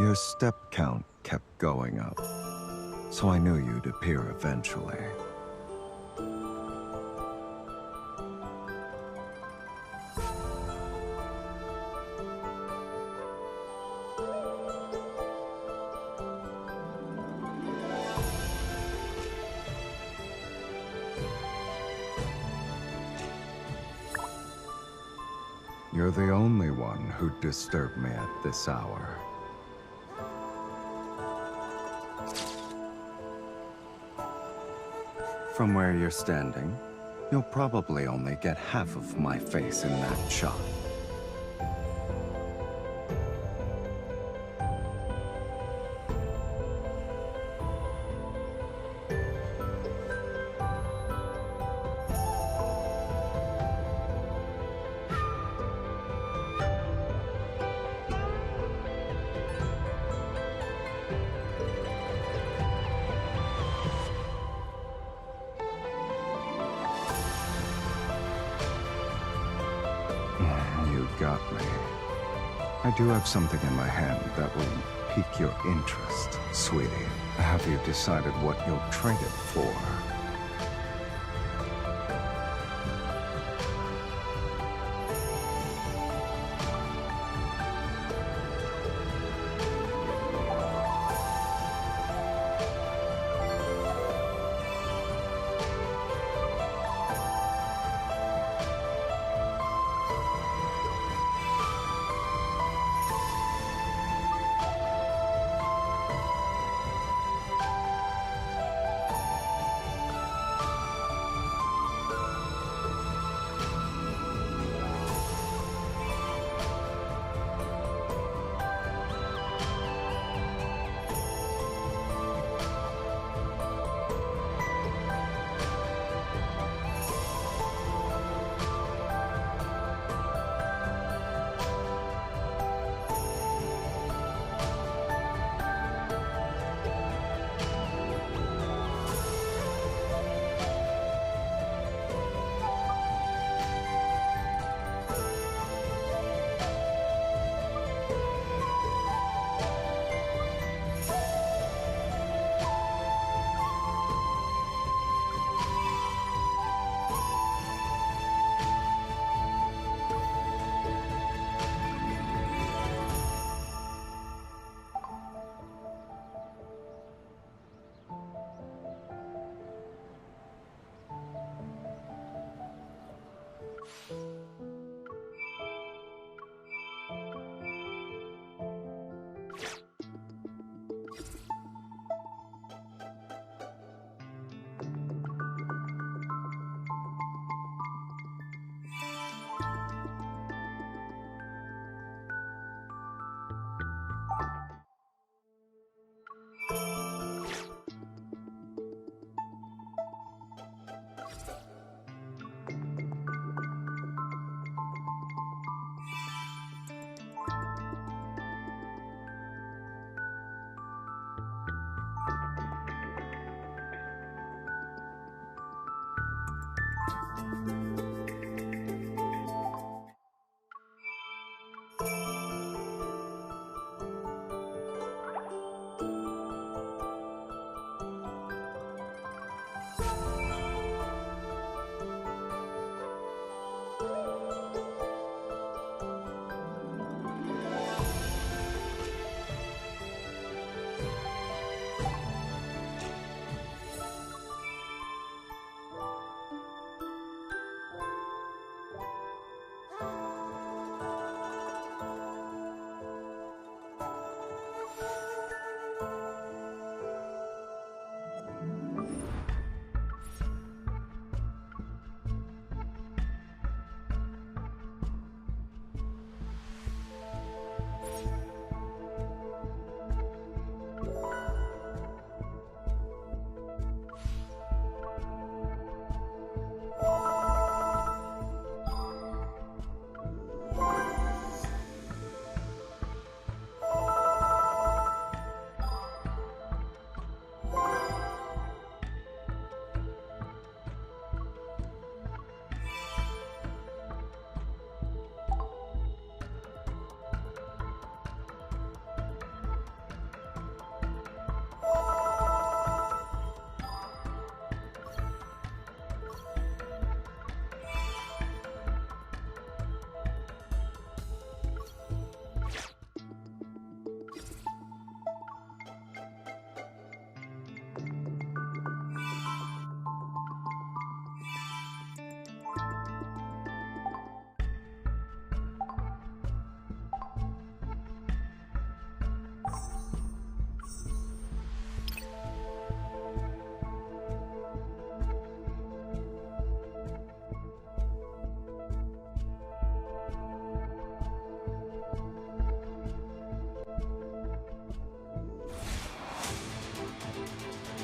Your step count kept going up, so I knew you'd appear eventually. You're the only one who'd disturb me at this hour. From where you're standing, you'll probably only get half of my face in that shot. You got me. I do have something in my hand that will pique your interest, sweetie. Have you decided what you'll trade it for?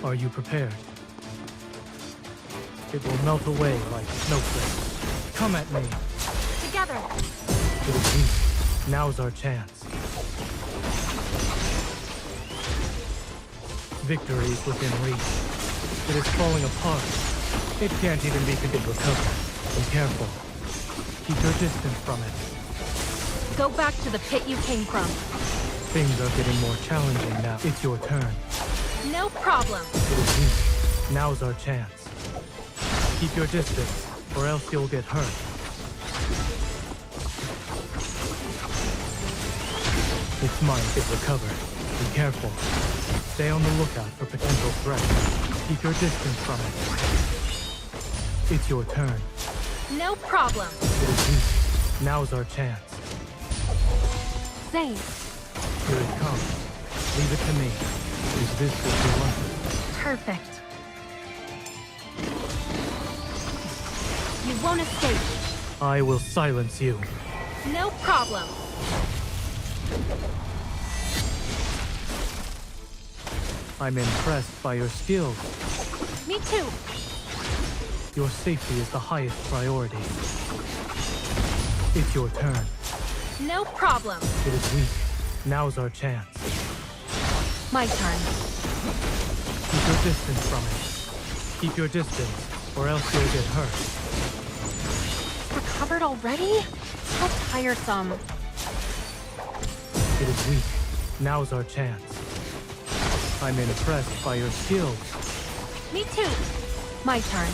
Are you prepared? It will melt away like snowflakes. Come at me. Together. It is weak. Now's our chance. Victory is within reach. It is falling apart. It can't even be recovered. Be careful. Keep your distance from it. Go back to the pit you came from. Things are getting more challenging now. It's your turn. No problem. It is weak. Now's our chance. Keep your distance, or else you'll get hurt. It's mine. It recovered. Be careful. Stay on the lookout for potential threats. Keep your distance from it. It's your turn. No problem. It is weak. Now's our chance. Zane. Here it comes. Leave it to me. Is this what you wanted? Perfect. You won't escape. I will silence you. No problem. I'm impressed by your skills. Me too. Your safety is the highest priority. It's your turn. No problem. It is weak. Now's our chance. My turn. Keep your distance from it. Keep your distance, or else you'll get hurt. Recovered already? How tiresome. It is weak. Now's our chance. I'm impressed by your skills. Me too. My turn.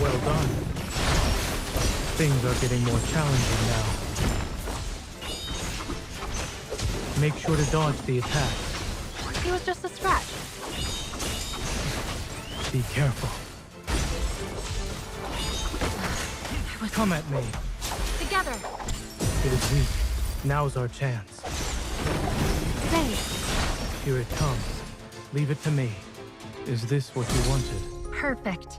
Well done. Things are getting more challenging now. Make sure to dodge the attack. It was just a scratch. Be careful. Come at me. Together. It is weak. Now's our chance. Zane. Here it comes. Leave it to me. Is this what you wanted? Perfect.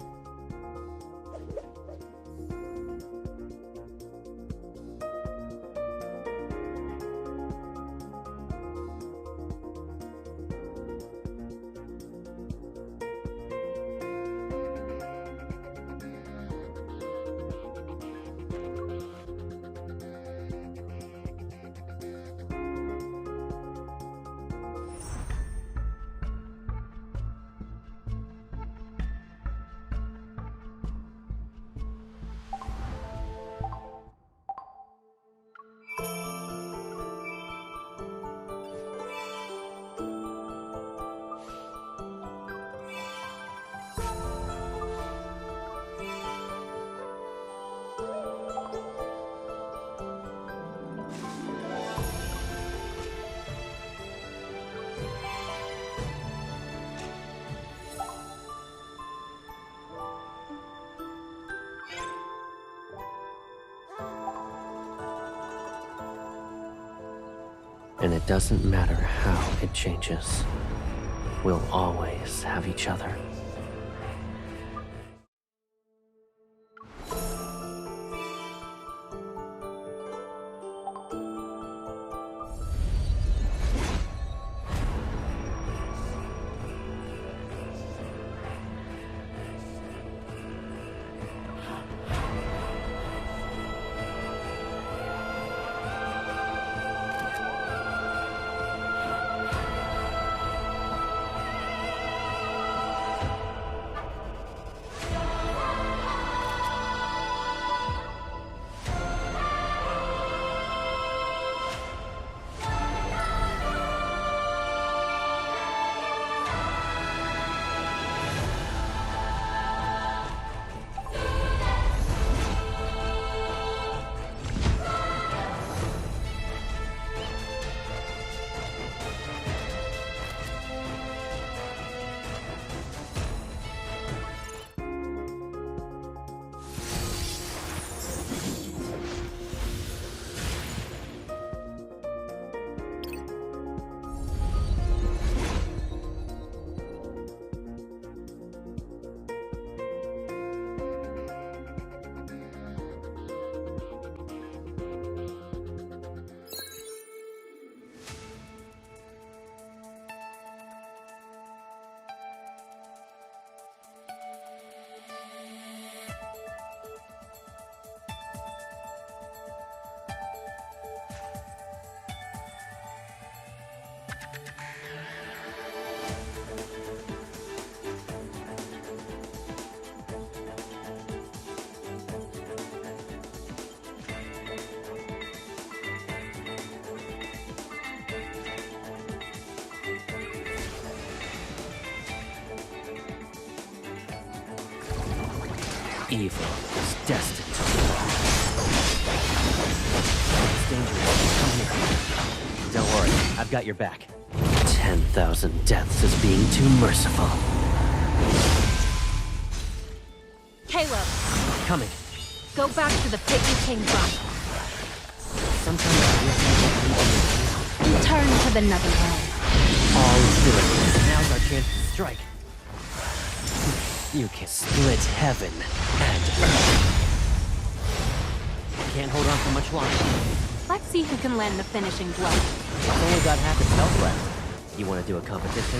And it doesn't matter how it changes. We'll always have each other. Evil is destined to fall. It's dangerous. Come here. Don't worry, I've got your back. 10,000 deaths is being too merciful. Caleb, Coming. go back to the pit you came from. Sometimes I wish I could leave you. Return to the Netherrealm. All good. Now's our chance to strike. You can split heaven and earth. Can't hold on for much longer. Let's see who can land the finishing blow. It's only got half its health left. You want to do a competition?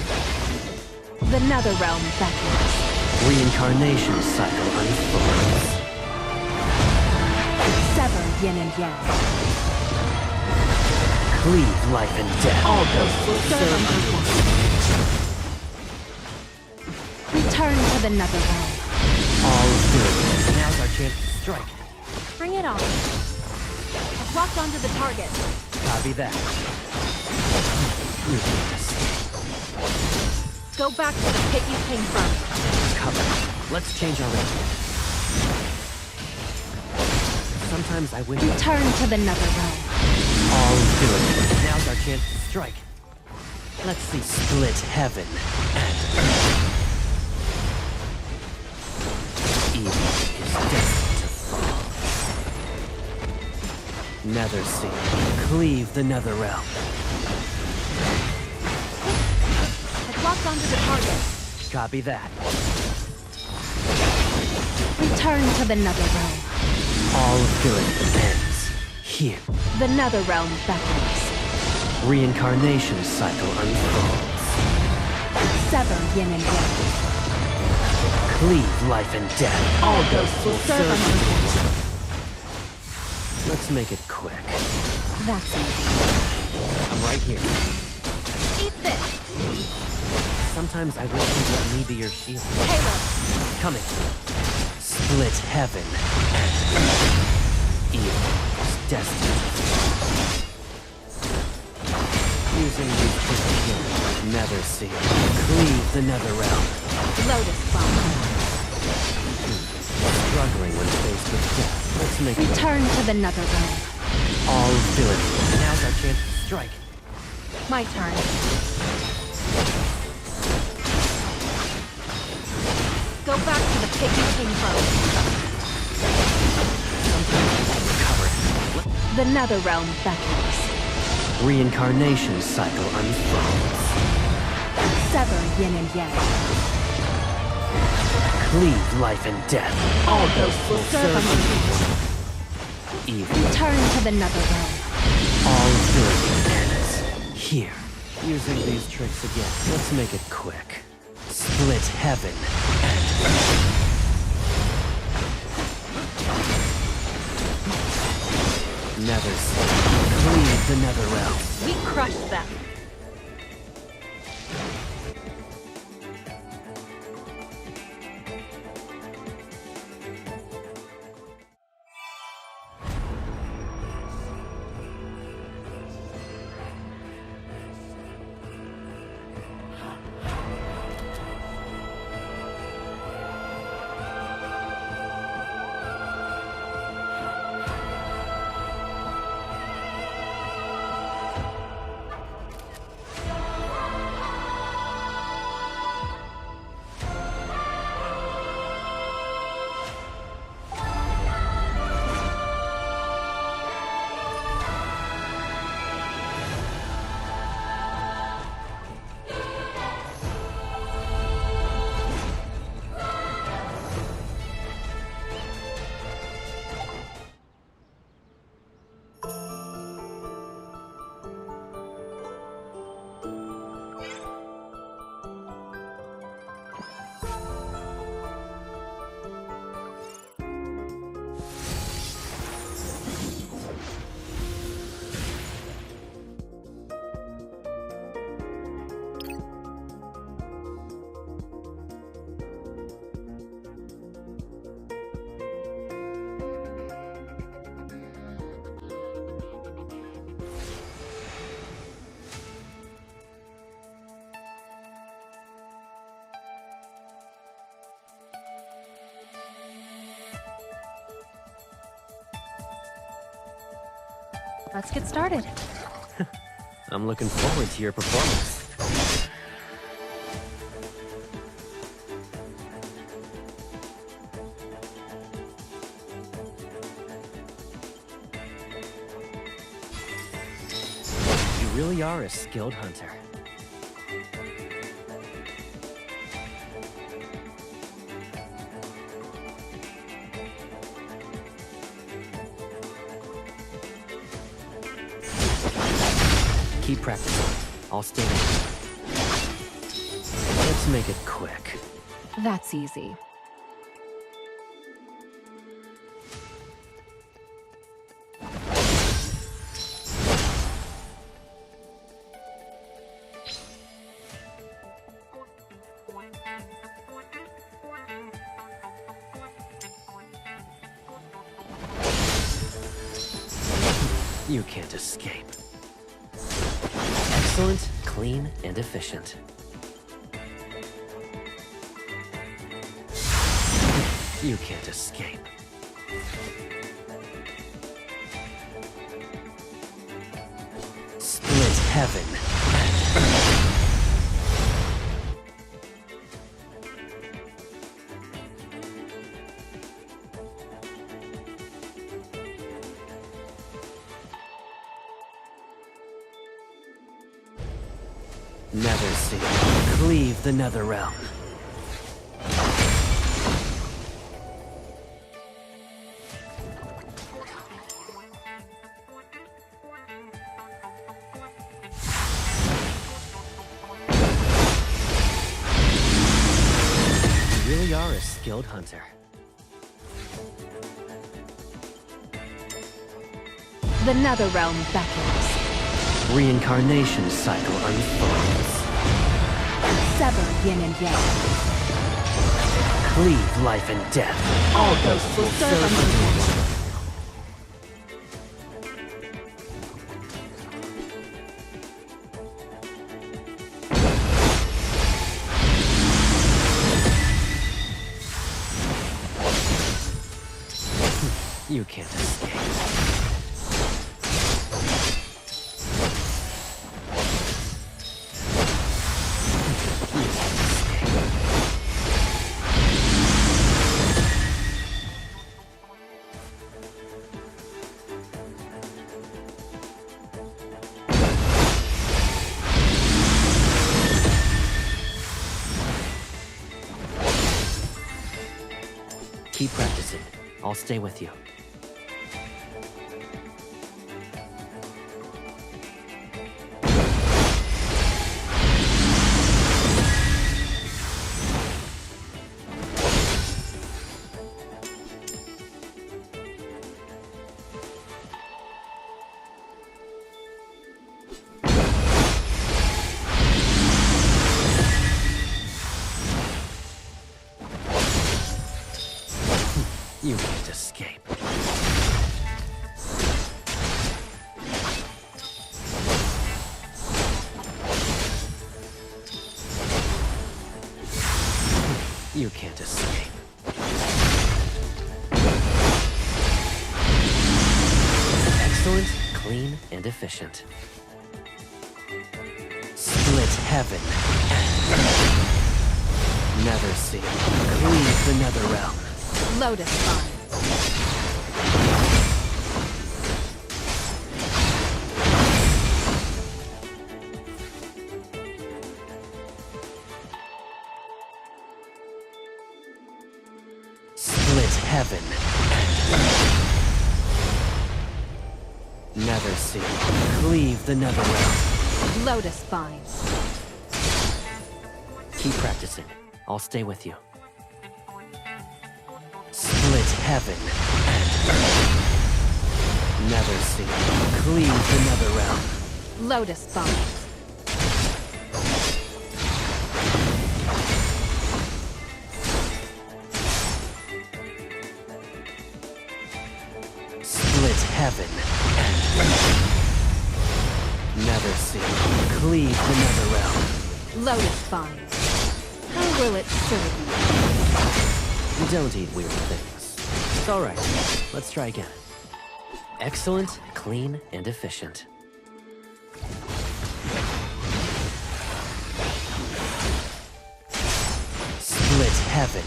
The Netherrealm beckons. Reincarnation cycle unfolds. Sever yin and yang. Cleave life and death. All ghosts will serve under one. Return to the Netherrealm. all good. Now's our chance to strike. Bring it on. I've locked onto the target. Copy that. Go back to the pit you came from. Cover. Let's change our range. Sometimes I wish. Return to the Netherrealm. All good. Now's our chance to strike. Let's see split heaven and earth. Evil is destined to fall. Nether Sea, cleave the Netherrealm. I've locked onto the target. Copy that. Return to the Netherrealm. All good ends here. The Netherrealm beckons. Reincarnation cycle unfolds. Sever yin and yang. Cleave life and death. All ghosts will serve under us. one. Let's make it quick. That's easy. I'm right here. Eat this. Sometimes I wish you'd let me be your shield. Caleb, Coming. Split heaven and earth. Evil is destined to fall. Using these tricks again. Nether Sea. Cleave the Netherrealm. Lotus Bomb. Struggling when faced with death. Let's make it Return to the Netherrealm. all good. Now's our chance to strike. My turn. Go back to the pit you came from. Recovered. The Netherrealm beckons. Reincarnation cycle unfolds. Sever yin and yang. Cleave life and death. All ghosts will serve under you. one. Evil. Return to the Netherrealm. All good ends here. Using these tricks again. Let's make it quick. Split heaven and earth. Nether Sea. Cleave the Netherrealm. We crushed them. Let's get started. I'm looking forward to your performance. You really are a skilled hunter. Keep practicing. I'll stay with you. Let's make it quick. That's easy. You can't escape. Excellent, clean, and efficient. You can't escape. Split heaven. Never see. Cleave the nether realm. You really are a skilled hunter. The Nether Realm beckons. Reincarnation cycle unfolds. Sever yin and yang. Cleave life and death. All ghosts will serve unto You can't escape. Keep practicing. I'll stay with you. You can't escape. You can't escape. Excellent, clean, and efficient. Split heaven. Never see. Cleave the nether realm. Lotus Vine. Split heaven. Never see. Cleave the nether realm. Lotus Vine. Keep practicing. I'll stay with you. Split heaven. Never see. Cleave the nether realm. Lotus Vine. Split heaven. Never see. Cleave the nether realm. Lotus Vine. How will it serve Don't eat weird things. It's alright. Let's try again. Excellent, clean, and efficient. Split heaven.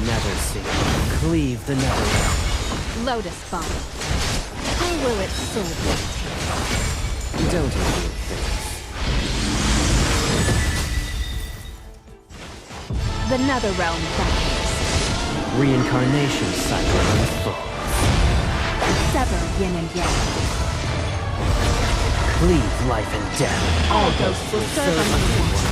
Nether Sea. Cleave the Netherrealm. Lotus Bomb. Who will its sword take? Don't immune things. The Netherrealm battles. Reincarnation cycle unfolds. Sever yin and yang. Cleave life and death. All ghosts will serve under one.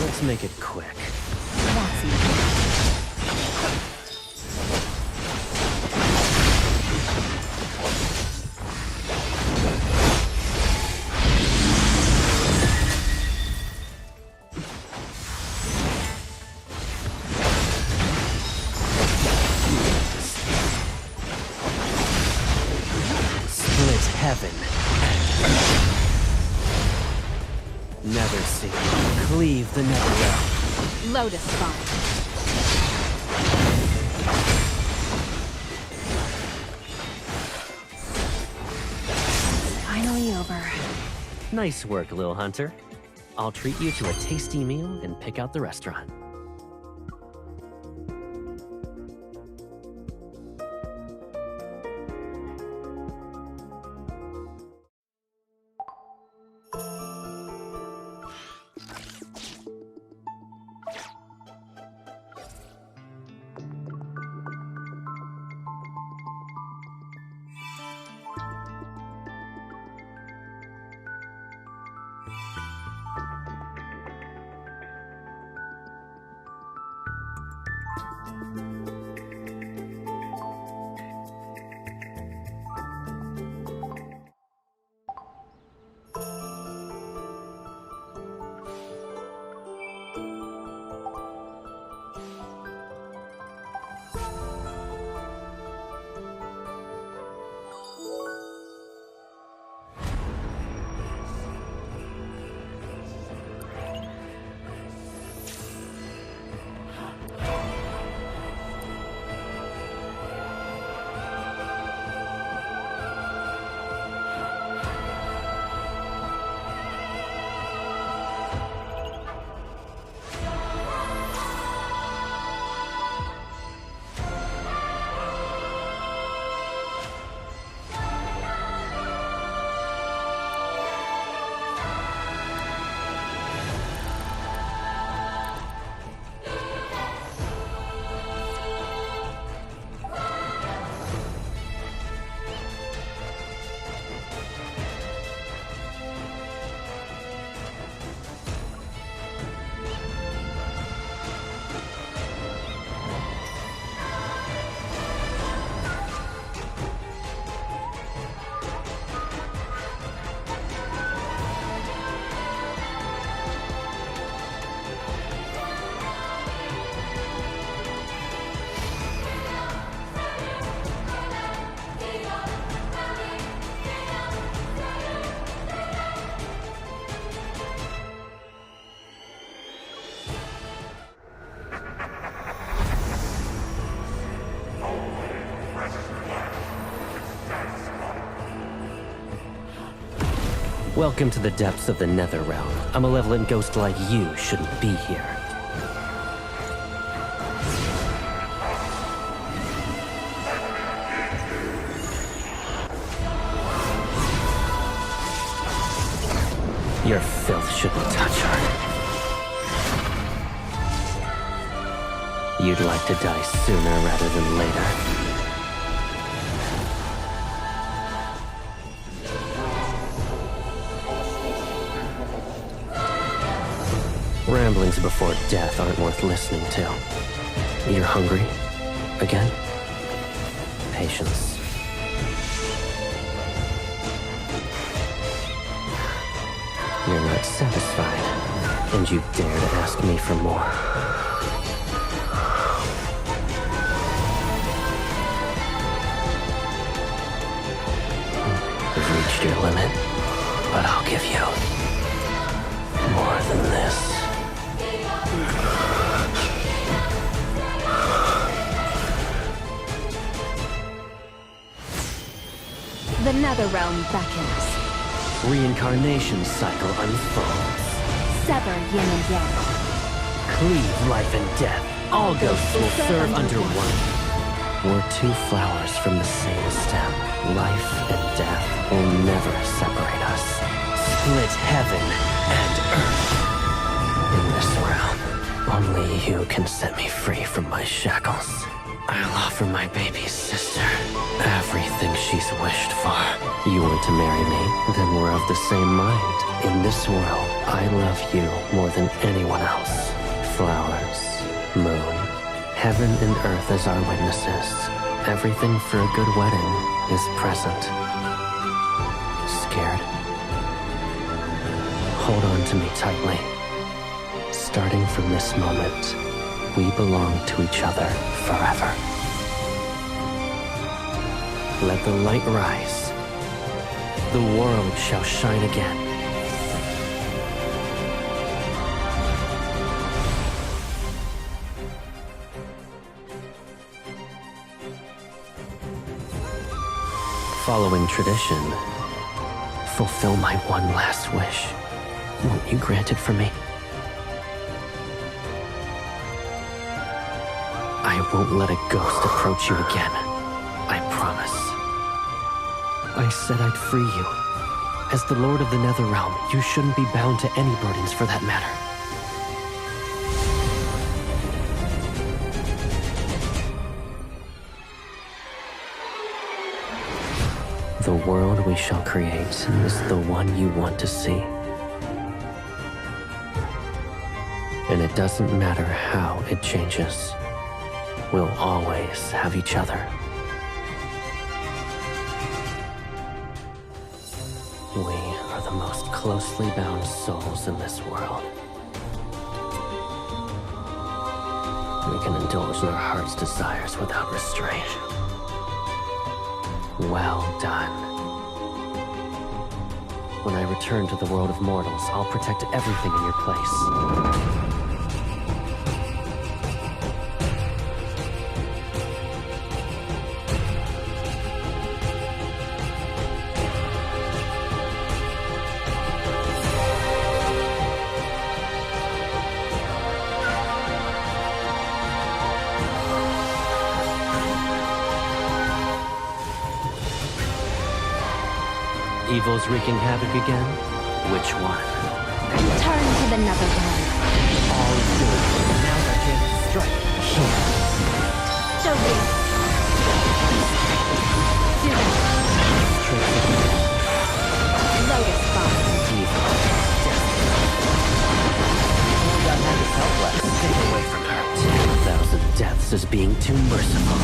Let's make it quick. That's easy. Split heaven. Nether Sea. Cleave the Netherrealm. Lotus Bomb. Finally over. Nice work, Lil Hunter. I'll treat you to a tasty meal and pick out the restaurant. Welcome to the depths of the Netherrealm. A malevolent ghost like you shouldn't be here. Your filth shouldn't touch her. You'd like to die sooner rather than later. Ramblings before death aren't worth listening to. You're hungry? Again? Patience. You're not satisfied, and you dare to ask me for more. You've reached your limit. But I'll give you more than this. The Netherrealm beckons. Reincarnation cycle unfolds. Sever yin and yang. Cleave life and death. All ghosts will serve under one. We're two flowers from the same stem. Life and death will never separate us. Split heaven and earth. In this realm, only you can set me free from my shackles. I'll offer my baby's sister everything she's wished for. You want to marry me? Then we're of the same mind. In this world, I love you more than anyone else. Flowers, moon, heaven and earth as our witnesses. Everything for a good wedding is present. Scared? Hold on to me tightly. Starting from this moment, we belong to each other forever. Let the light rise. The world shall shine again. Following tradition, fulfill my one last wish. Won't you grant it for me? I won't let a ghost approach you again. I promise. I said I'd free you. As the Lord of the Netherrealm, you shouldn't be bound to any burdens for that matter. The world we shall create is the one you want to see. And it doesn't matter how it changes. We'll always have each other. We are the most closely bound souls in this world. We can indulge in our heart's desires without restraint. Well done. When I return to the world of mortals, I'll protect everything in your place. Evil's wreaking havoc again? Which one? Return to the Netherrealm. All good. Now's our chance to strike. Here. Jovian. Zero. Lotus Bomb. Evil. That hand is helpless. Stay away from her. 10,000 deaths is being too merciful.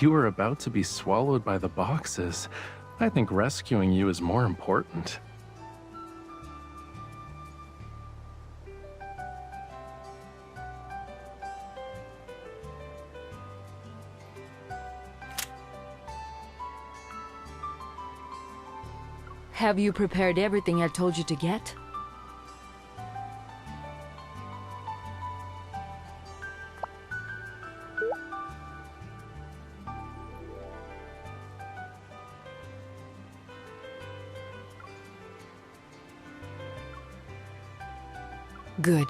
You were about to be swallowed by the boxes. I think rescuing you is more important. Have you prepared everything I told you to get? Good.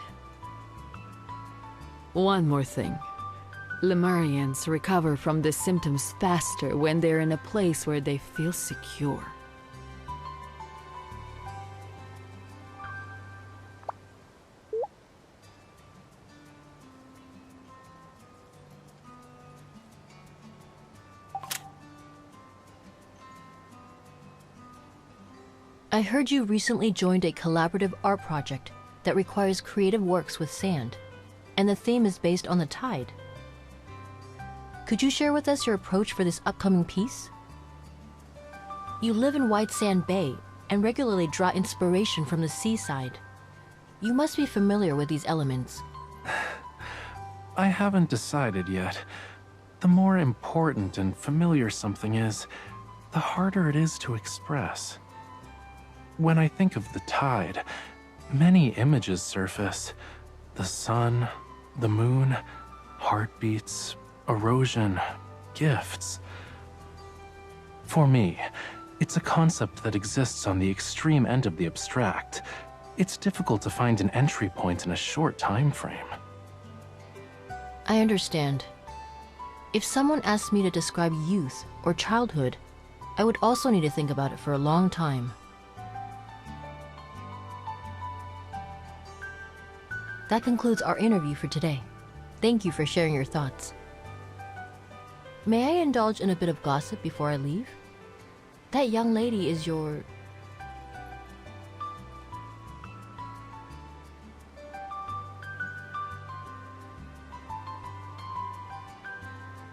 One more thing. Lemurians recover from the symptoms faster when they're in a place where they feel secure. I heard you recently joined a collaborative art project that requires creative works with sand, and the theme is based on the tide. Could you share with us your approach for this upcoming piece? You live in White Sand Bay and regularly draw inspiration from the seaside. You must be familiar with these elements. I haven't decided yet. The more important and familiar something is, the harder it is to express. When I think of the tide, many images surface. The sun, the moon, heartbeats, erosion, gifts. For me, it's a concept that exists on the extreme end of the abstract. It's difficult to find an entry point in a short time frame. I understand. If someone asked me to describe youth or childhood, I would also need to think about it for a long time. That concludes our interview for today. Thank you for sharing your thoughts. May I indulge in a bit of gossip before I leave? That young lady is your...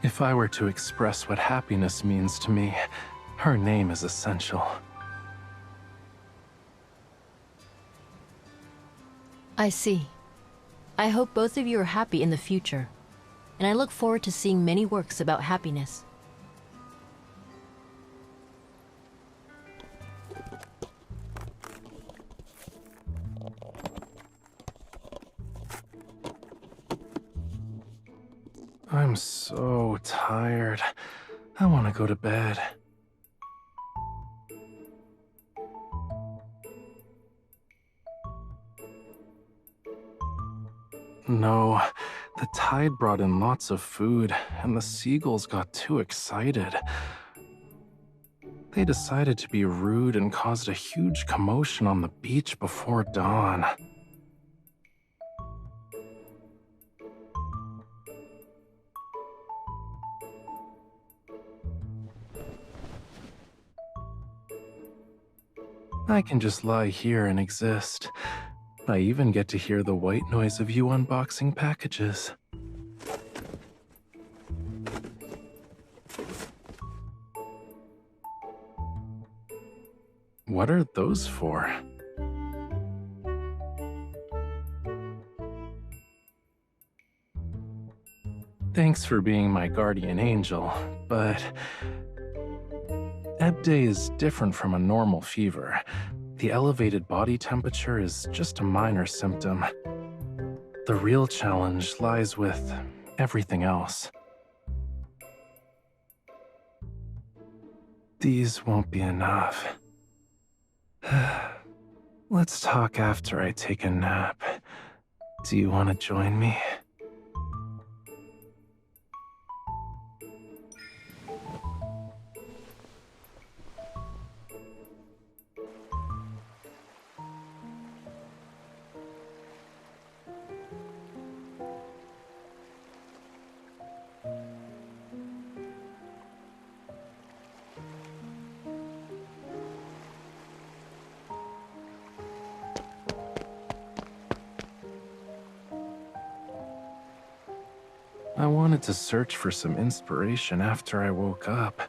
If I were to express what happiness means to me, her name is essential. I see. I hope both of you are happy in the future, and I look forward to seeing many works about happiness. I'm so tired. I want to go to bed. No, the tide brought in lots of food, and the seagulls got too excited. They decided to be rude and caused a huge commotion on the beach before dawn. I can just lie here and exist. I even get to hear the white noise of you unboxing packages. What are those for? Thanks for being my guardian angel, but Ebb Day is different from a normal fever. The elevated body temperature is just a minor symptom. The real challenge lies with everything else. These won't be enough. Let's talk after I take a nap. Do you want to join me? I wanted to search for some inspiration after I woke up,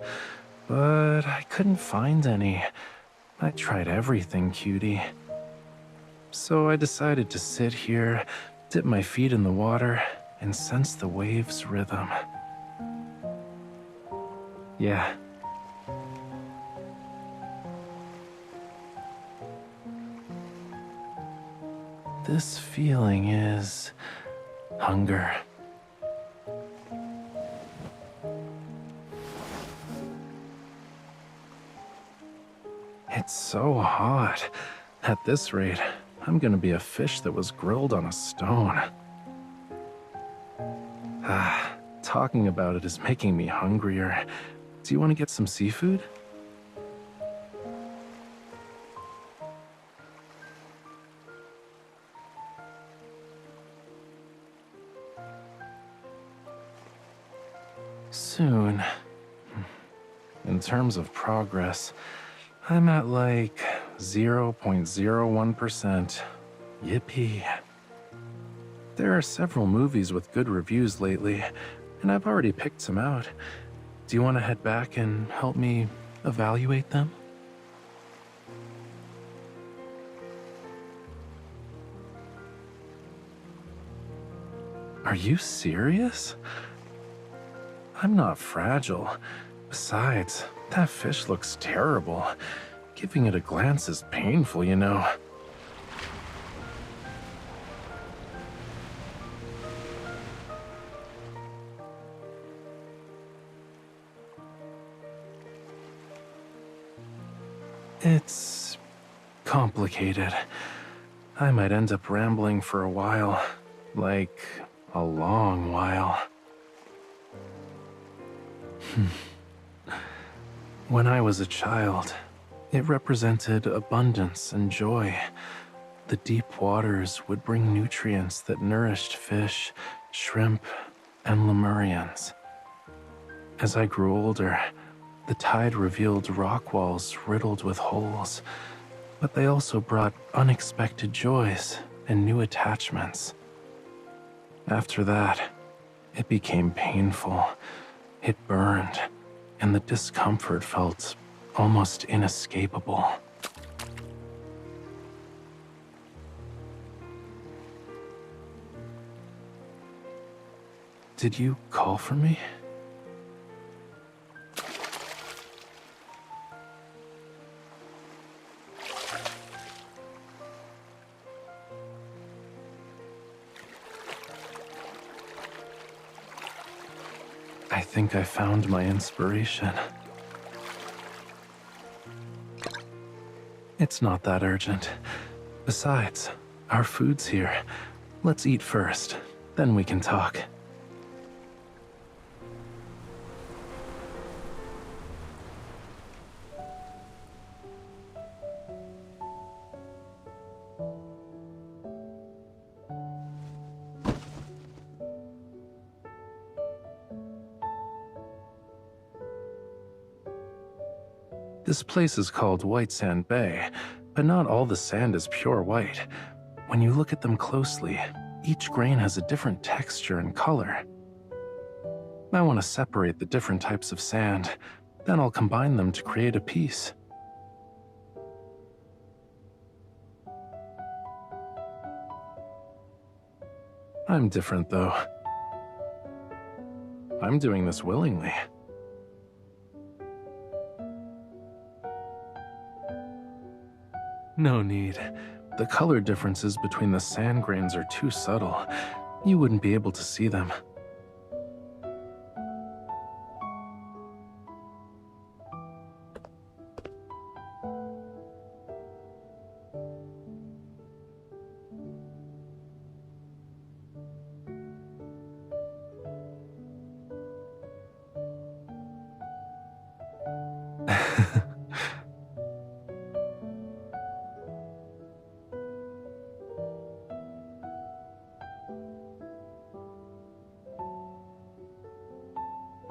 but I couldn't find any. I tried everything, cutie. So I decided to sit here, dip my feet in the water, and sense the waves' rhythm. Yeah. This feeling is hunger. It's so hot. At this rate, I'm gonna be a fish that was grilled on a stone. Talking about it is making me hungrier. Do you want to get some seafood? Soon. In terms of progress, I'm at like 0.01%. Yippee. There are several movies with good reviews lately, and I've already picked some out. Do you want to head back and help me evaluate them? Are you serious? I'm not fragile. Besides, that fish looks terrible. Giving it a glance is painful, you know. It's complicated. I might end up rambling for a while, like a long while. When I was a child, it represented abundance and joy. The deep waters would bring nutrients that nourished fish, shrimp, and lemurians. As I grew older, the tide revealed rock walls riddled with holes, but they also brought unexpected joys and new attachments. After that, it became painful. It burned, and the discomfort felt almost inescapable. Did you call for me? I think I found my inspiration. It's not that urgent. Besides, our food's here. Let's eat first, then we can talk. This place is called White Sand Bay, but not all the sand is pure white. When you look at them closely, each grain has a different texture and color. I want to separate the different types of sand, then I'll combine them to create a piece. I'm different, though. I'm doing this willingly. No need. The color differences between the sand grains are too subtle. You wouldn't be able to see them.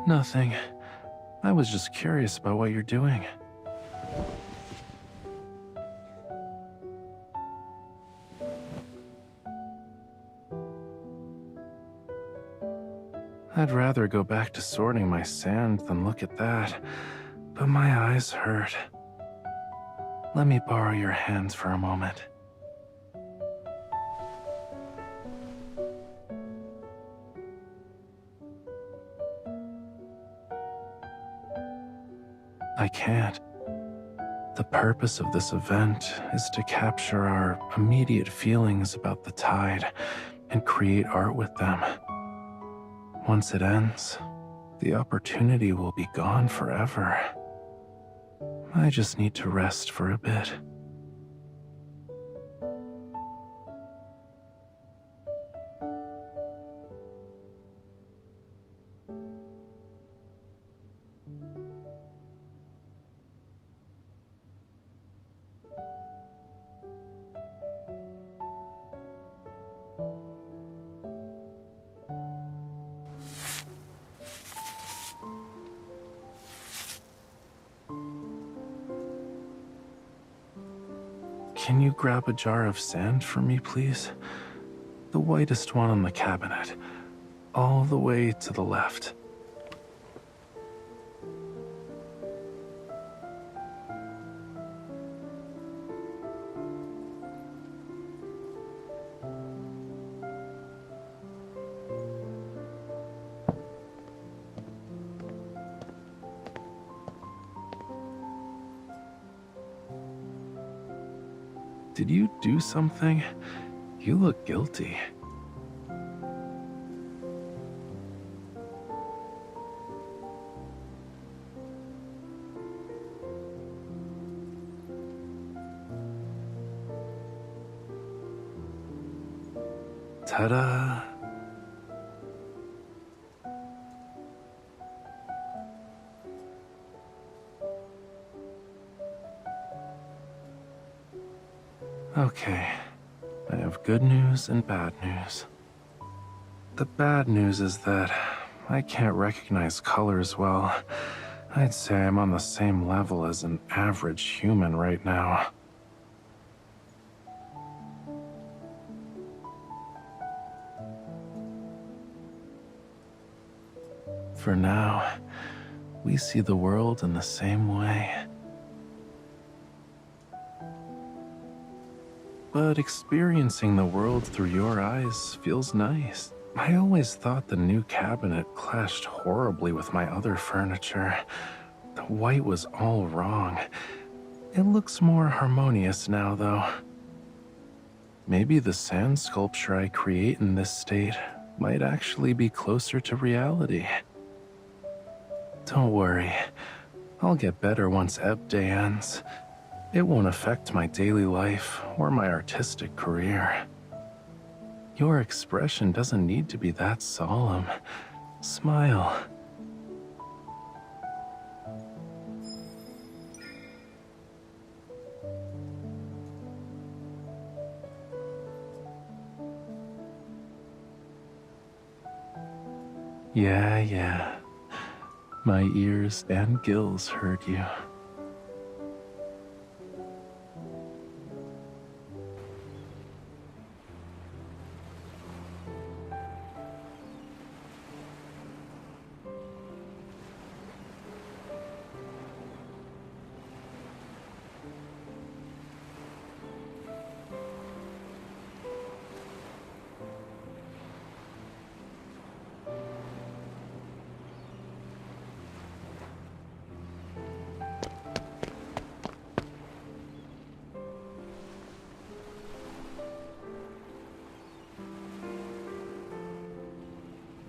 Nothing. I was just curious about what you're doing. I'd rather go back to sorting my sand than look at that, but my eyes hurt. Let me borrow your hands for a moment. I can't. The purpose of this event is to capture our immediate feelings about the tide and create art with them. Once it ends, the opportunity will be gone forever. I just need to rest for a bit. Can you grab a jar of sand for me, please? The whitest one on the cabinet, all the way to the left. Did you do something? You look guilty. Ta-da! Okay, I have good news and bad news. The bad news is that I can't recognize colors well. I'd say I'm on the same level as an average human right now. For now, we see the world in the same way. But experiencing the world through your eyes feels nice. I always thought the new cabinet clashed horribly with my other furniture. The white was all wrong. It looks more harmonious now, though. Maybe the sand sculpture I create in this state might actually be closer to reality. Don't worry, I'll get better once Ebb Day ends. It won't affect my daily life or my artistic career. Your expression doesn't need to be that solemn. Smile. Yeah. My ears and gills heard you.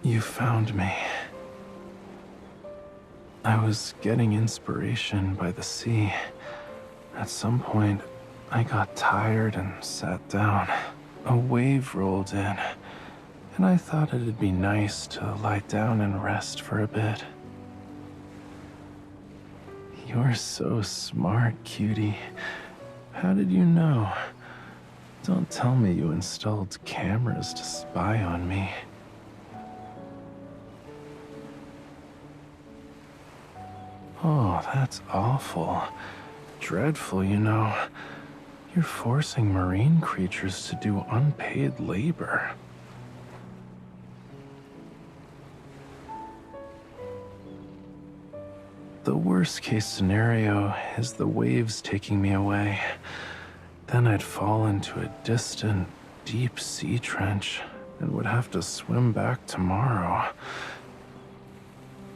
You found me. I was getting inspiration by the sea. At some point, I got tired and sat down. A wave rolled in, and I thought it'd be nice to lie down and rest for a bit. You're so smart, cutie. How did you know? Don't tell me you installed cameras to spy on me. Oh, that's awful. Dreadful, you know. You're forcing marine creatures to do unpaid labor. The worst case scenario is the waves taking me away. Then I'd fall into a distant, deep sea trench and would have to swim back tomorrow.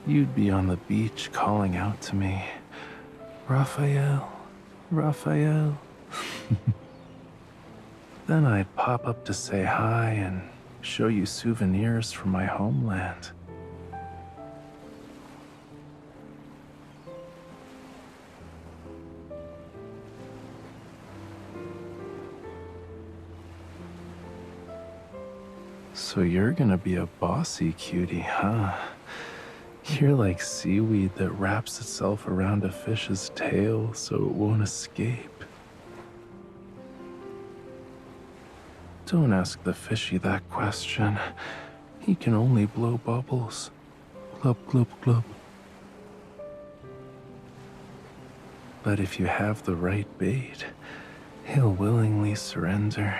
You'd be on the beach calling out to me, Raphael, Raphael. Then I'd pop up to say hi and show you souvenirs from my homeland. So you're gonna be a bossy cutie, huh? You're like seaweed that wraps itself around a fish's tail so it won't escape. Don't ask the fishy that question. He can only blow bubbles. Glub, glub, glub. But if you have the right bait, he'll willingly surrender.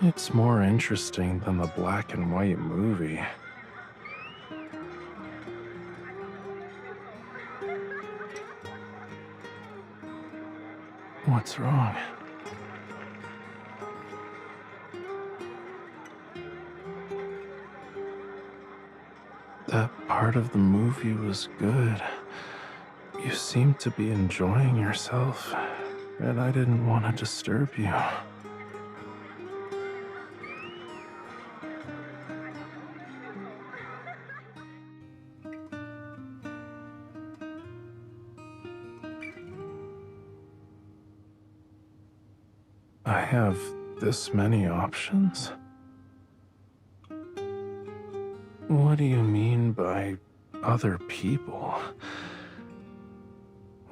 It's more interesting than the black and white movie. What's wrong? That part of the movie was good. You seemed to be enjoying yourself, and I didn't want to disturb you. I have this many options? What do you mean by other people?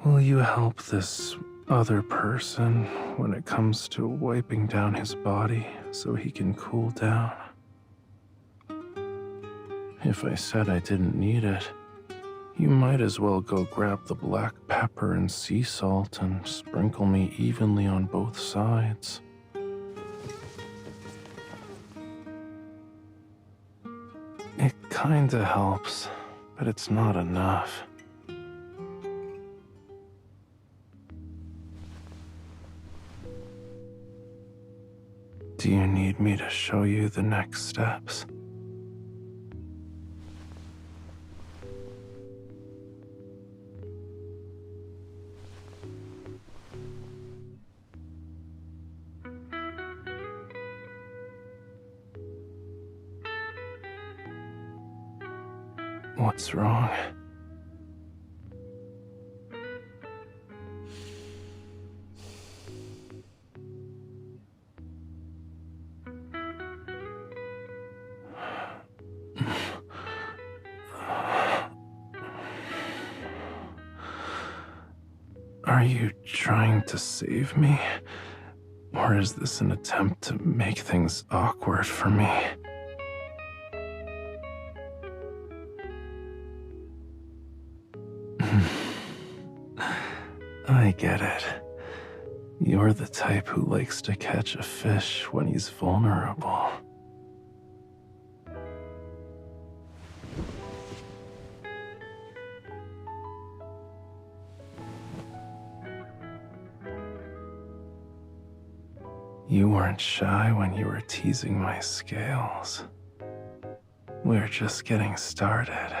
Will you help this other person when it comes to wiping down his body so he can cool down? If I said I didn't need it, you might as well go grab the black pepper and sea salt and sprinkle me evenly on both sides. It kinda helps, but it's not enough. Do you need me to show you the next steps? What's wrong? Are you trying to save me? Or is this an attempt to make things awkward for me? I get it. You're the type who likes to catch a fish when he's vulnerable. You weren't shy when you were teasing my scales. We're just getting started,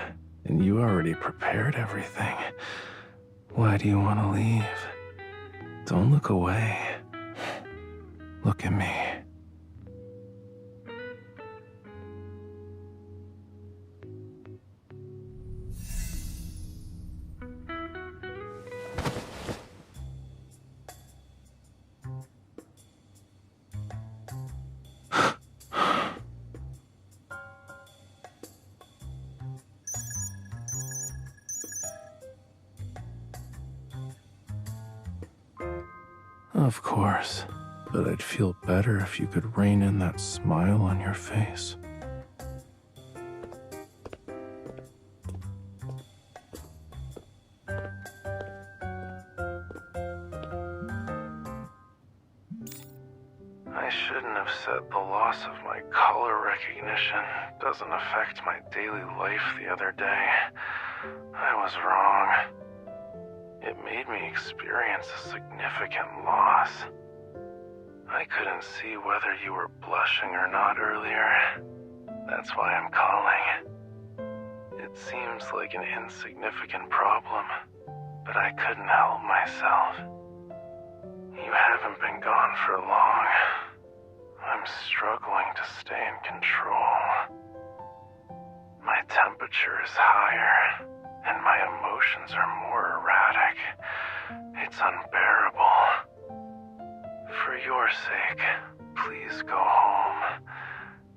and you already prepared everything. Why do you want to leave? Don't look away. Look at me. Of course, but I'd feel better if you could rein in that smile on your face. I shouldn't have said the loss of my color recognition doesn't affect my daily life the other day. I was wrong. It made me experience a significant loss. I couldn't see whether you were blushing or not earlier. That's why I'm calling. It seems like an insignificant problem, but I couldn't help myself. You haven't been gone for long. I'm struggling to stay in control. My temperature is higher, and my emotions are more erratic. It's unbearable. For your sake, please go home.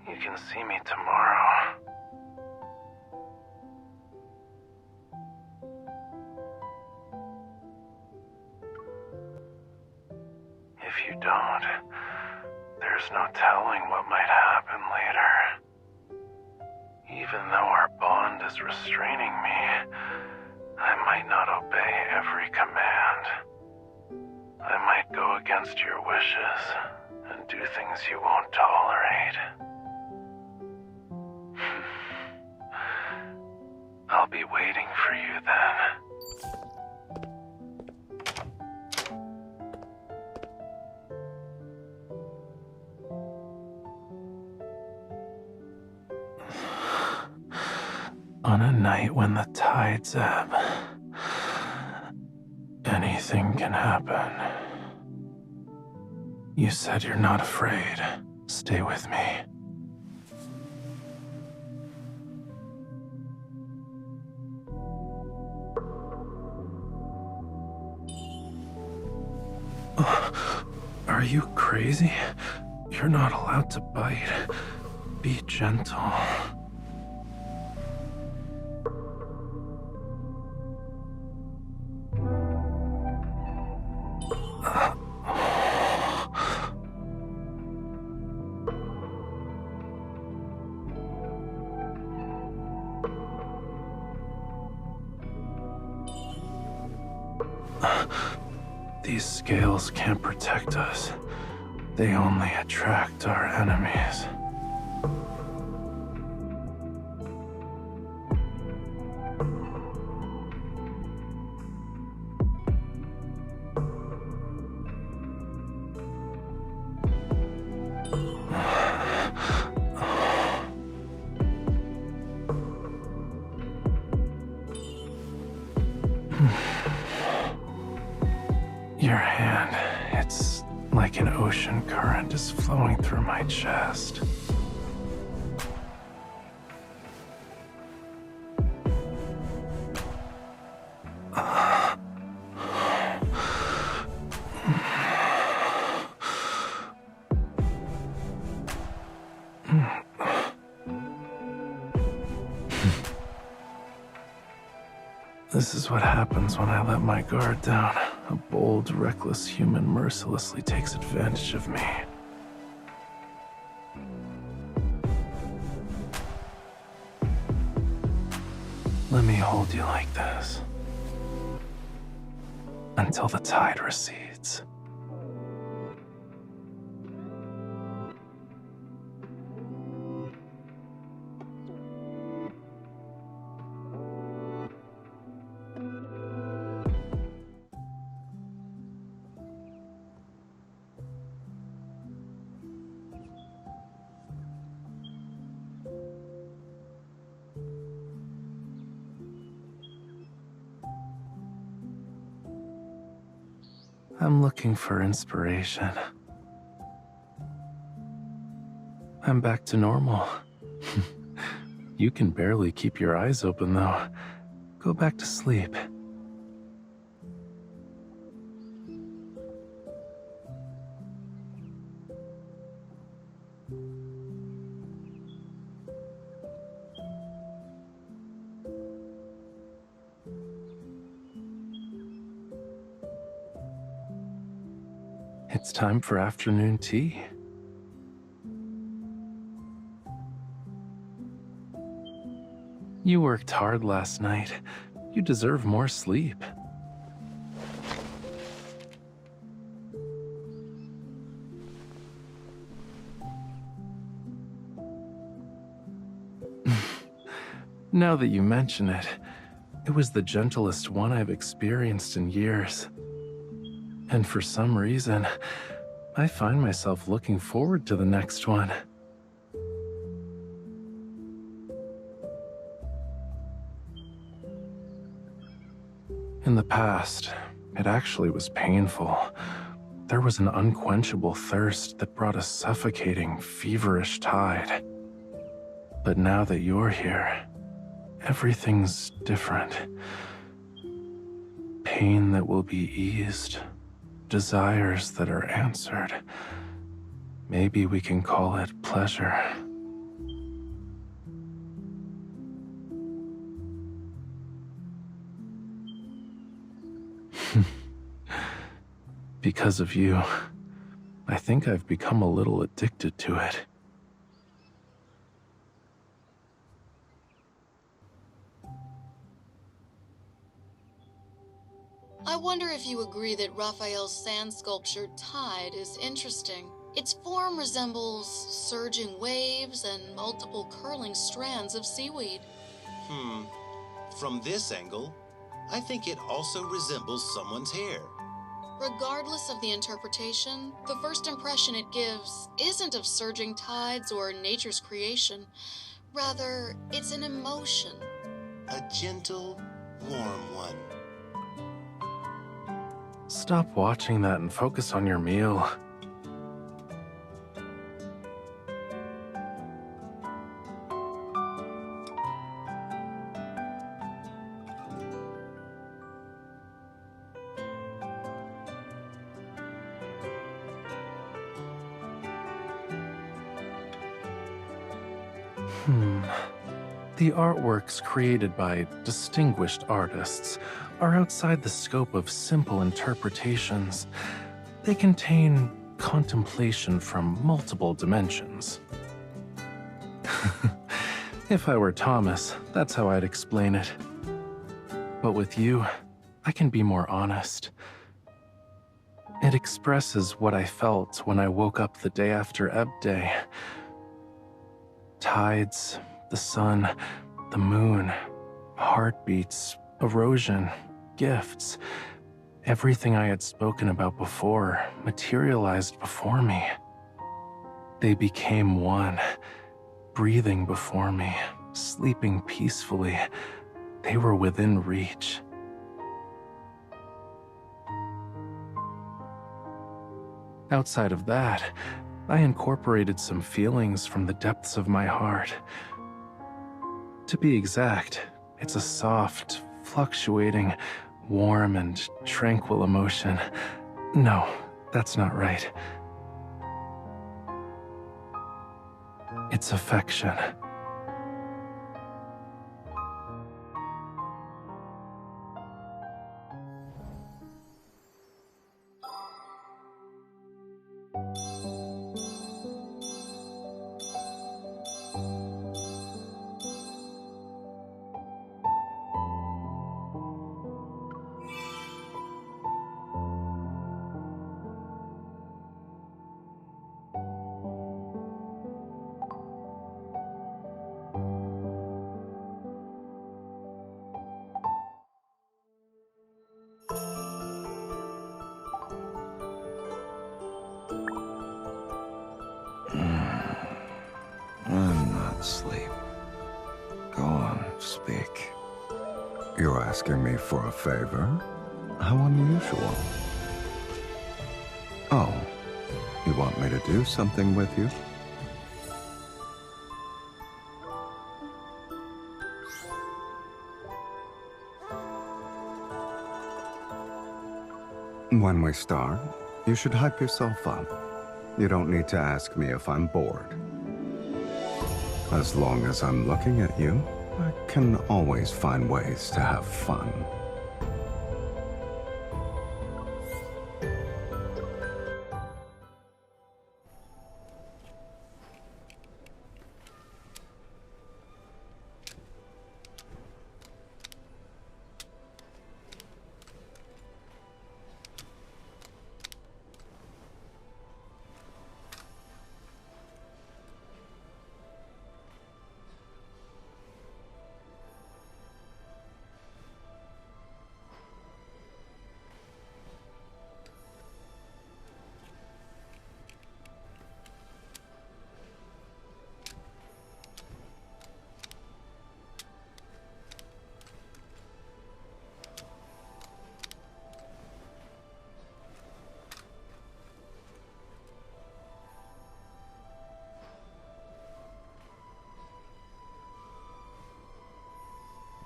You can see me tomorrow. If you don't, there's no telling what might happen later. Even though our bond is restraining me, I might not obey every command. I might go against your wishes and do things you won't tolerate. I'll be waiting for you then. On a night when the tides ebb, anything can happen. You said you're not afraid. Stay with me. Are you crazy? You're not allowed to bite. Be gentle. These scales can't protect us. They only attract our enemies. Your hand, it's like an ocean current is flowing through my chest. This is what happens when I let my guard down. A bold, reckless human mercilessly takes advantage of me. Let me hold you like this until the tide recedes. I'm looking for inspiration. I'm back to normal. You can barely keep your eyes open, though. Go back to sleep. It's time for afternoon tea. You worked hard last night. You deserve more sleep. Now that you mention it, it was the gentlest one I've experienced in years. And for some reason, I find myself looking forward to the next one. In the past, it actually was painful. There was an unquenchable thirst that brought a suffocating, feverish tide. But now that you're here, everything's different. Pain that will be eased, desires that are answered. Maybe we can call it pleasure. Because of you, I think I've become a little addicted to it. I wonder if you agree that Raphael's sand sculpture Tide is interesting. Its form resembles surging waves and multiple curling strands of seaweed. From this angle, I think it also resembles someone's hair. Regardless of the interpretation, the first impression it gives isn't of surging tides or nature's creation. Rather, it's an emotion. A gentle, warm one. Stop watching that and focus on your meal. The artworks created by distinguished artists are outside the scope of simple interpretations. They contain contemplation from multiple dimensions. If I were Thomas, that's how I'd explain it. But with you, I can be more honest. It expresses what I felt when I woke up the day after Ebb Day. Tides, the sun, the moon, heartbeats, erosion, gifts. Everything I had spoken about before materialized before me. They became one, breathing before me, sleeping peacefully. They were within reach. Outside of that, I incorporated some feelings from the depths of my heart. To be exact, it's a soft, fluctuating, warm and tranquil emotion. No, that's not right. It's affection. I'm not asleep. Go on, speak. You're asking me for a favor? How unusual. Oh, you want me to do something with you? When we start, you should hype yourself up. You don't need to ask me if I'm bored. As long as I'm looking at you, I can always find ways to have fun.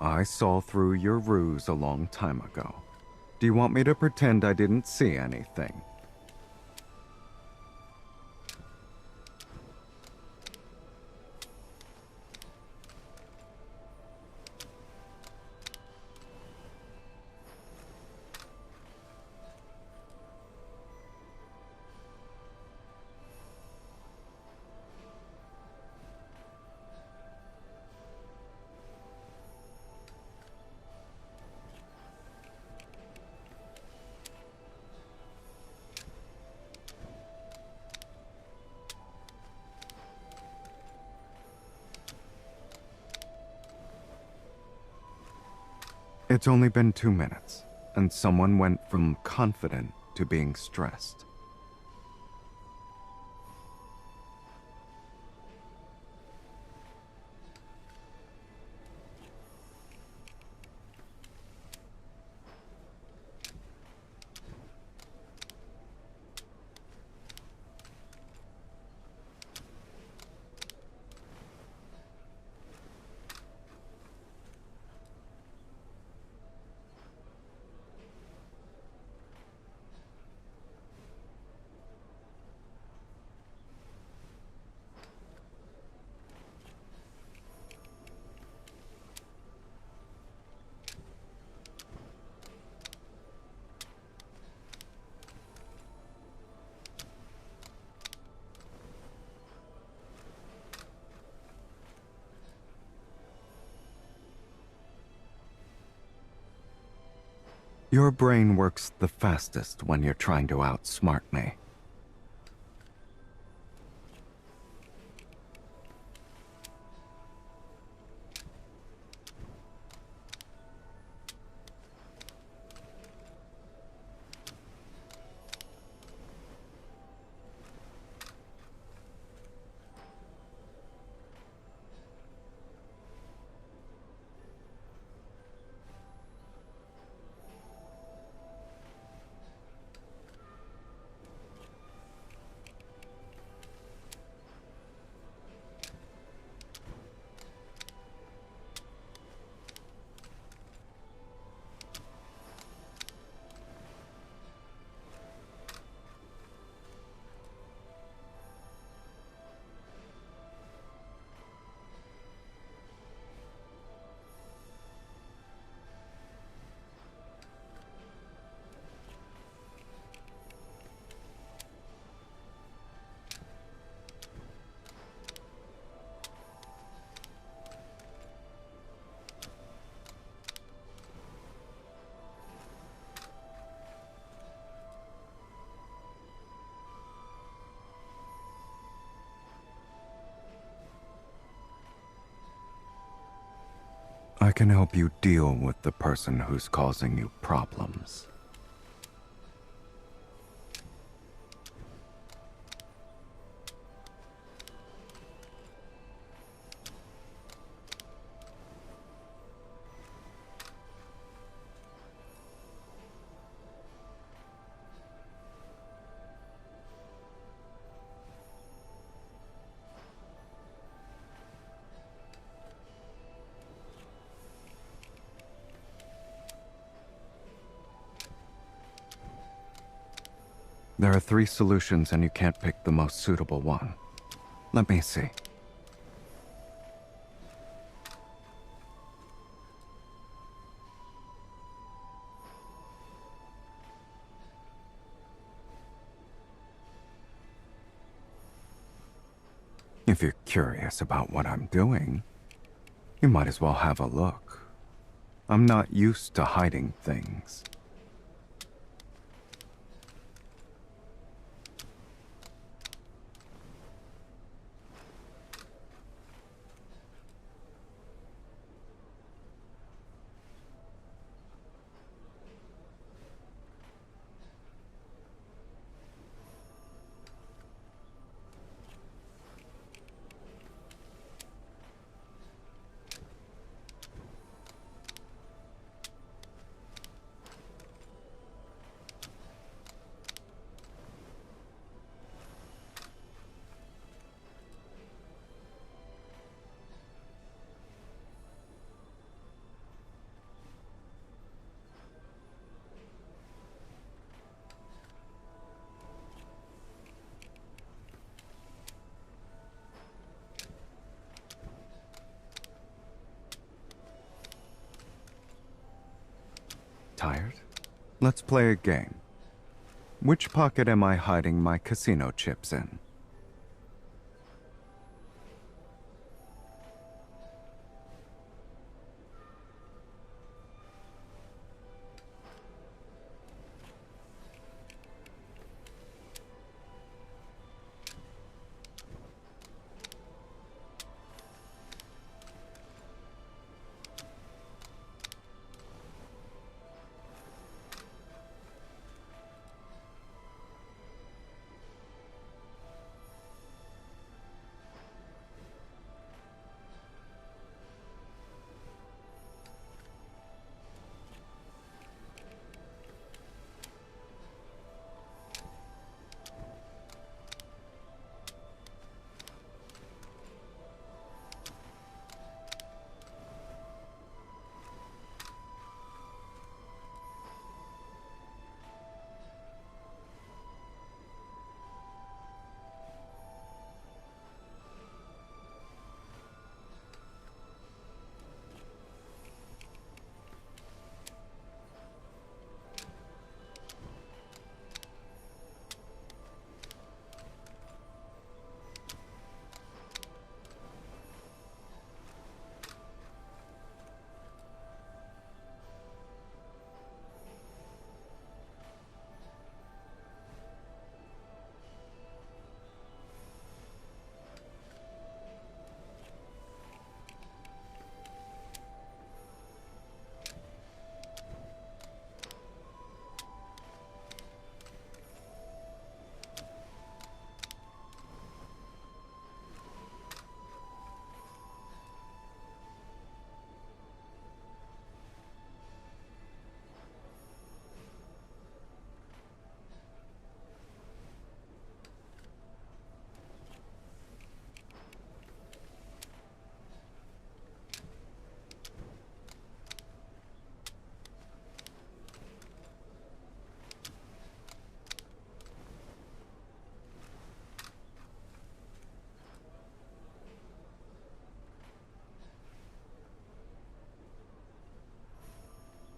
I saw through your ruse a long time ago. Do you want me to pretend I didn't see anything? It's only been 2 minutes, and someone went from confident to being stressed. Your brain works the fastest when you're trying to outsmart me. I can help you deal with the person who's causing you problems. There are 3 solutions and you can't pick the most suitable one. Let me see. If you're curious about what I'm doing, you might as well have a look. I'm not used to hiding things. Let's play a game. Which pocket am I hiding my casino chips in?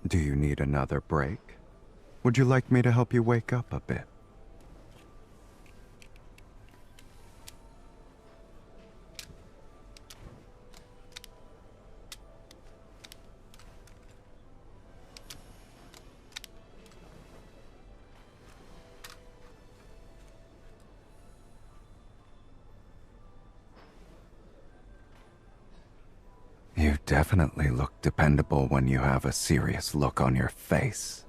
Do you need another break? Would you like me to help you wake up a bit? You definitely look dependable when you have a serious look on your face.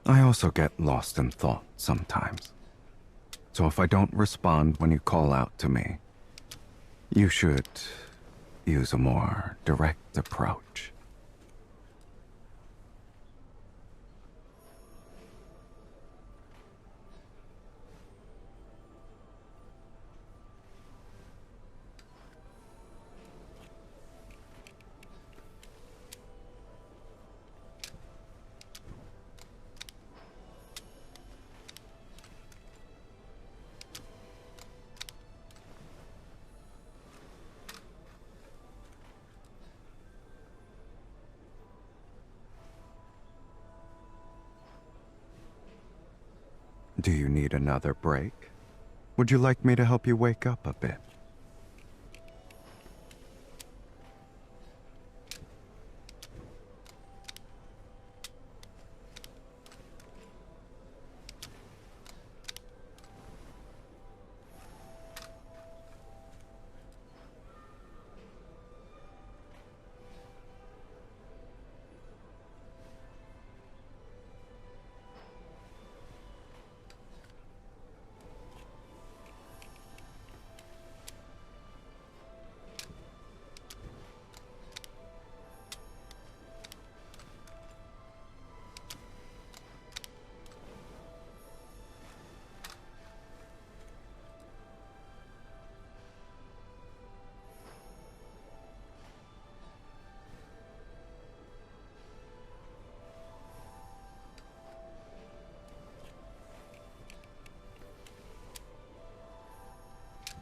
I also get lost in thought sometimes. So if I don't respond when you call out to me, you should use a more direct approach. Do you need another break? Would you like me to help you wake up a bit?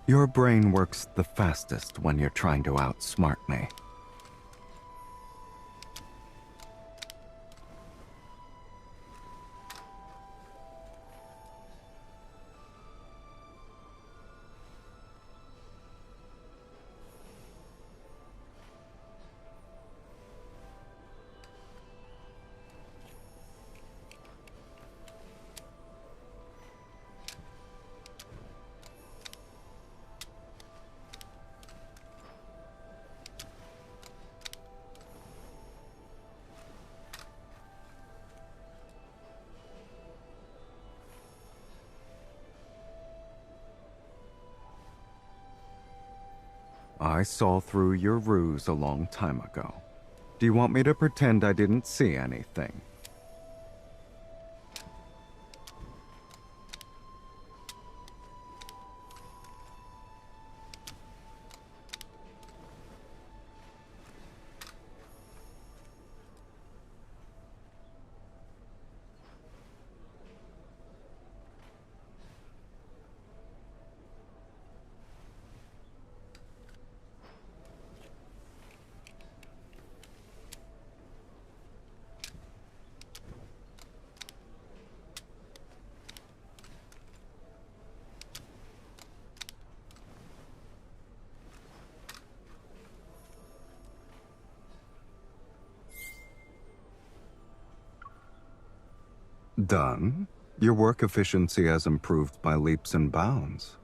Your brain works the fastest when you're trying to outsmart me. I saw through your ruse a long time ago. Do you want me to pretend I didn't see anything? Done. Your work efficiency has improved by leaps and bounds.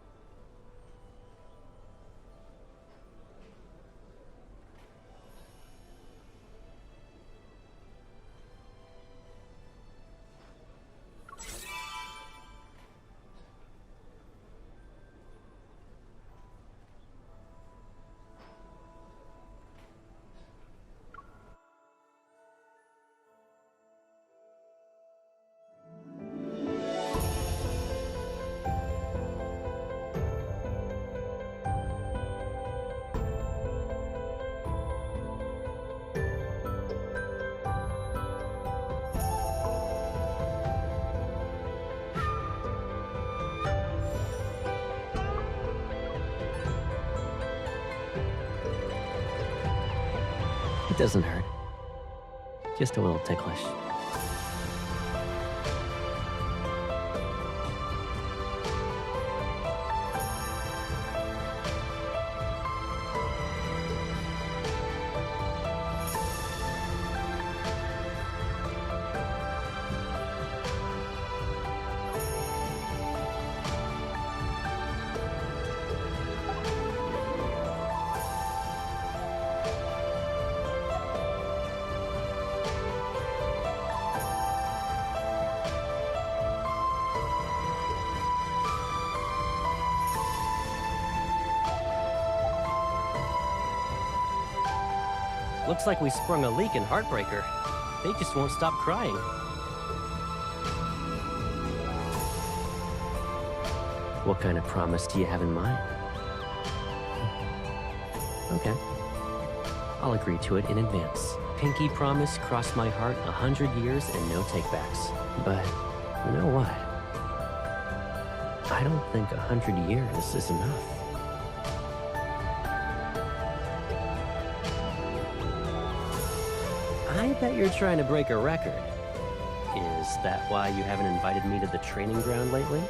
It doesn't hurt. Just a little ticklish. Looks like we sprung a leak in Heartbreaker. They just won't stop crying. What kind of promise do you have in mind? Okay. I'll agree to it in advance. Pinky promise, cross my heart, 100 years and no takebacks. But, you know what? I don't think 100 years is enough. I bet you're trying to break a record. Is that why you haven't invited me to the training ground lately?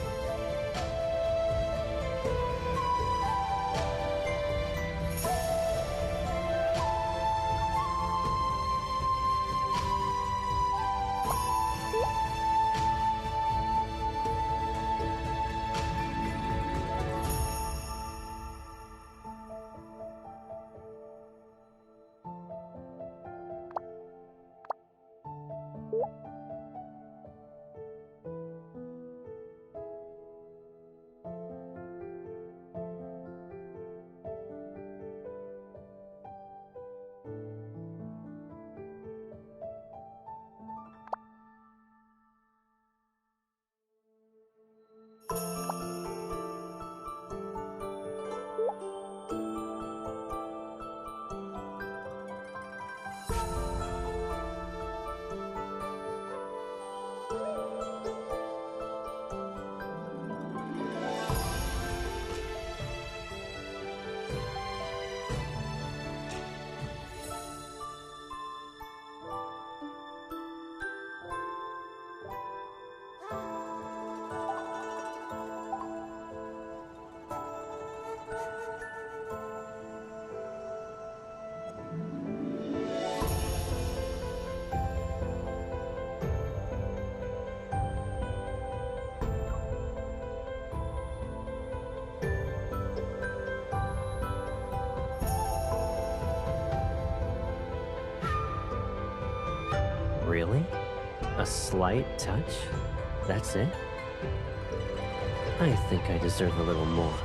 Really? A slight touch? That's it? I think I deserve a little more.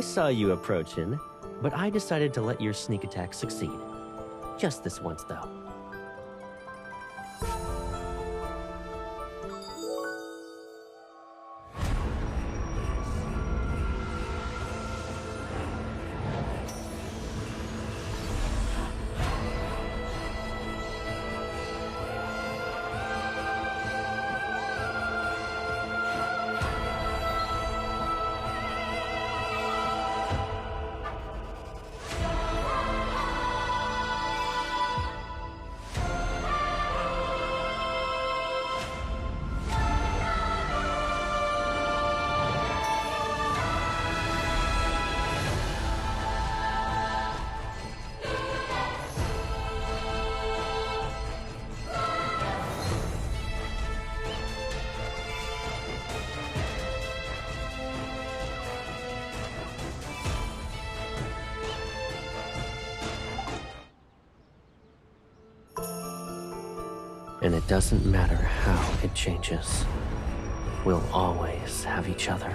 saw you approaching, but I decided to let your sneak attack succeed. Just this once, though. And it doesn't matter how it changes. We'll always have each other.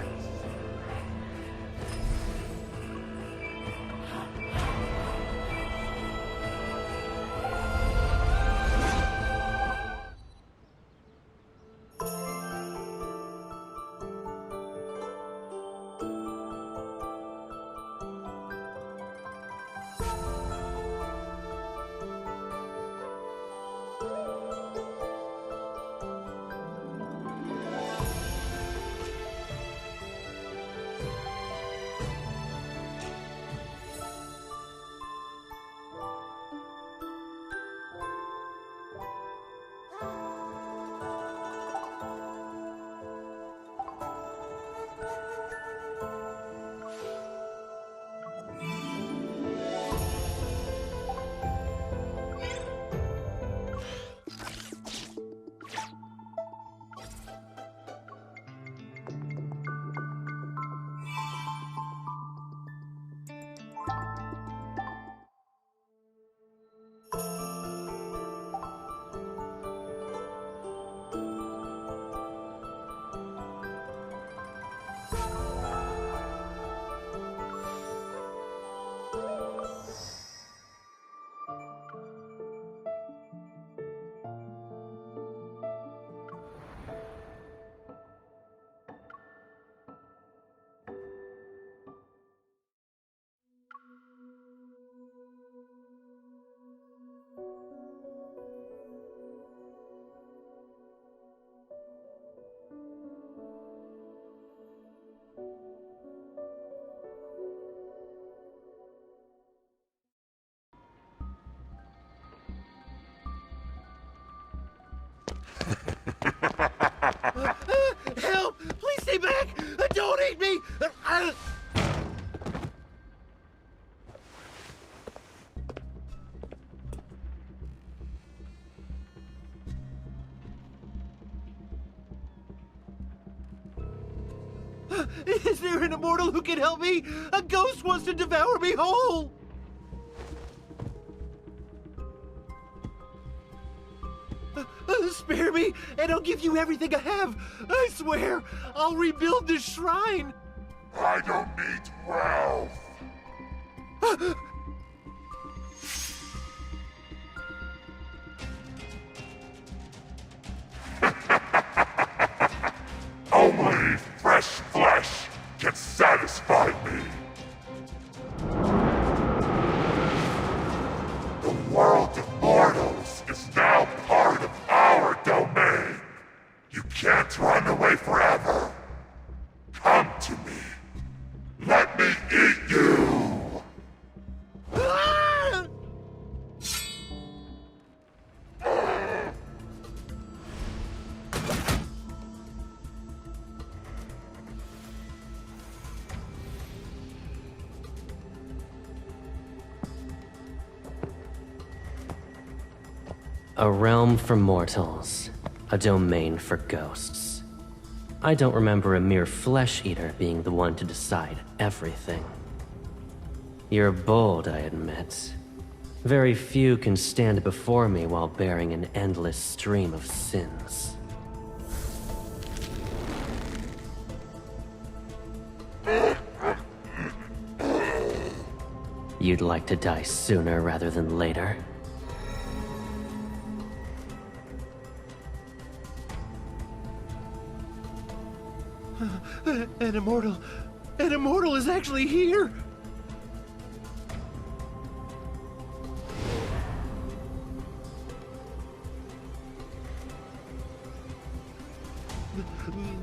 Help! Please stay back! Don't eat me! Is there an immortal who can help me? A ghost wants to devour me whole! Spare me, and I'll give you everything I have. I swear, I'll rebuild this shrine. I don't need wealth. Only fresh flesh can satisfy me. The world of mortals is now part of our domain. You can't run away forever. Come to me. Let me eat you. Ah! A realm for mortals, a domain for ghosts. I don't remember a mere flesh eater being the one to decide everything. You're bold, I admit. Very few can stand before me while bearing an endless stream of sins. You'd like to die sooner rather than later? An immortal is actually here!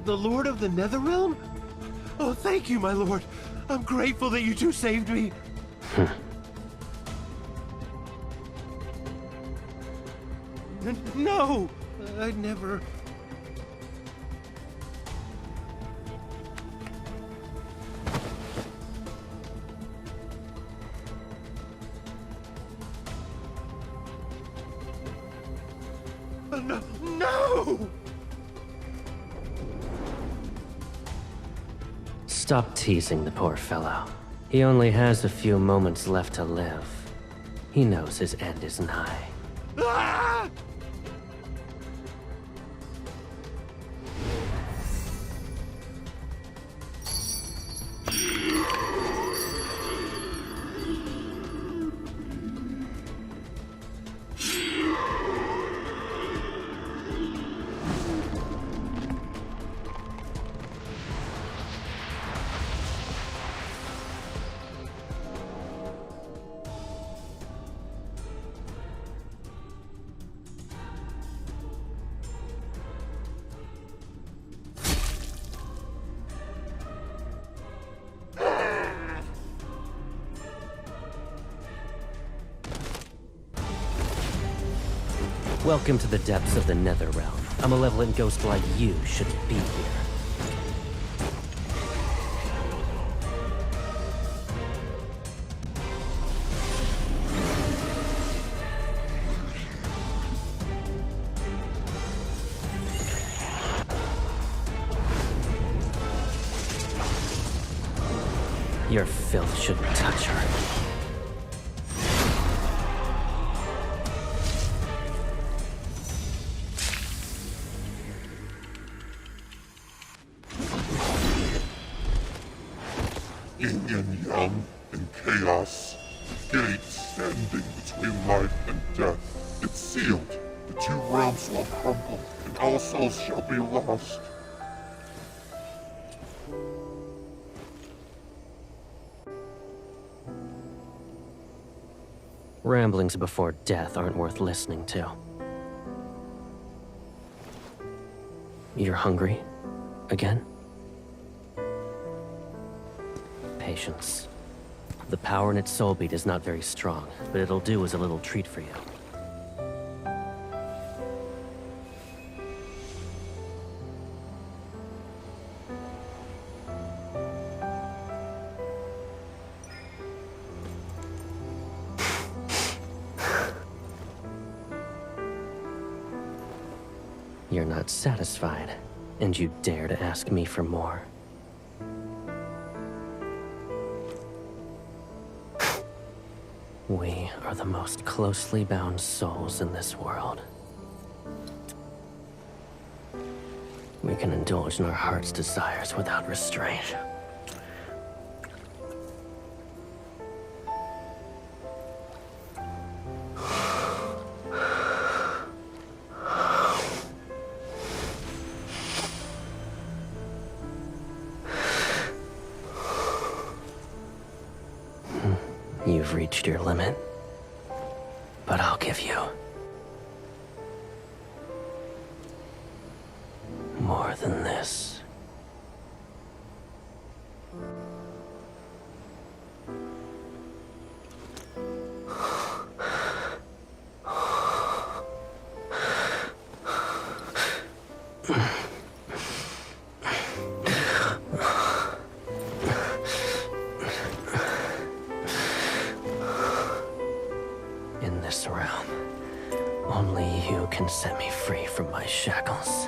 The Lord of the Netherrealm? Oh, thank you, my lord. I'm grateful that you two saved me. No! I'd never... No! No! Stop teasing the poor fellow. He only has a few moments left to live. He knows his end is nigh. Ah! Welcome to the depths of the Netherrealm. A malevolent ghost like you shouldn't be here. Your filth shouldn't touch her. Yin and yang and chaos. Gate standing between life and death. It's sealed. The two realms will crumble, and all souls shall be lost. Ramblings before death aren't worth listening to. You're hungry? Again? Patience. The power in its soul beat is not very strong, but it'll do as a little treat for you. You're not satisfied, and you dare to ask me for more. We are the most closely bound souls in this world. We can indulge in our heart's desires without restraint. You've reached your limit, but I'll give you more than this. In this realm, only you can set me free from my shackles.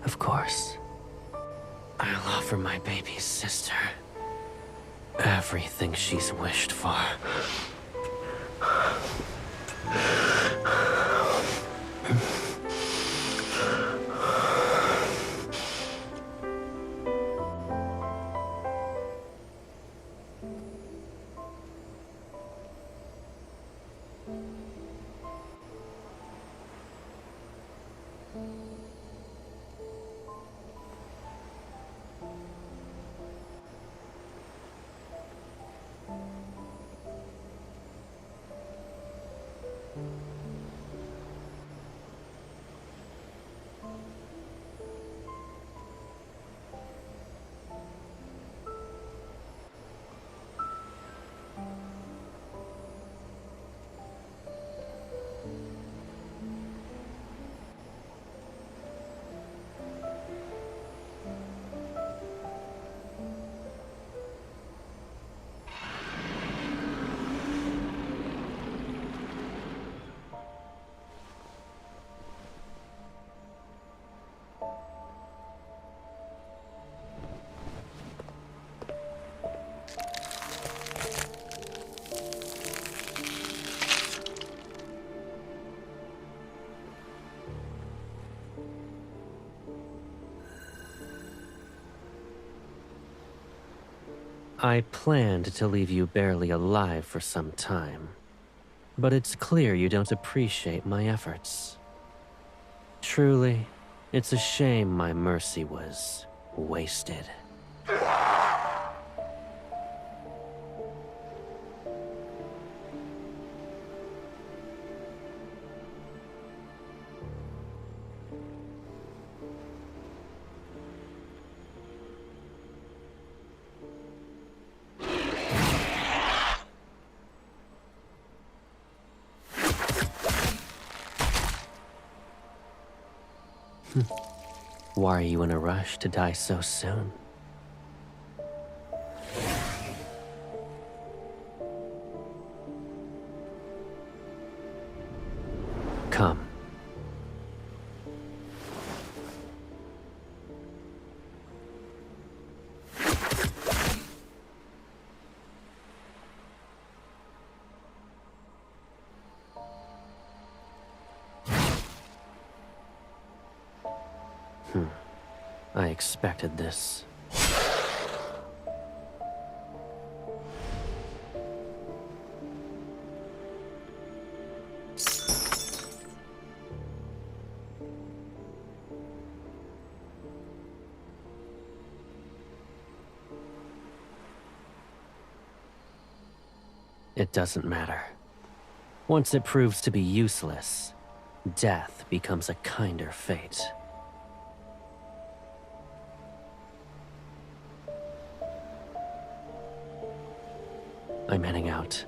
Of course, I'll offer my baby's sister everything she's wished for. I planned to leave you barely alive for some time, but it's clear you don't appreciate my efforts. Truly, it's a shame my mercy was wasted. Why are you in a rush to die so soon? Come. I expected this. It doesn't matter. Once it proves to be useless, death becomes a kinder fate. I'm heading out.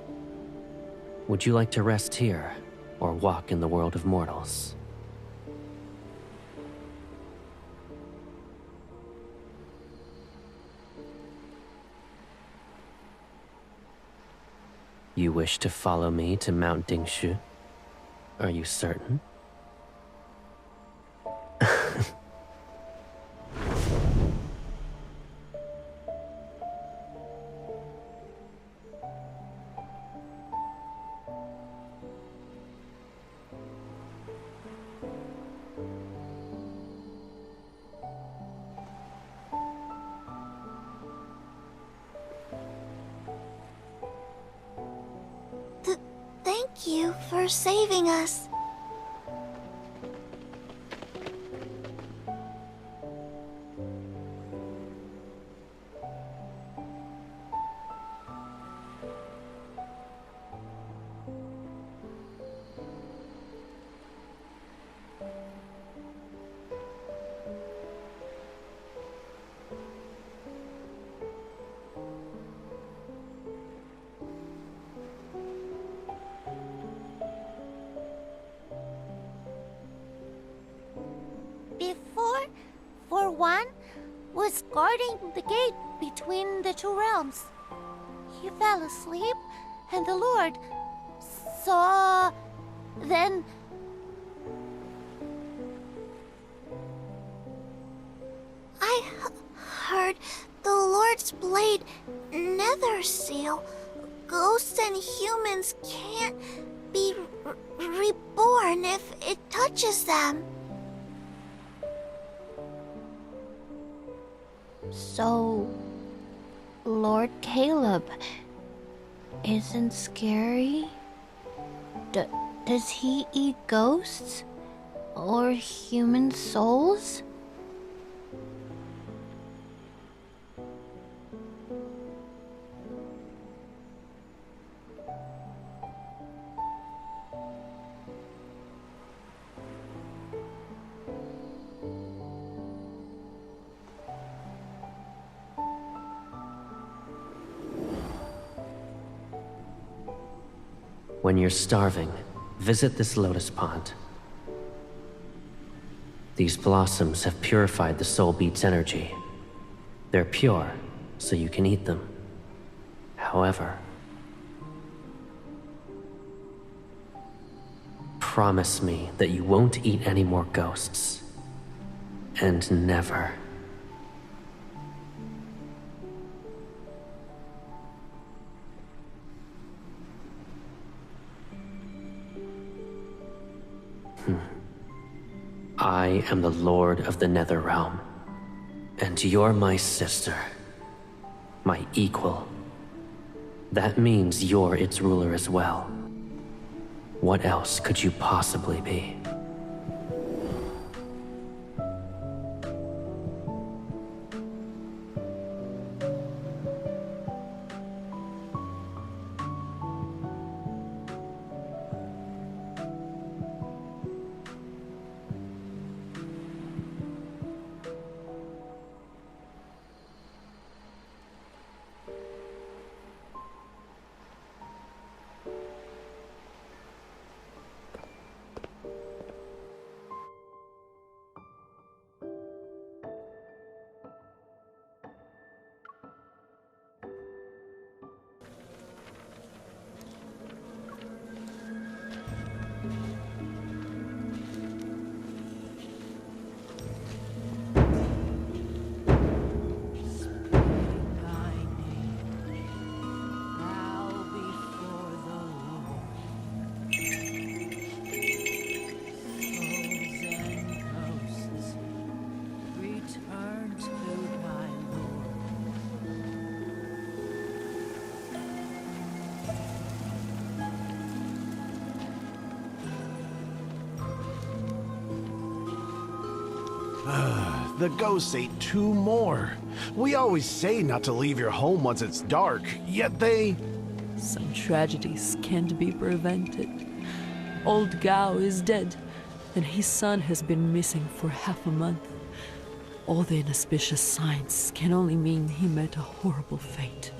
Would you like to rest here, or walk in the world of mortals? You wish to follow me to Mount Dingshu? Are you certain? Thank you for saving us. One was guarding the gate between the two realms. He fell asleep, and the Lord saw. Then I heard the Lord's blade nether seal. Ghosts and humans can't be reborn if it touches them. So, Lord Caleb isn't scary? Does he eat ghosts? Or human souls? When you're starving, visit this lotus pond. These blossoms have purified the soul beat's energy. They're pure, so you can eat them. However, promise me that you won't eat any more ghosts. And never. I am the Lord of the Netherrealm, and you're my sister, my equal. That means you're its ruler as well. What else could you possibly be? The ghosts ate 2 more. We always say not to leave your home once it's dark, yet they... Some tragedies can't be prevented. Old Gao is dead, and his son has been missing for half a month. All the inauspicious signs can only mean he met a horrible fate.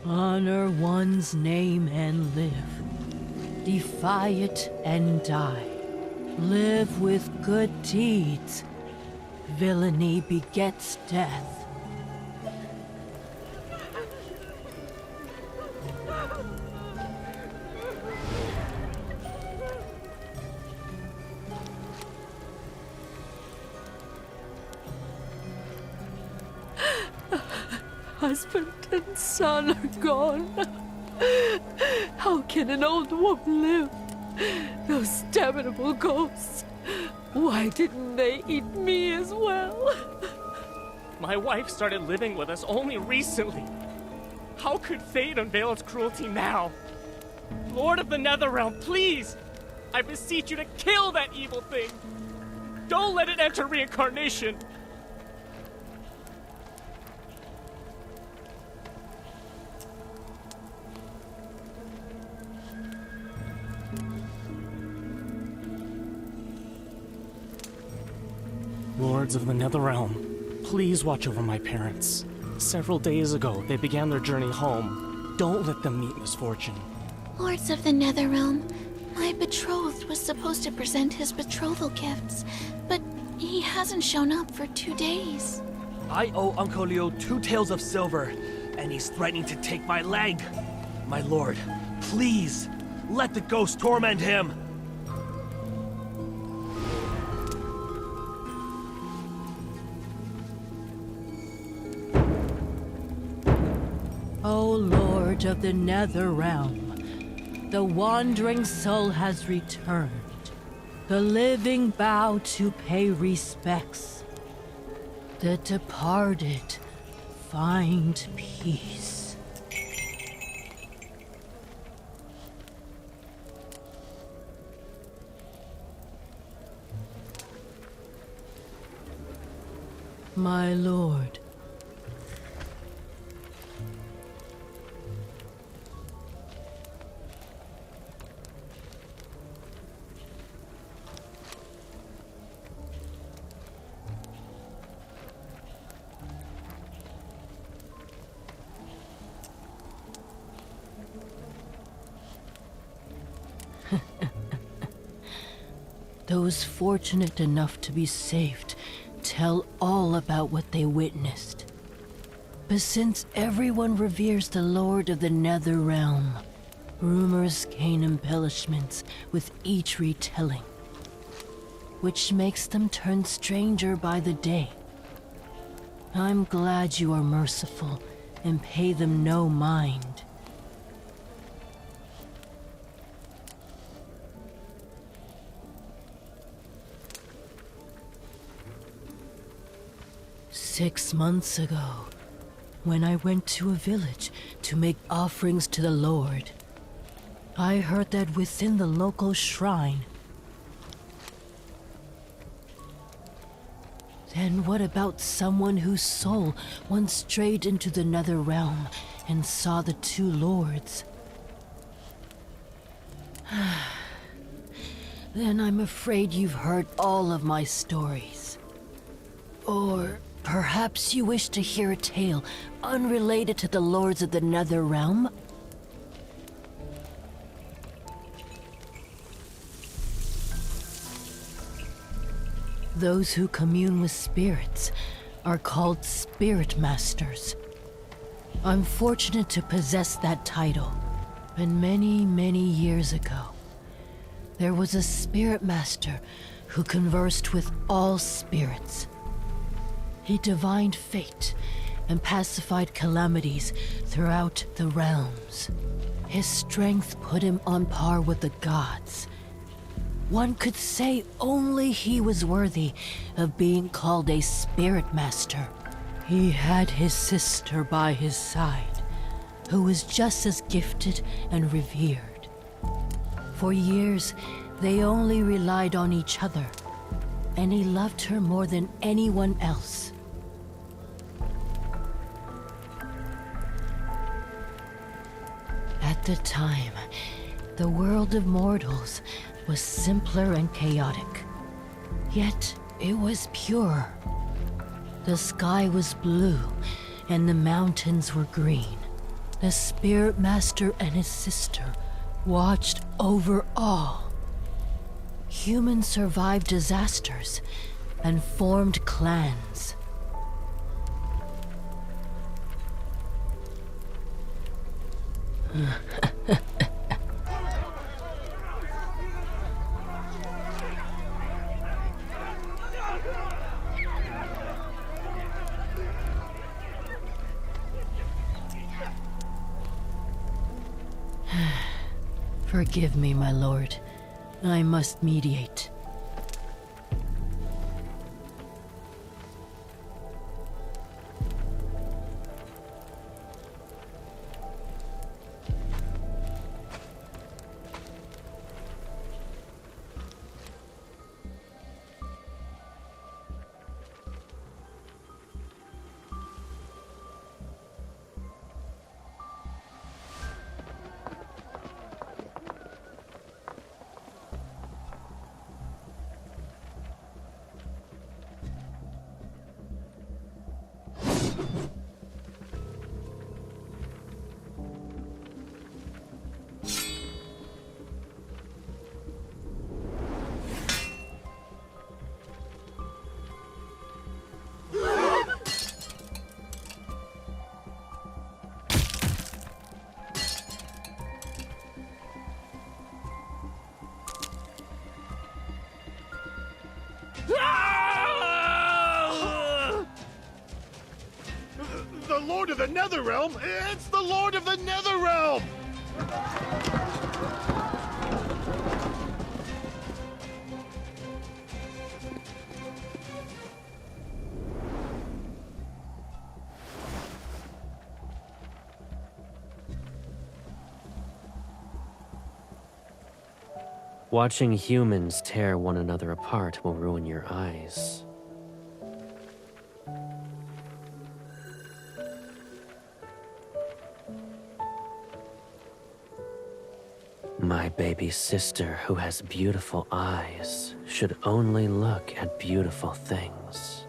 Honor one's name and live. Defy it and die. Live with good deeds. Villainy begets death. Husband and son are gone. How can an old woman live? Those damnable ghosts. Why didn't they eat me as well? My wife started living with us only recently. How could fate unveil its cruelty now? Lord of the Netherrealm, please! I beseech you to kill that evil thing! Don't let it enter reincarnation! Lords of the Netherrealm, please watch over my parents. Several days ago, they began their journey home. Don't let them meet misfortune. Lords of the Netherrealm, my betrothed was supposed to present his betrothal gifts, but he hasn't shown up for 2 days. I owe Uncle Leo 2 taels of silver, and he's threatening to take my leg. My lord, please, let the ghost torment him. O Lord of the Netherrealm, the wandering soul has returned. The living bow to pay respects. The departed find peace. My lord, Those fortunate enough to be saved tell all about what they witnessed. But since everyone reveres the Lord of the Nether Realm, rumors gain embellishments with each retelling, which makes them turn stranger by the day. I'm glad you are merciful and pay them no mind. "6 months ago, when I went to a village to make offerings to the Lord, I heard that within the local shrine..." Then what about someone whose soul once strayed into the Nether Realm and saw the two lords? Then I'm afraid you've heard all of my stories. Or perhaps you wish to hear a tale unrelated to the lords of the Nether Realm? Those who commune with spirits are called Spirit Masters. I'm fortunate to possess that title, and many, many years ago, there was a Spirit Master who conversed with all spirits. He divined fate and pacified calamities throughout the realms. His strength put him on par with the gods. One could say only he was worthy of being called a Spirit Master. He had his sister by his side, who was just as gifted and revered. For years, they only relied on each other, and he loved her more than anyone else. At the time, the world of mortals was simpler and chaotic. Yet, it was pure. The sky was blue, and the mountains were green. The Spirit Master and his sister watched over all. Humans survived disasters and formed clans. Forgive me, my lord. I must mediate. The Lord of the Netherrealm? It's the Lord of the Netherrealm! Watching humans tear one another apart will ruin your eyes. My baby sister, who has beautiful eyes, should only look at beautiful things.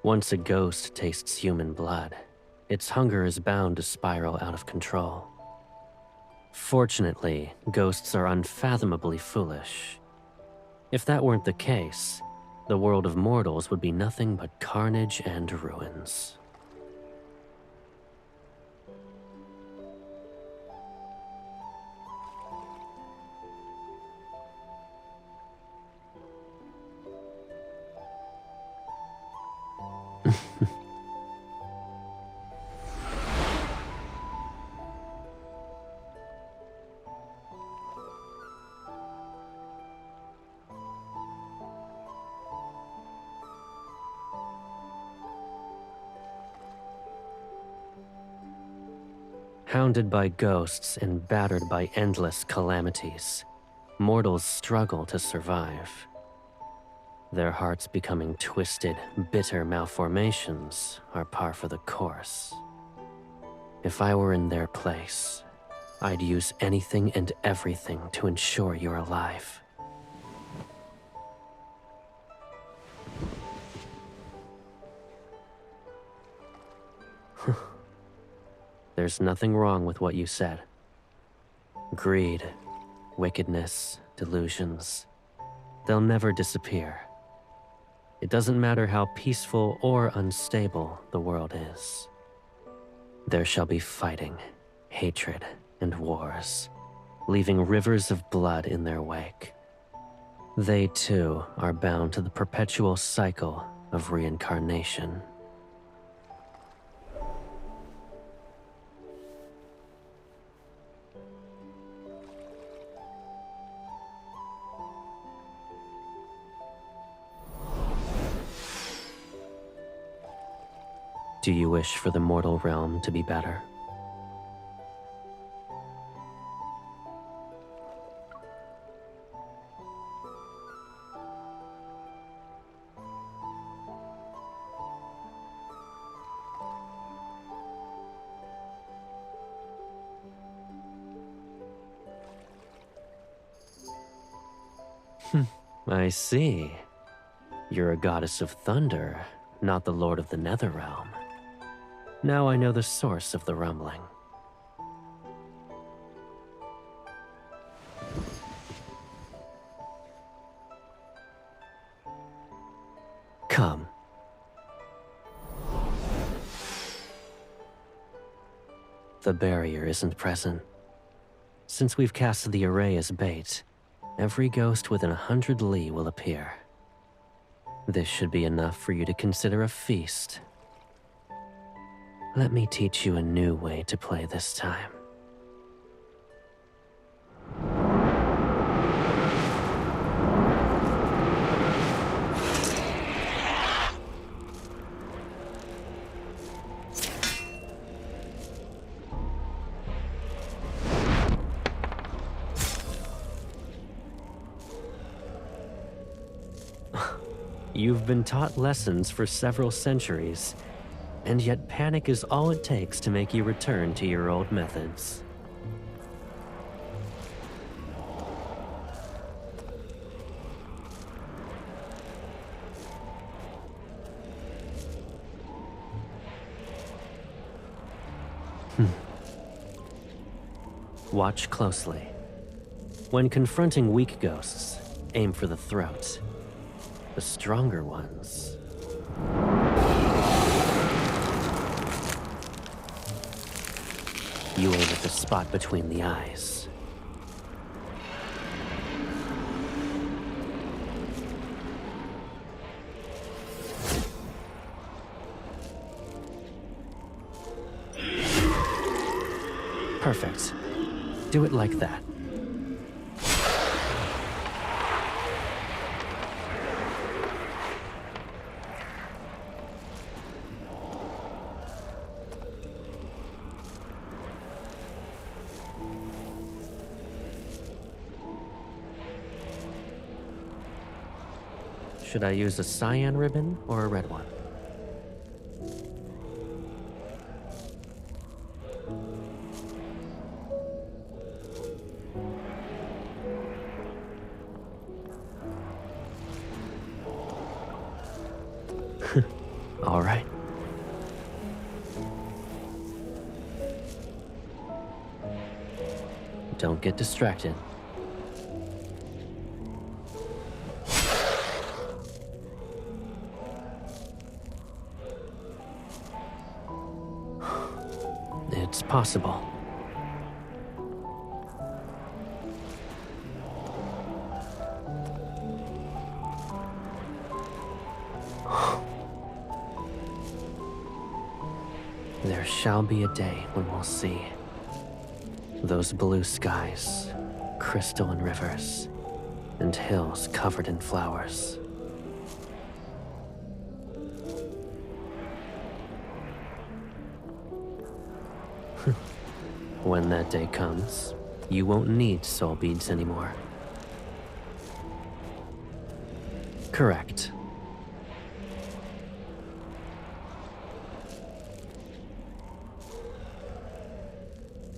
Once a ghost tastes human blood, its hunger is bound to spiral out of control. Fortunately, ghosts are unfathomably foolish. If that weren't the case, the world of mortals would be nothing but carnage and ruins. Hounded by ghosts and battered by endless calamities, mortals struggle to survive. Their hearts becoming twisted, bitter malformations are par for the course. If I were in their place, I'd use anything and everything to ensure you're alive. There's nothing wrong with what you said. Greed, wickedness, delusions, they'll never disappear. It doesn't matter how peaceful or unstable the world is. There shall be fighting, hatred, and wars, leaving rivers of blood in their wake. They too are bound to the perpetual cycle of reincarnation. Do you wish for the mortal realm to be better? I see. You're a goddess of thunder, not the lord of the Netherrealm. Now I know the source of the rumbling. Come. The barrier isn't present. Since we've cast the array as bait, every ghost within 100 li will appear. This should be enough for you to consider a feast. Let me teach you a new way to play this time. You've been taught lessons for several centuries, and yet panic is all it takes to make you return to your old methods. Watch closely. When confronting weak ghosts, aim for the throat. The stronger ones... You aim at the spot between the eyes. Perfect. Do it like that. Should I use a cyan ribbon or a red one? All right. Don't get distracted. It's possible. There shall be a day when we'll see those blue skies, crystalline rivers, and hills covered in flowers. When that day comes, you won't need soul beads anymore. Correct.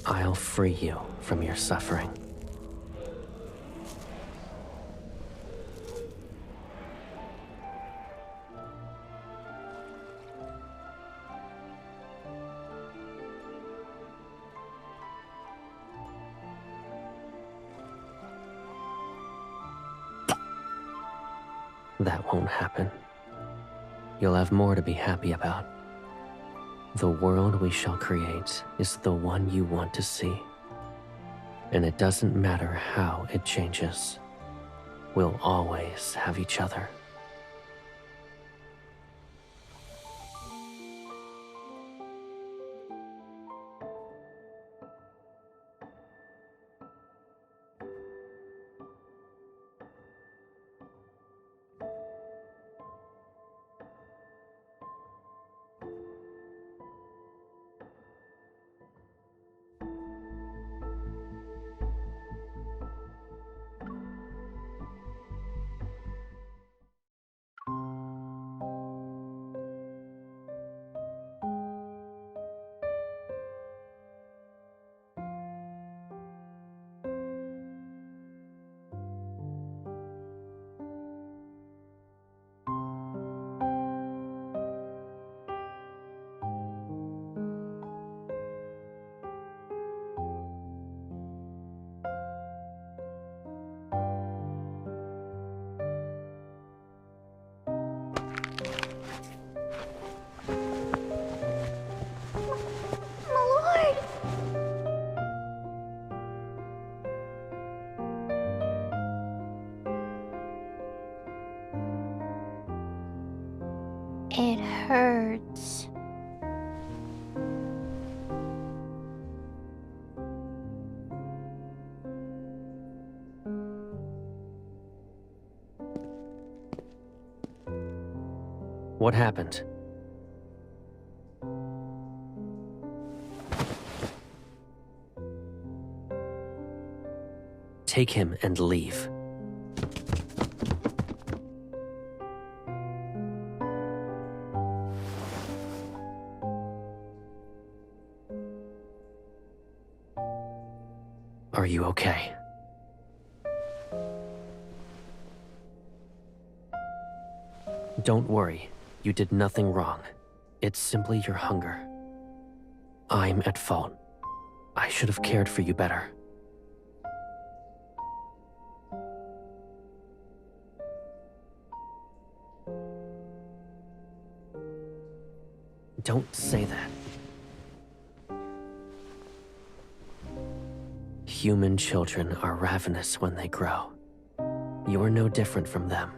I'll free you from your suffering. That won't happen. You'll have more to be happy about. The world we shall create is the one you want to see. And it doesn't matter how it changes. We'll always have each other. It hurts. What happened? Take him and leave. Are you okay? Don't worry. You did nothing wrong. It's simply your hunger. I'm at fault. I should have cared for you better. Don't say that. Human children are ravenous when they grow. You are no different from them.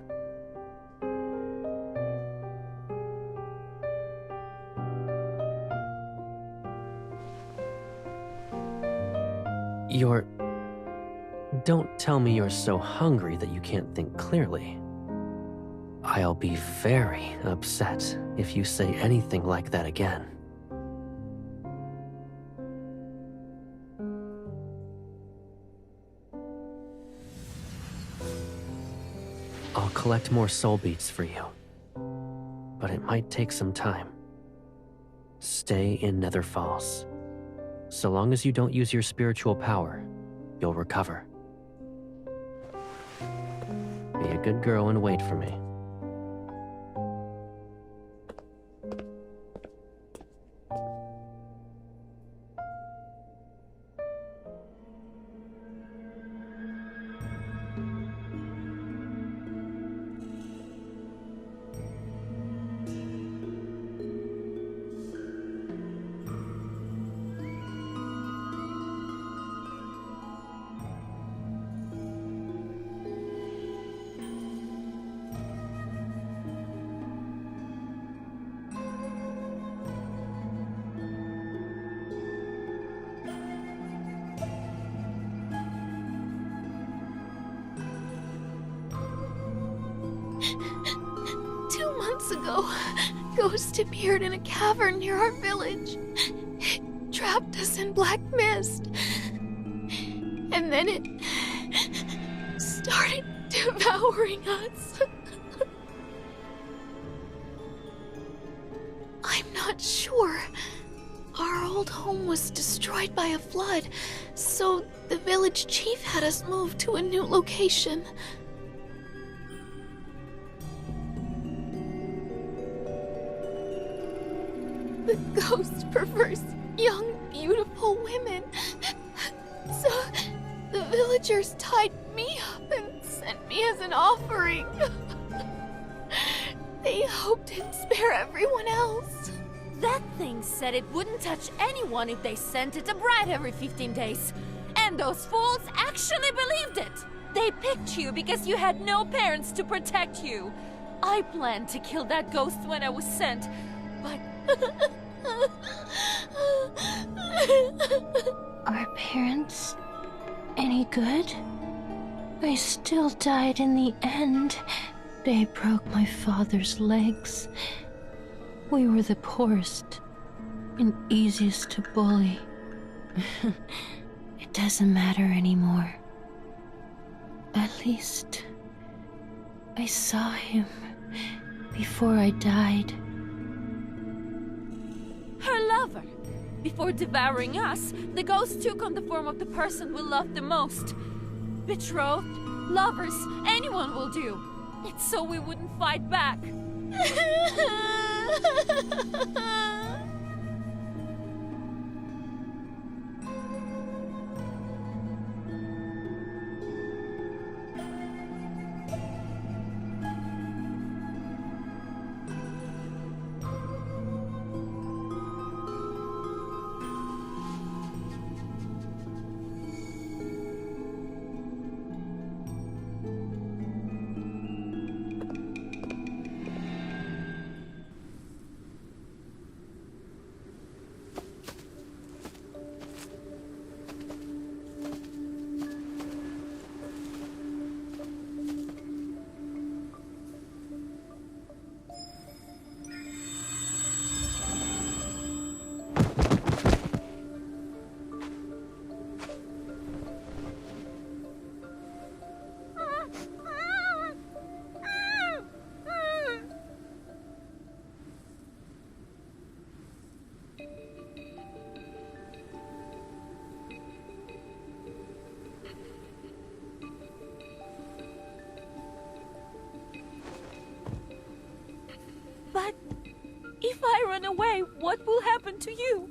Don't tell me you're so hungry that you can't think clearly. I'll be very upset if you say anything like that again. I'll collect more soul beads for you, but it might take some time. Stay in Nether Falls. So long as you don't use your spiritual power, you'll recover. Be a good girl and wait for me. ghost appeared in a cavern near our village. It trapped us in black mist. And then it started devouring us. I'm not sure. Our old home was destroyed by a flood, so the village chief had us move to a new location. The ghost prefers young, beautiful women. So the villagers tied me up and sent me as an offering. They hoped it'd spare everyone else. That thing said it wouldn't touch anyone if they sent it a bride every 15 days. And those fools actually believed it. They picked you because you had no parents to protect you. I planned to kill that ghost when I was sent, but... Are parents any good? I still died in the end. They broke my father's legs. We were the poorest and easiest to bully. It doesn't matter anymore. At least I saw him before I died. Her lover. Before devouring us, the ghost took on the form of the person we loved the most. Betrothed, lovers, anyone will do. It's so we wouldn't fight back. But if I run away, what will happen to you?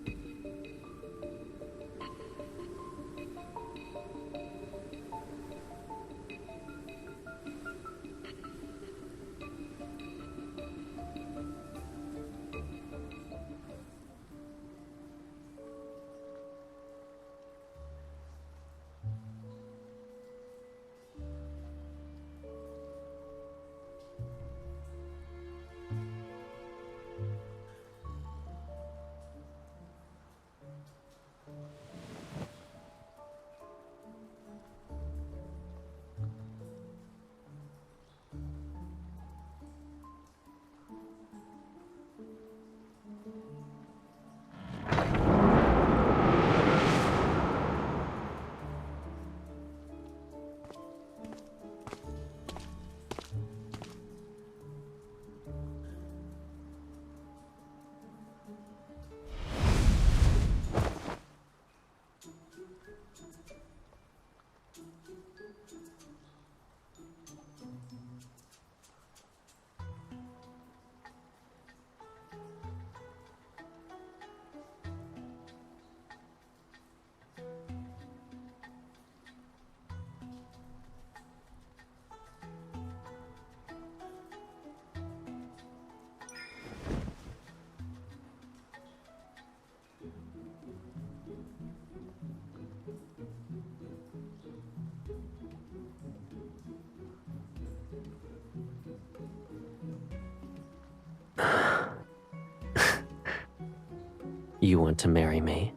You want to marry me?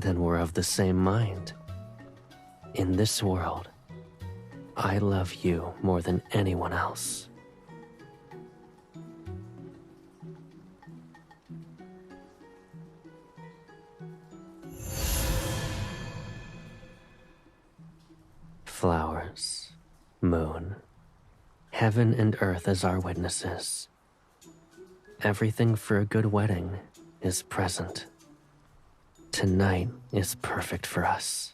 Then we're of the same mind. In this world, I love you more than anyone else. Flowers, moon, heaven and earth as our witnesses. Everything for a good wedding is present. Tonight is perfect for us.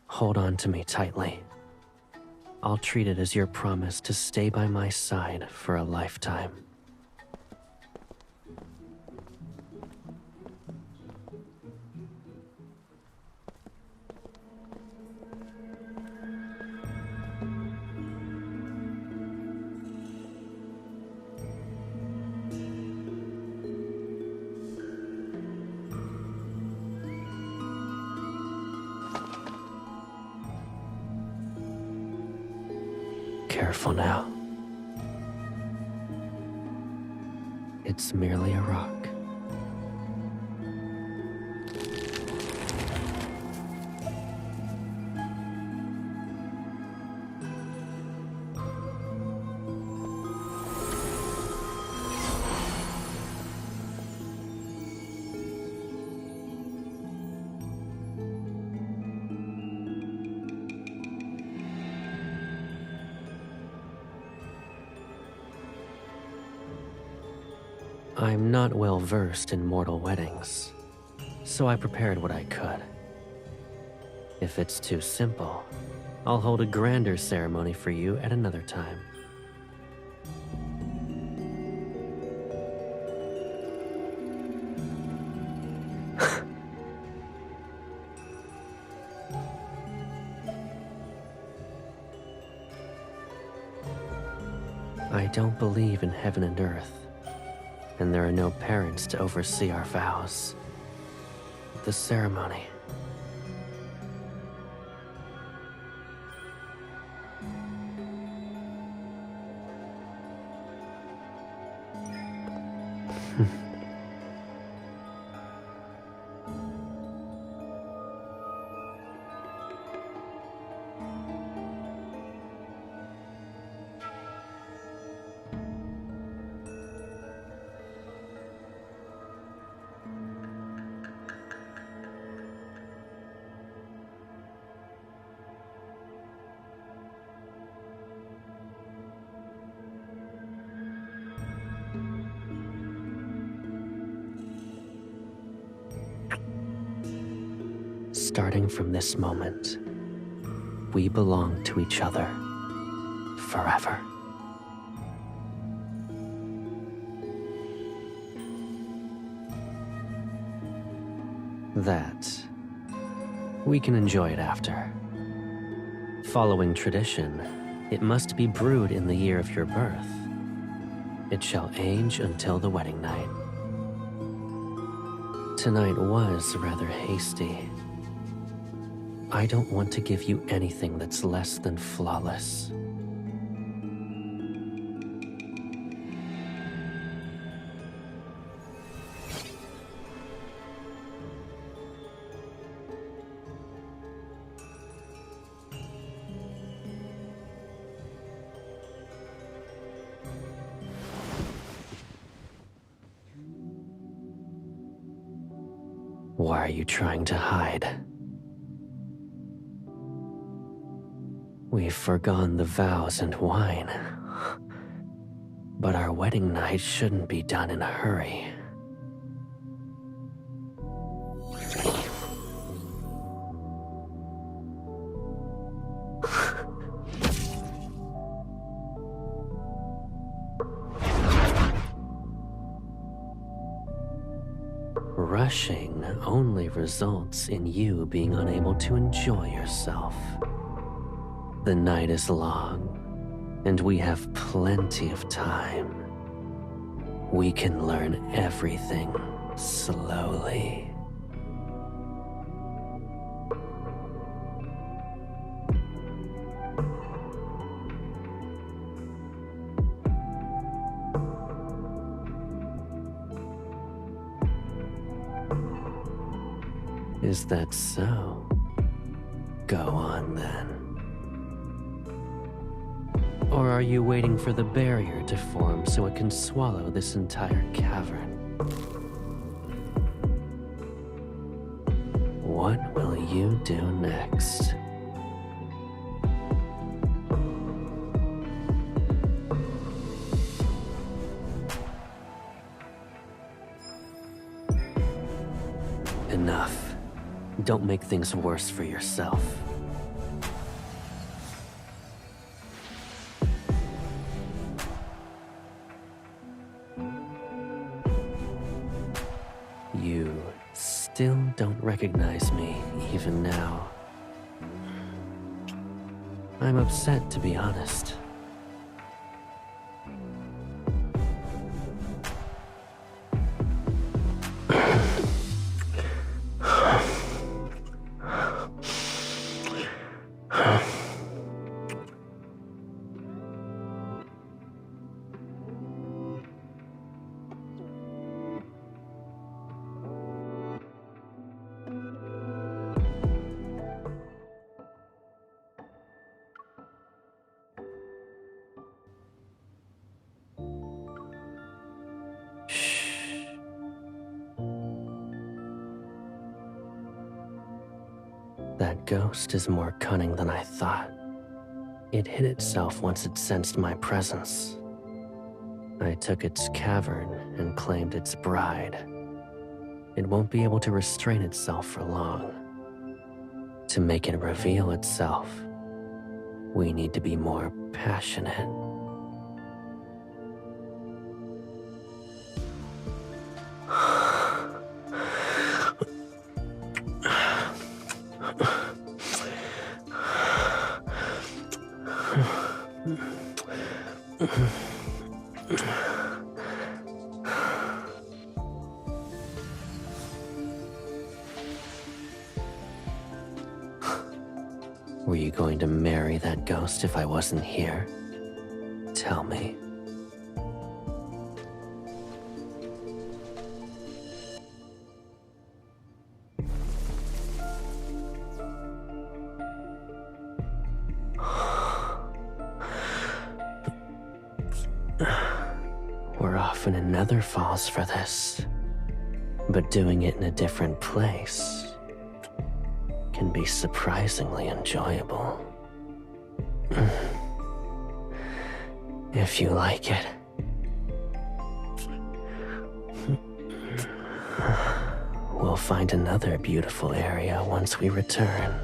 Hold on to me tightly. I'll treat it as your promise to stay by my side for a lifetime. Careful now. It's merely a rock. I'm not well versed in mortal weddings, so I prepared what I could. If it's too simple, I'll hold a grander ceremony for you at another time. I don't believe in heaven and earth, and there are no parents to oversee our vows. The ceremony. Starting from this moment, we belong to each other forever. That, we can enjoy it after. Following tradition, it must be brewed in the year of your birth. It shall age until the wedding night. Tonight was rather hasty. I don't want to give you anything that's less than flawless. Why are you trying to hide? We've forgone the vows and wine. But our wedding night shouldn't be done in a hurry. Rushing only results in you being unable to enjoy yourself. The night is long, and we have plenty of time. We can learn everything slowly. Is that so? Go on then. Or are you waiting for the barrier to form so it can swallow this entire cavern? What will you do next? Enough. Don't make things worse for yourself. You still don't recognize me, even now. I'm upset, to be honest. That ghost is more cunning than I thought. It hid itself once it sensed my presence. I took its cavern and claimed its bride. It won't be able to restrain itself for long. To make it reveal itself, we need to be more passionate. Were you going to marry that ghost if I wasn't here? Tell me. We're off in another falls for this, but doing it in a different place can be surprisingly enjoyable. If you like it. We'll find another beautiful area once we return.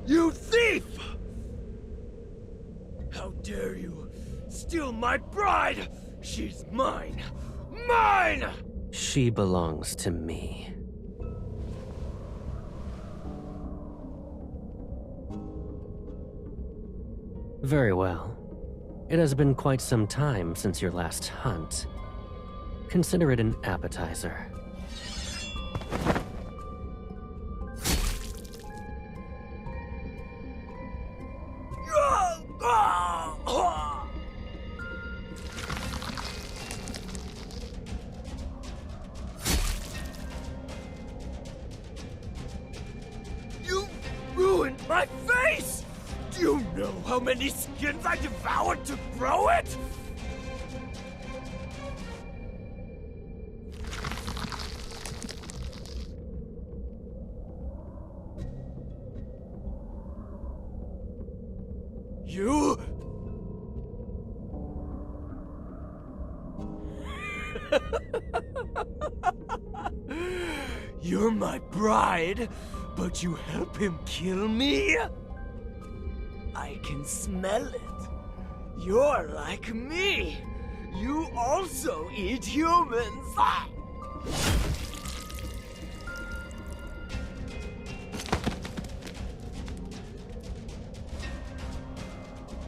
You thief! How dare you steal my bride? She's mine! Mine! She belongs to me. Very well. It has been quite some time since your last hunt. Consider it an appetizer. You ruined my face! Do you know how many skins I devoured to grow it? You You're my bride, but you help him kill me? I can smell it. You're like me. You also eat humans. Ah!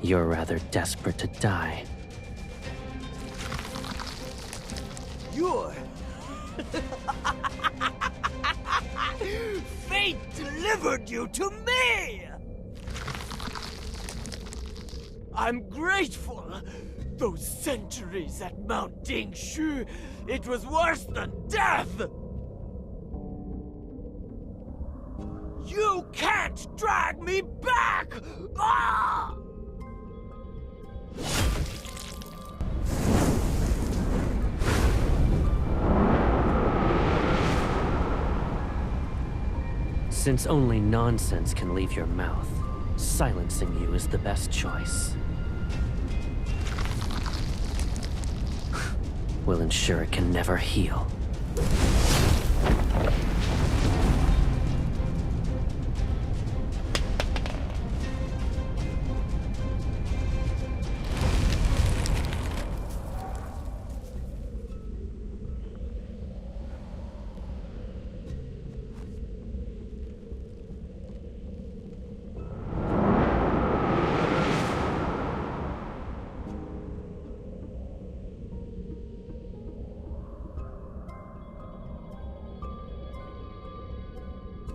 You're rather desperate to die. You're... Fate delivered you to me! I'm grateful. Those centuries at Mount Dingshu, it was worse than death! You can't drag me back! Ah! Since only nonsense can leave your mouth, silencing you is the best choice. Will ensure it can never heal.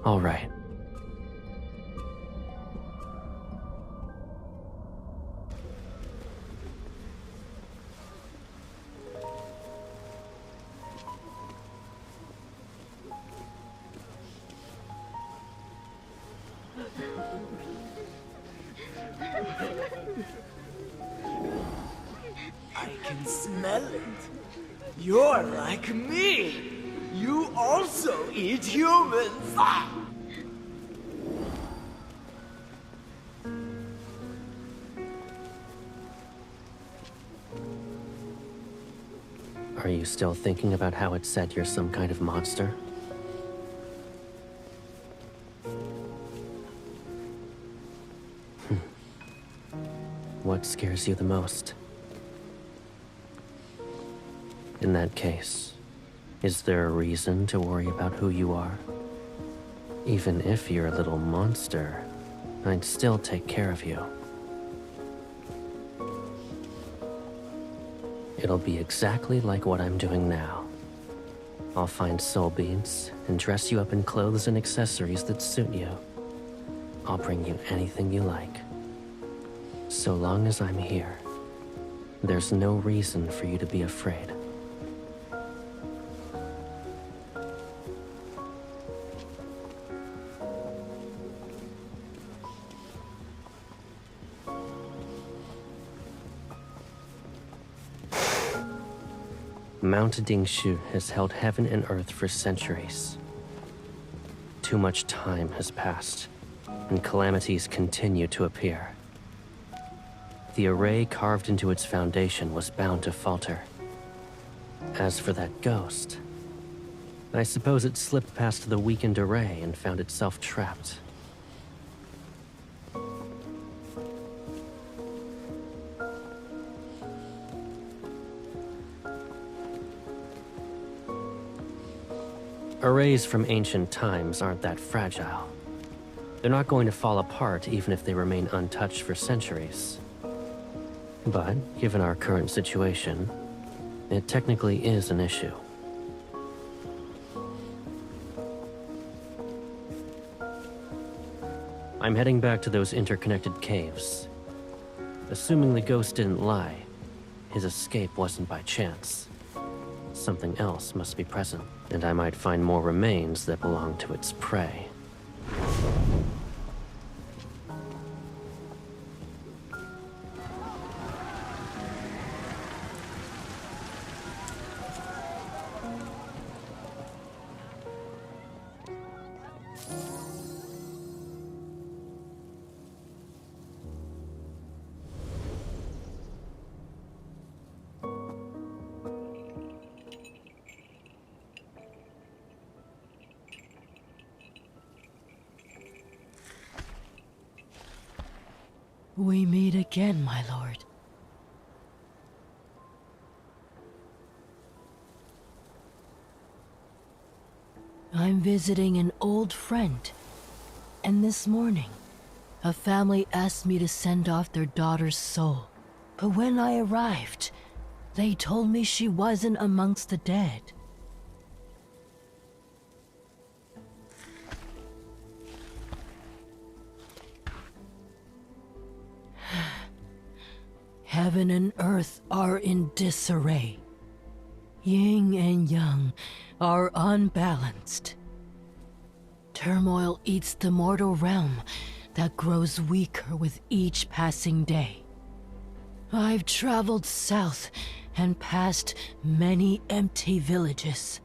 All right. I can smell it. You're like me. You also eat humans. Ah! Are you still thinking about how it said you're some kind of monster? What scares you the most? In that case, is there a reason to worry about who you are? Even if you're a little monster, I'd still take care of you. It'll be exactly like what I'm doing now. I'll find soul beads and dress you up in clothes and accessories that suit you. I'll bring you anything you like. So long as I'm here, there's no reason for you to be afraid. Mount Dingshu has held heaven and earth for centuries. Too much time has passed, and calamities continue to appear. The array carved into its foundation was bound to falter. As for that ghost, I suppose it slipped past the weakened array and found itself trapped. Arrays from ancient times aren't that fragile. They're not going to fall apart even if they remain untouched for centuries. But, given our current situation, it technically is an issue. I'm heading back to those interconnected caves. Assuming the ghost didn't lie, his escape wasn't by chance. Something else must be present, and I might find more remains that belong to its prey. We meet again, my lord. I'm visiting an old friend, and this morning, a family asked me to send off their daughter's soul. But when I arrived, they told me she wasn't amongst the dead. Heaven and earth are in disarray. Yin and yang are unbalanced. Turmoil eats the mortal realm that grows weaker with each passing day. I've traveled south and past many empty villages.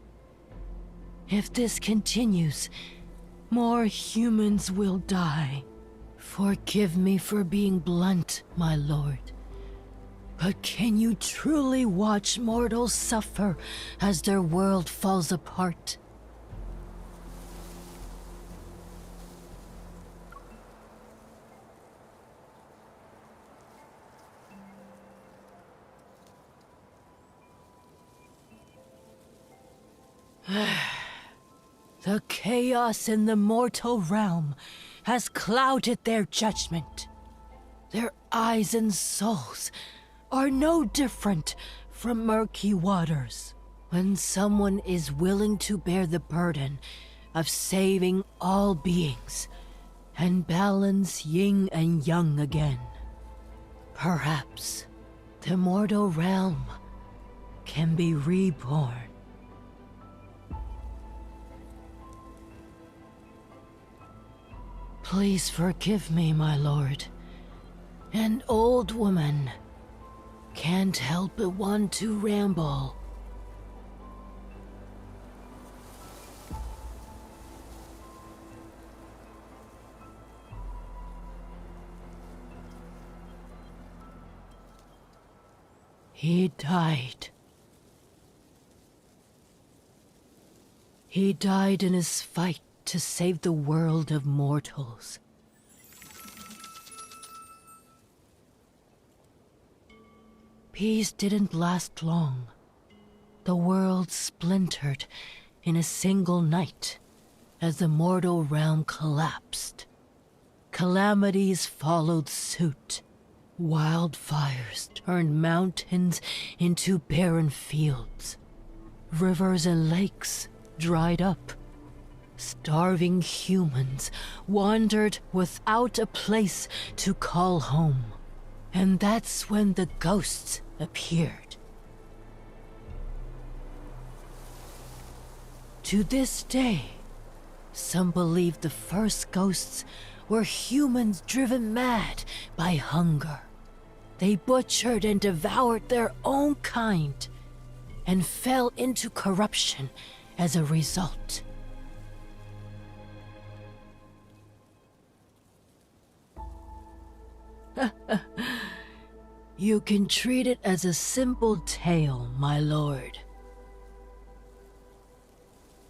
If this continues, more humans will die. Forgive me for being blunt, my lord. But can you truly watch mortals suffer as their world falls apart? The chaos in the mortal realm has clouded their judgment. Their eyes and souls are no different from murky waters. When someone is willing to bear the burden of saving all beings and balance yin and yang again, perhaps the mortal realm can be reborn. Please forgive me, my lord. An old woman can't help but want to ramble. He died. He died in his fight to save the world of mortals. Peace didn't last long. The world splintered in a single night as the mortal realm collapsed. Calamities followed suit. Wildfires turned mountains into barren fields. Rivers and lakes dried up. Starving humans wandered without a place to call home. And that's when the ghosts appeared. To this day, some believe the first ghosts were humans driven mad by hunger. They butchered and devoured their own kind and fell into corruption as a result. You can treat it as a simple tale, my lord.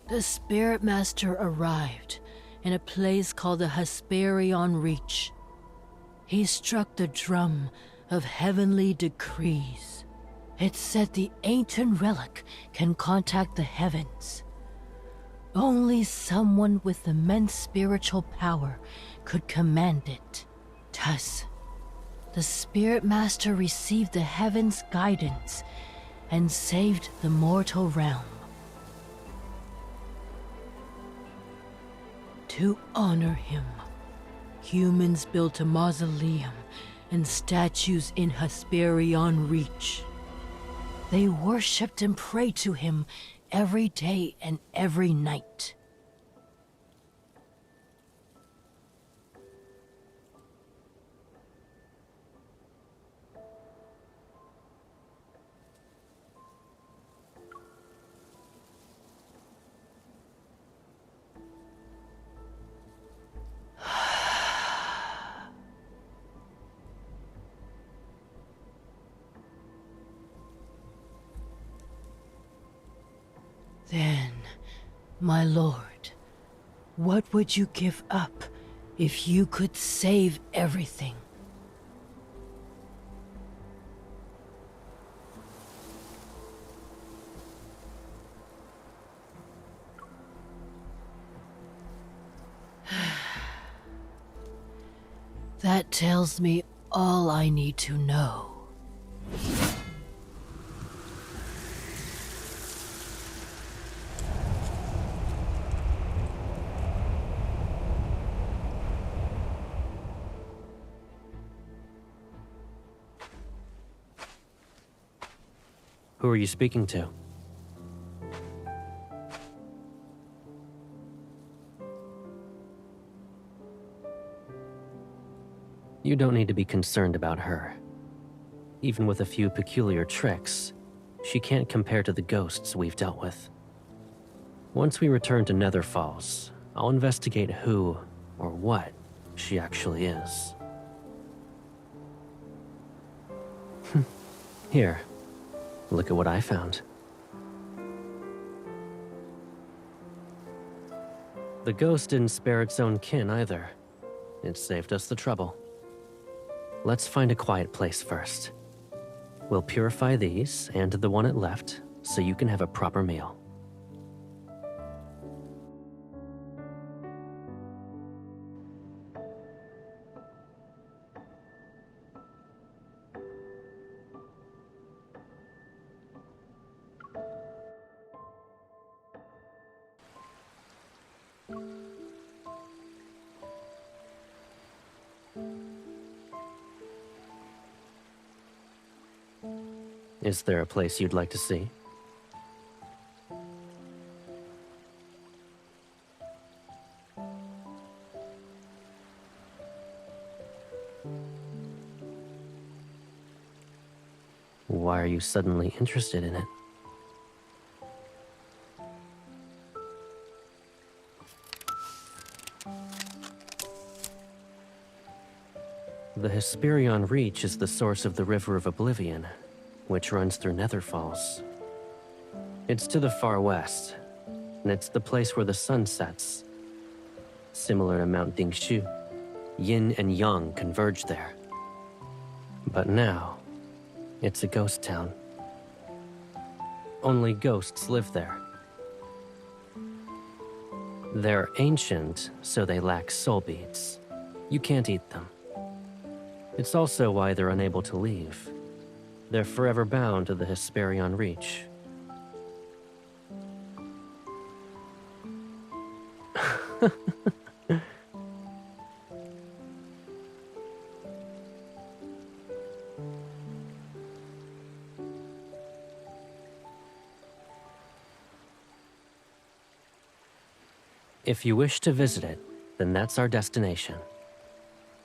The Spirit Master arrived in a place called the Hesperion Reach. He struck the drum of heavenly decrees. It said the ancient relic can contact the heavens. Only someone with immense spiritual power could command it. Thus, the Spirit Master received the heavens' guidance and saved the mortal realm. To honor him, humans built a mausoleum and statues in Hesperion Reach. They worshipped and prayed to him every day and every night. Then, my lord, what would you give up if you could save everything? That tells me all I need to know. Who are you speaking to? You don't need to be concerned about her. Even with a few peculiar tricks, she can't compare to the ghosts we've dealt with. Once we return to Nether Falls, I'll investigate who, or what, she actually is. Here, look at what I found. The ghost didn't spare its own kin either. It saved us the trouble. Let's find a quiet place first. We'll purify these and the one it left so you can have a proper meal. Is there a place you'd like to see? Why are you suddenly interested in it? The Hesperion Reach is the source of the River of Oblivion, which runs through Nether Falls. It's to the far west, and it's the place where the sun sets. Similar to Mount Dingshu, yin and yang converge there. But now, it's a ghost town. Only ghosts live there. They're ancient, so they lack soul beads. You can't eat them. It's also why they're unable to leave. They're forever bound to the Hesperion Reach. If you wish to visit it, then that's our destination.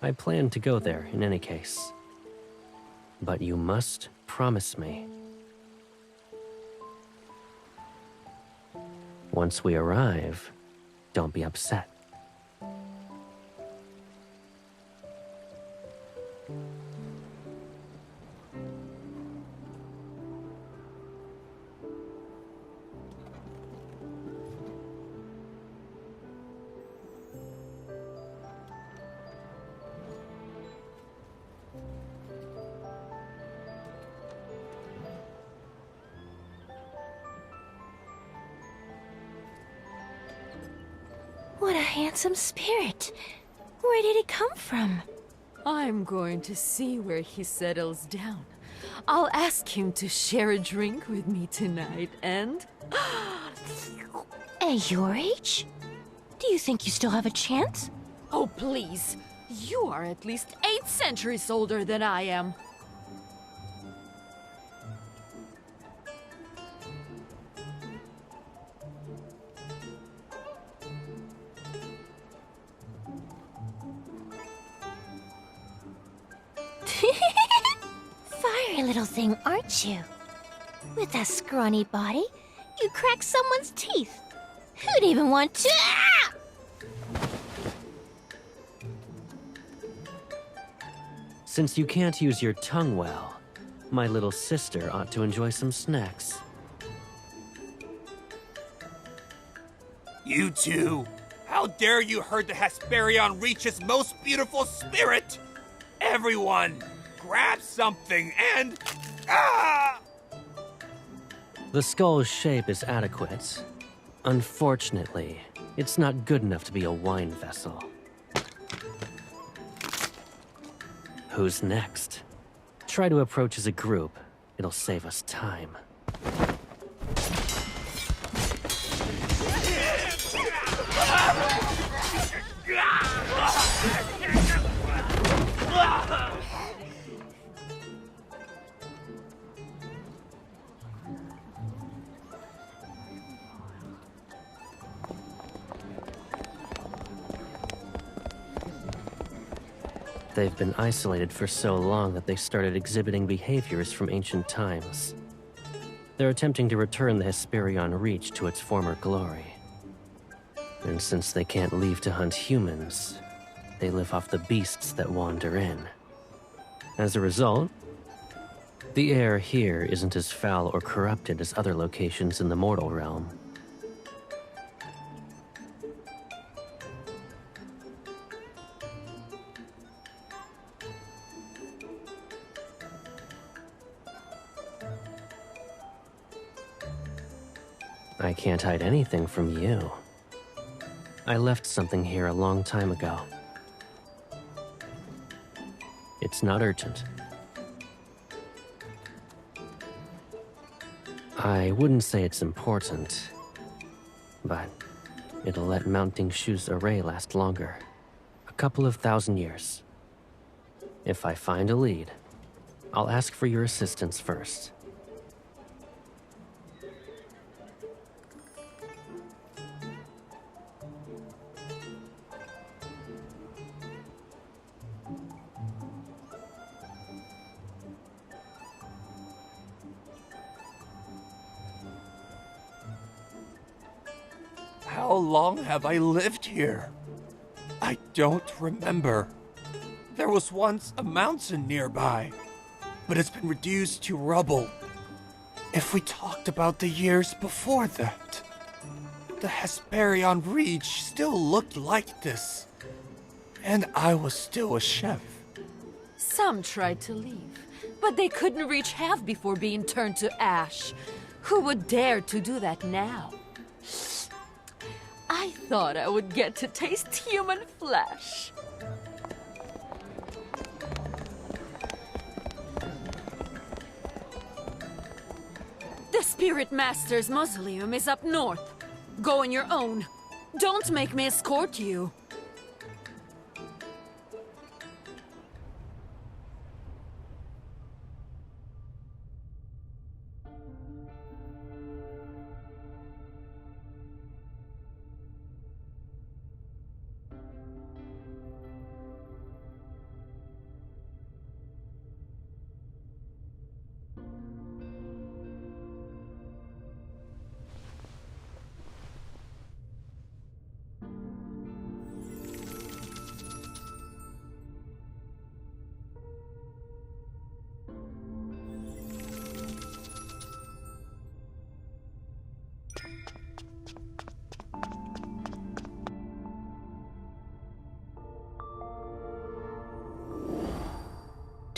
I plan to go there in any case. But you must promise me. Once we arrive, don't be upset. What a handsome spirit. Where did he come from? I'm going to see where he settles down. I'll ask him to share a drink with me tonight, and... At your age? Do you think you still have a chance? Oh, please. You are at least 8 centuries older than I am. Fiery little thing, aren't you? With that scrawny body, you crack someone's teeth. Who'd even want to... Ah! Since you can't use your tongue well, my little sister ought to enjoy some snacks. You two! How dare you hurt the Hesperion Reach's most beautiful spirit! Everyone, grab something and... Ah! The skull's shape is adequate. Unfortunately, it's not good enough to be a wine vessel. Who's next? Try to approach as a group. It'll save us time. They've been isolated for so long that they started exhibiting behaviors from ancient times. They're attempting to return the Hesperion Reach to its former glory. And since they can't leave to hunt humans, they live off the beasts that wander in. As a result, the air here isn't as foul or corrupted as other locations in the mortal realm. I can't hide anything from you. I left something here a long time ago. It's not urgent. I wouldn't say it's important, but it'll let mounting Shu's array last longer. A couple of 1,000 years. If I find a lead, I'll ask for your assistance first. How long have I lived here? I don't remember. There was once a mountain nearby, but it's been reduced to rubble. If we talked about the years before that, the Hesperion Reach still looked like this, and I was still a chef. Some tried to leave, but they couldn't reach half before being turned to ash. Who would dare to do that now? I thought I would get to taste human flesh. The Spirit Master's mausoleum is up north. Go on your own. Don't make me escort you.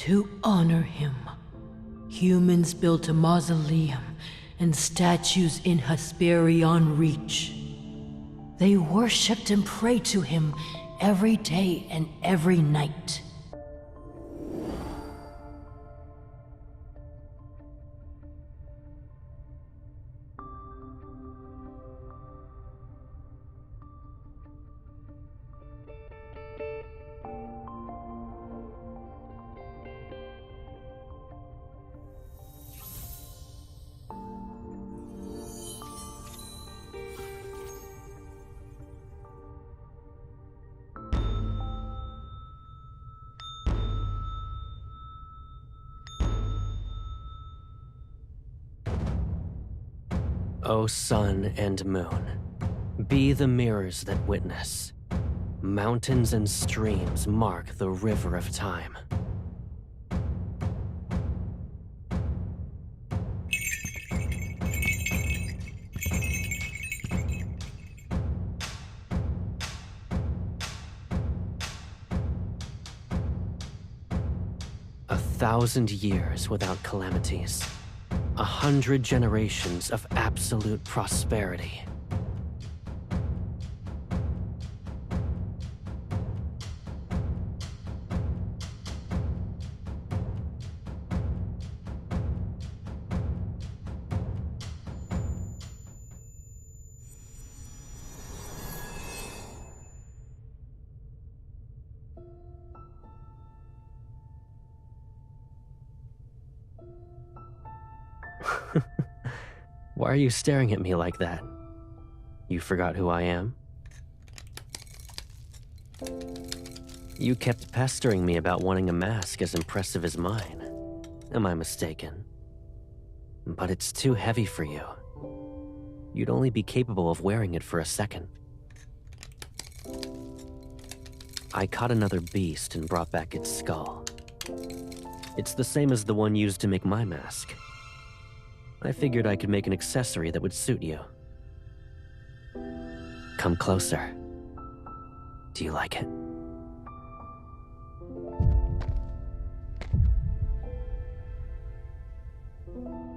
To honor him, humans built a mausoleum and statues in Hesperion Reach. They worshipped and prayed to him every day and every night. O sun and moon, be the mirrors that witness. Mountains and streams mark the river of time. A 1,000 years without calamities. 100 generations of absolute prosperity. Why are you staring at me like that? You forgot who I am? You kept pestering me about wanting a mask as impressive as mine. Am I mistaken? But it's too heavy for you. You'd only be capable of wearing it for a second. I caught another beast and brought back its skull. It's the same as the one used to make my mask. I figured I could make an accessory that would suit you. Come closer. Do you like it?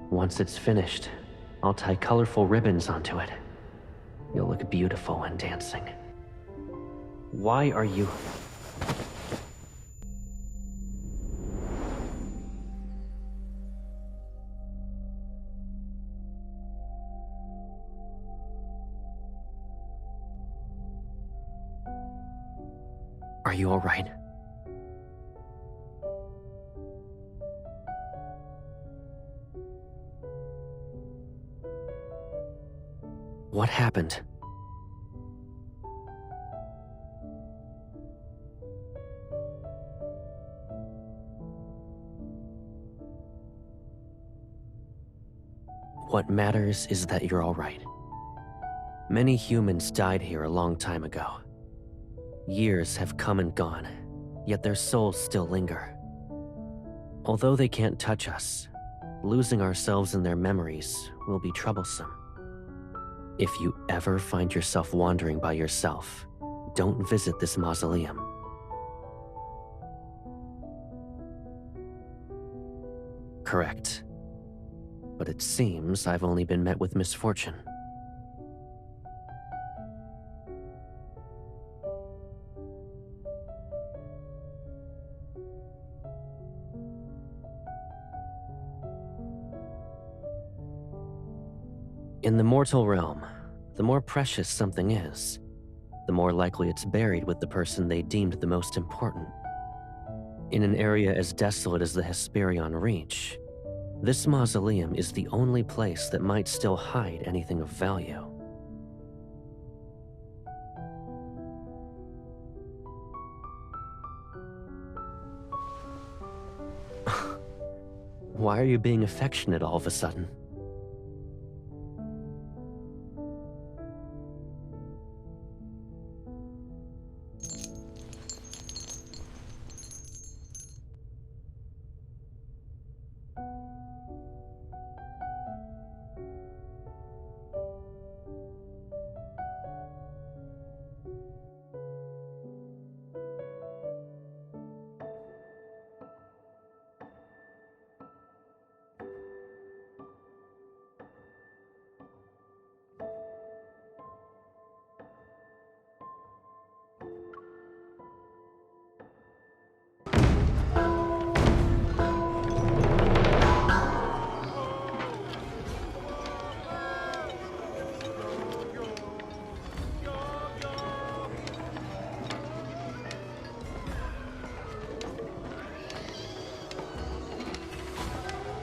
Once it's finished, I'll tie colorful ribbons onto it. You'll look beautiful when dancing. Why are you... Are you all right? What happened? What matters is that you're all right. Many humans died here a long time ago. Years have come and gone, yet their souls still linger. Although they can't touch us, losing ourselves in their memories will be troublesome. If you ever find yourself wandering by yourself, don't visit this mausoleum. Correct. But it seems I've only been met with misfortune. In the mortal realm, the more precious something is, the more likely it's buried with the person they deemed the most important. In an area as desolate as the Hesperion Reach, this mausoleum is the only place that might still hide anything of value. Why are you being affectionate all of a sudden?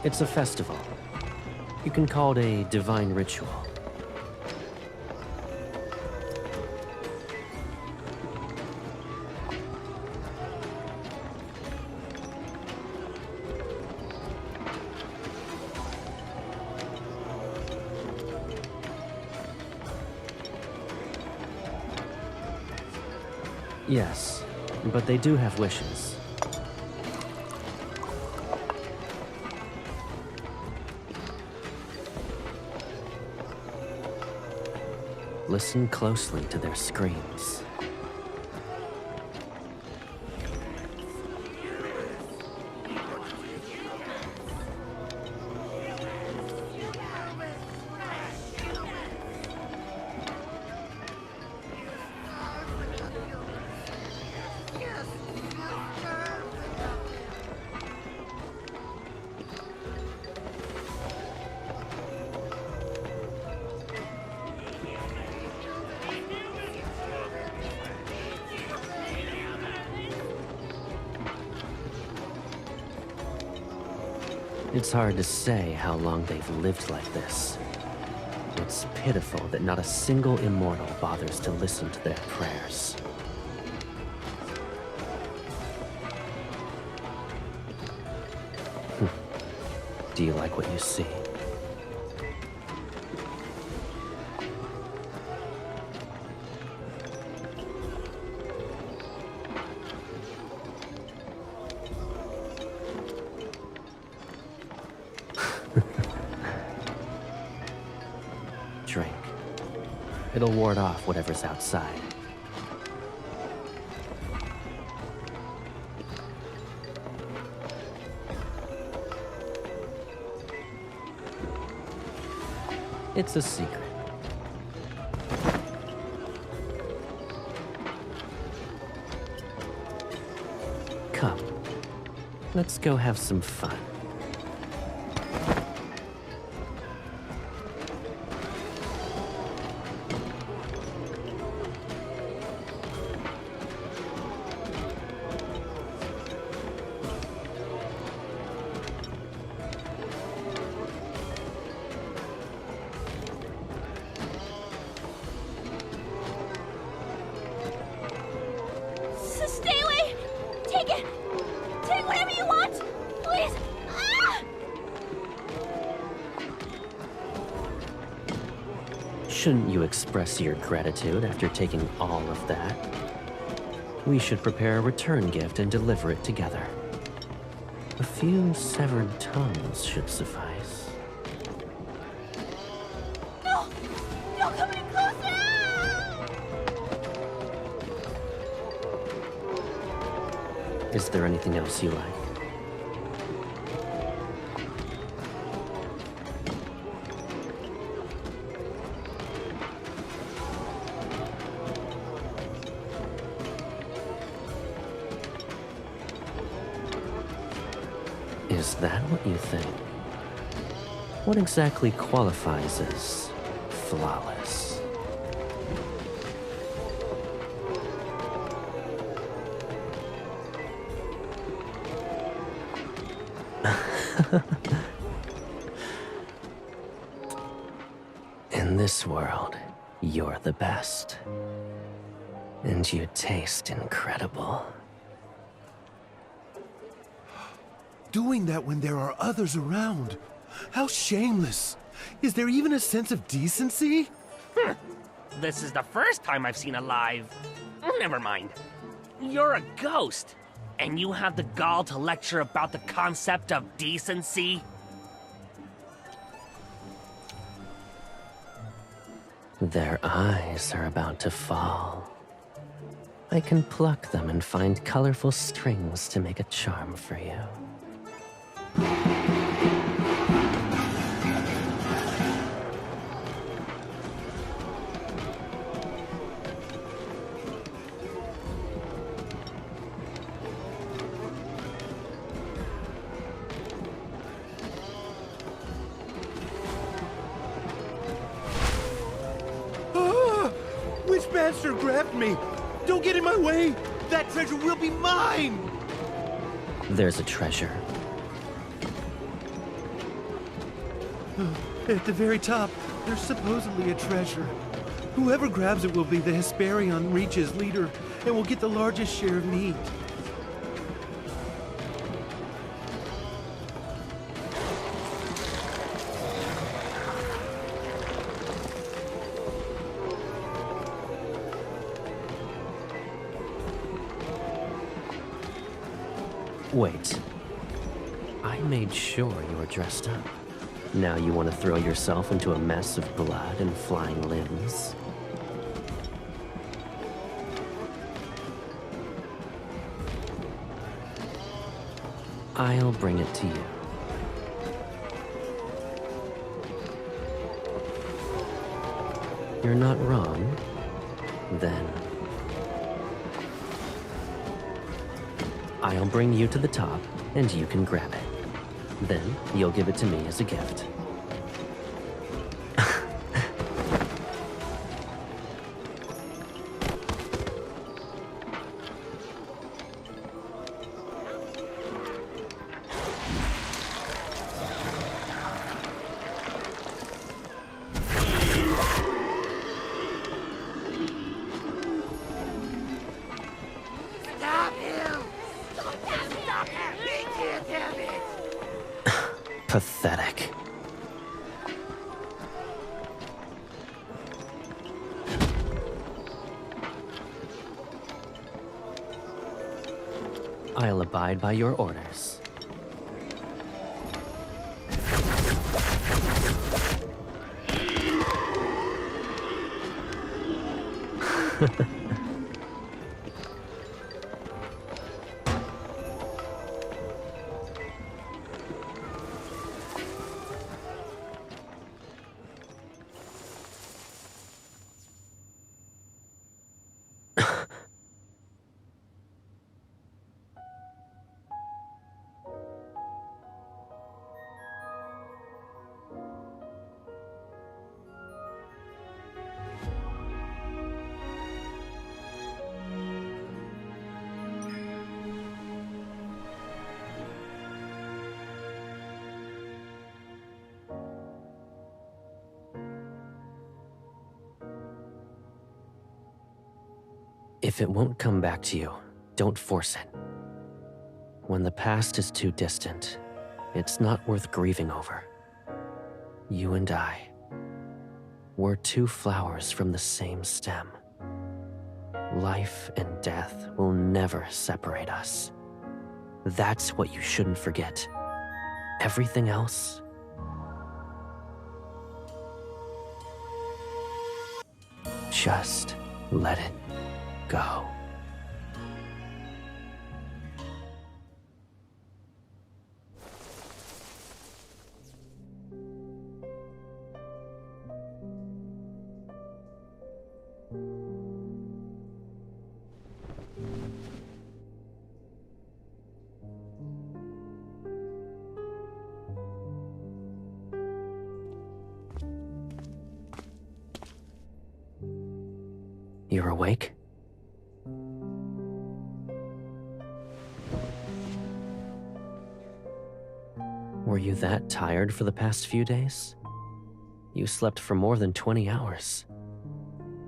It's a festival. You can call it a divine ritual. Yes, but they do have wishes. Listen closely to their screams. It's hard to say how long they've lived like this. It's pitiful that not a single immortal bothers to listen to their prayers. Do you like what you see? Drink. It'll ward off whatever's outside. It's a secret. Come. Let's go have some fun. Stay away! Take it! Take whatever you want! Please! Ah! Shouldn't you express your gratitude after taking all of that? We should prepare a return gift and deliver it together. A few severed tongues should suffice. No! No, come any closer! Is there anything else you like? Is that what you think? What exactly qualifies as flawless? In this world, you're the best. And you taste incredible. Doing that when there are others around. How shameless. Is there even a sense of decency? This is the first time I've seen a live... Never mind. You're a ghost, and you have the gall to lecture about the concept of decency? Their eyes are about to fall. I can pluck them and find colorful strings to make a charm for you. Witchmaster grabbed me! Don't get in my way! That treasure will be mine! There's a treasure. At the very top, there's supposedly a treasure. Whoever grabs it will be the Hesperion Reach's leader, and will get the largest share of meat. Wait. I made sure you were dressed up. Now you want to throw yourself into a mess of blood and flying limbs? I'll bring it to you. You're not wrong, then. I'll bring you to the top, and you can grab it. Then, you'll give it to me as a gift. Pathetic. I'll abide by your orders. If it won't come back to you, don't force it. When the past is too distant, it's not worth grieving over. You and I, we're two flowers from the same stem. Life and death will never separate us. That's what you shouldn't forget. Everything else, just let it go. You're awake? Were you that tired for the past few days? You slept for more than 20 hours.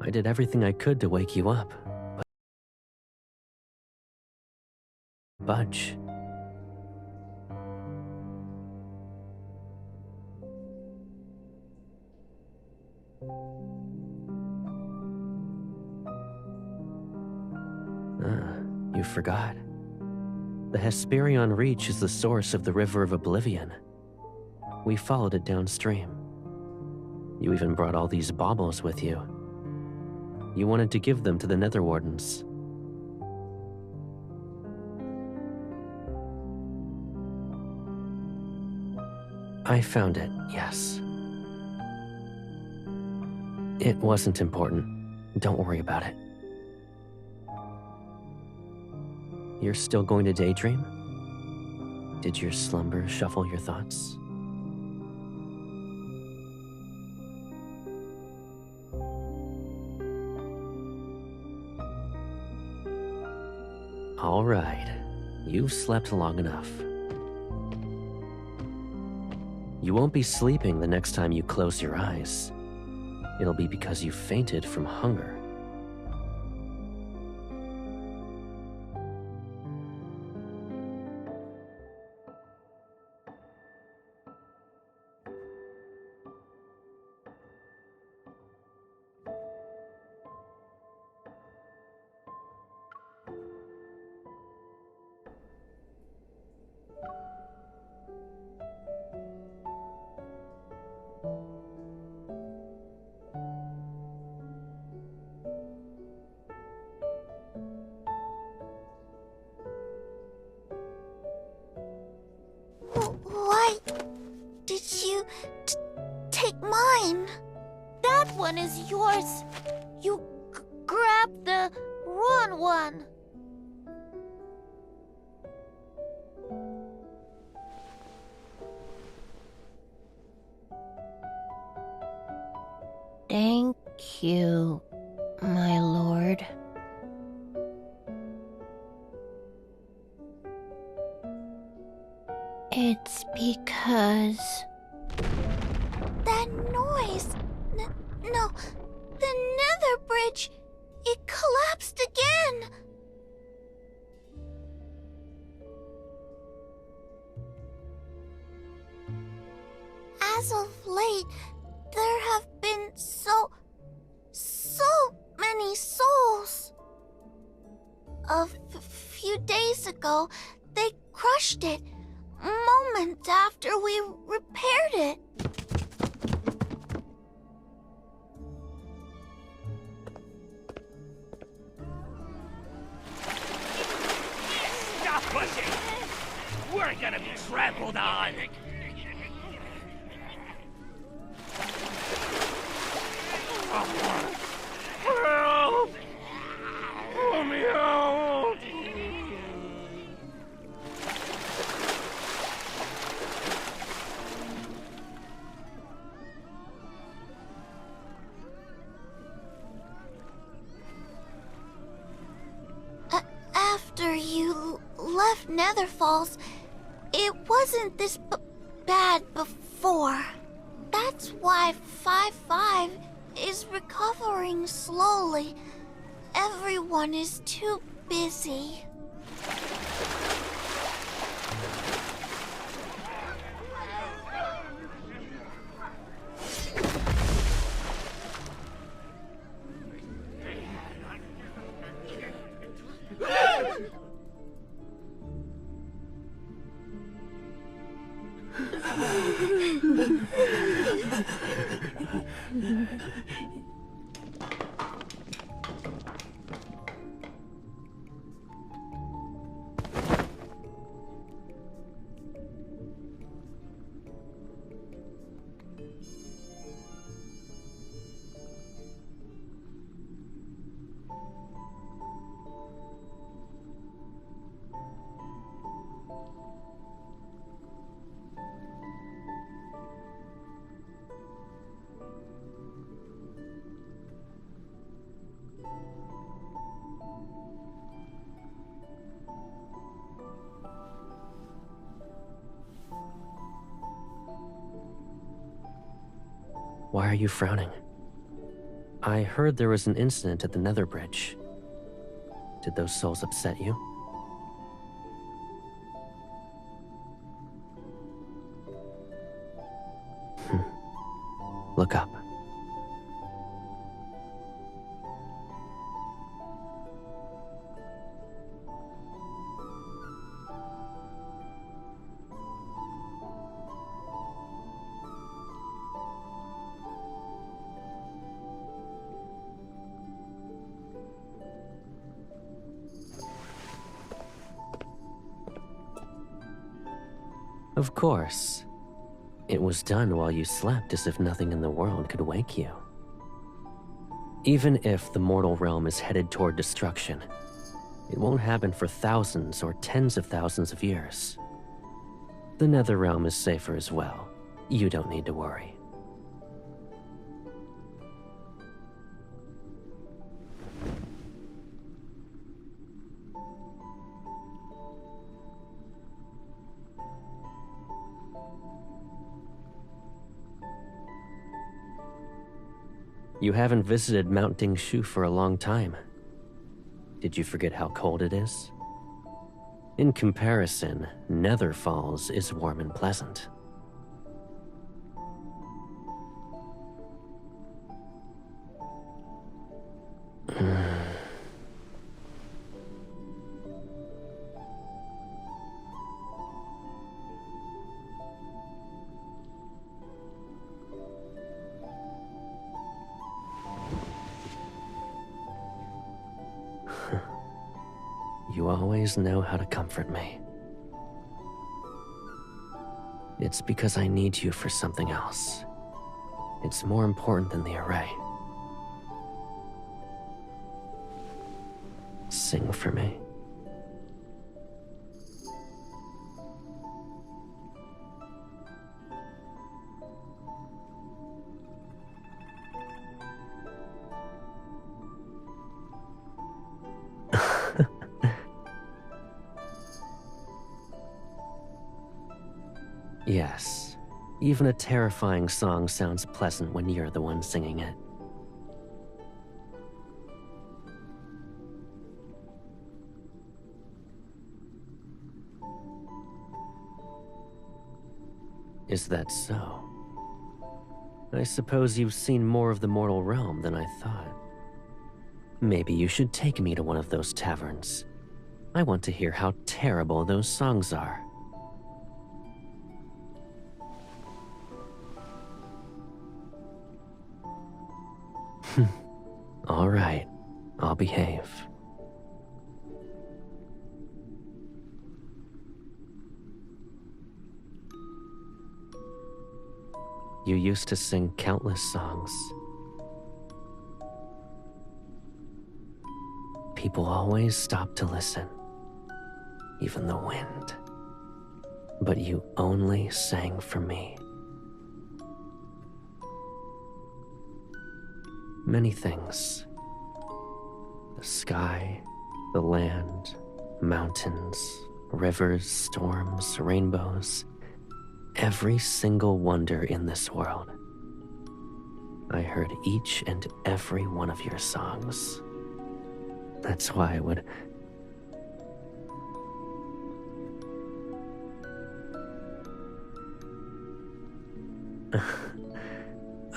I did everything I could to wake you up, but budge. You forgot. The Hesperion Reach is the source of the River of Oblivion. We followed it downstream. You even brought all these baubles with you. You wanted to give them to the Nether Wardens. I found it, yes. It wasn't important. Don't worry about it. You're still going to daydream? Did your slumber shuffle your thoughts? All right, you've slept long enough. You won't be sleeping the next time you close your eyes. It'll be because you fainted from hunger. Why did you take mine? That one is yours. You grabbed the wrong one. Thank you, my lord. It's because... That noise! No, the nether bridge! It collapsed again! As of late, there have been so many souls. A few days ago, they crushed it, moments after we repaired it. Stop pushing! We're gonna be trampled on! Help! Let me out! After you left Nether Falls, it wasn't this bad before. That's why 5-5 is recovering slowly. Everyone is too busy. Why are you frowning? I heard there was an incident at the Nether Bridge. Did those souls upset you? Look up. Of course. It was done while you slept as if nothing in the world could wake you. Even if the mortal realm is headed toward destruction, it won't happen for thousands or tens of thousands of years. The Nether realm is safer as well. You don't need to worry. You haven't visited Mount Dingshu for a long time. Did you forget how cold it is? In comparison, Nether Falls is warm and pleasant. You always know how to comfort me. It's because I need you for something else. It's more important than the array. Sing for me. Yes, even a terrifying song sounds pleasant when you're the one singing it. Is that so? I suppose you've seen more of the mortal realm than I thought. Maybe you should take me to one of those taverns. I want to hear how terrible those songs are. All right, I'll behave. You used to sing countless songs. People always stopped to listen, even the wind. But you only sang for me. Many things. The sky, the land, mountains, rivers, storms, rainbows. Every single wonder in this world. I heard each and every one of your songs. That's why I would...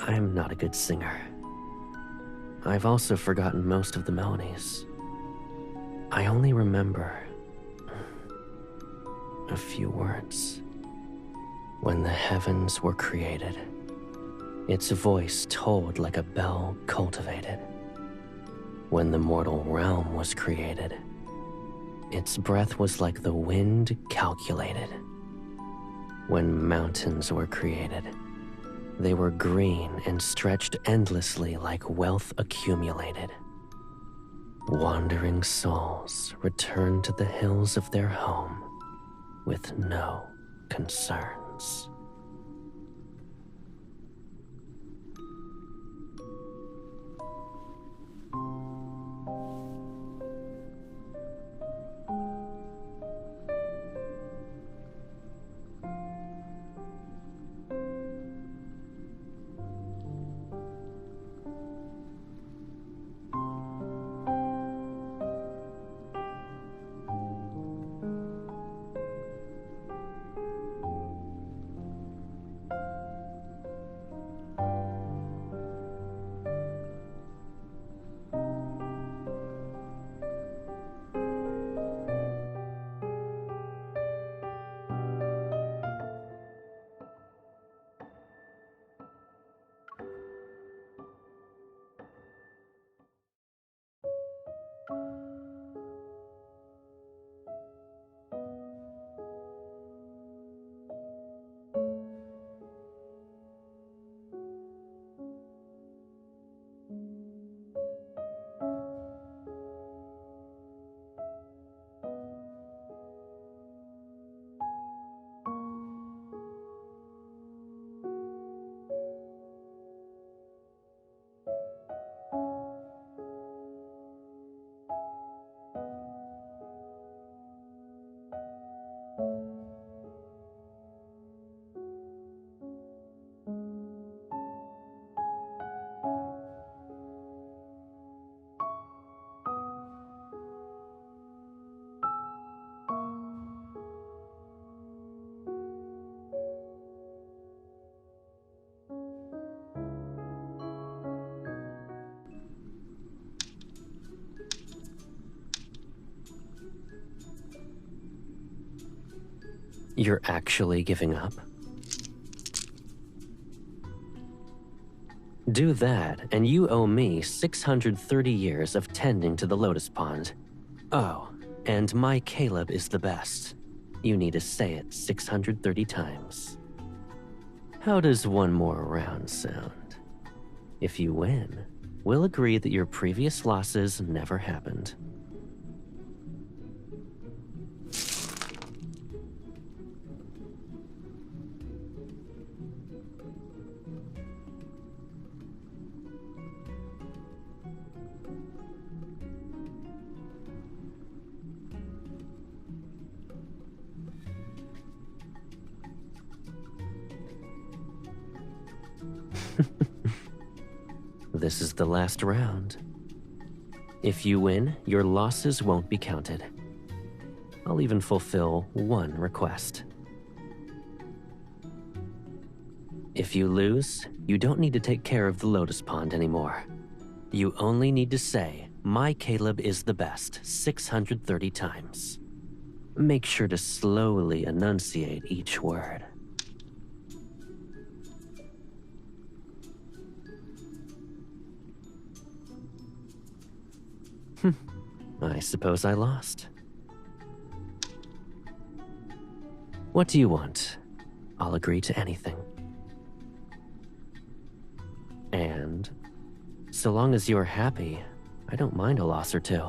I'm not a good singer. I've also forgotten most of the melodies. I only remember a few words. When the heavens were created, its voice tolled like a bell cultivated. When the mortal realm was created, its breath was like the wind calculated. When mountains were created, they were green and stretched endlessly like wealth accumulated. Wandering souls returned to the hills of their home with no concerns. You're actually giving up? Do that, and you owe me 630 years of tending to the lotus pond. Oh, and my Caleb is the best. You need to say it 630 times. How does one more round sound? If you win, we'll agree that your previous losses never happened. This is the last round. If you win, your losses won't be counted. I'll even fulfill one request. If you lose, you don't need to take care of the Lotus Pond anymore. You only need to say, "My Caleb is the best," 630 times. Make sure to slowly enunciate each word. I suppose I lost. What do you want? I'll agree to anything. And so long as you're happy, I don't mind a loss or two.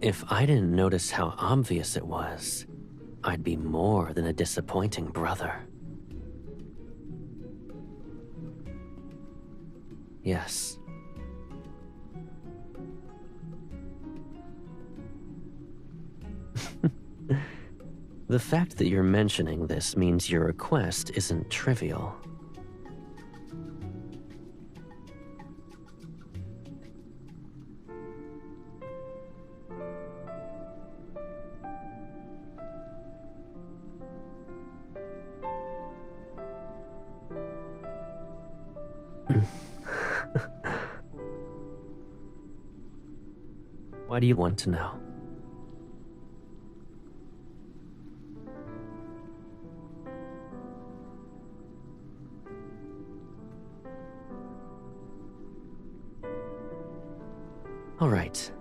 If I didn't notice how obvious it was, I'd be more than a disappointing brother. Yes. The fact that you're mentioning this means your request isn't trivial. Why do you want to know? All right,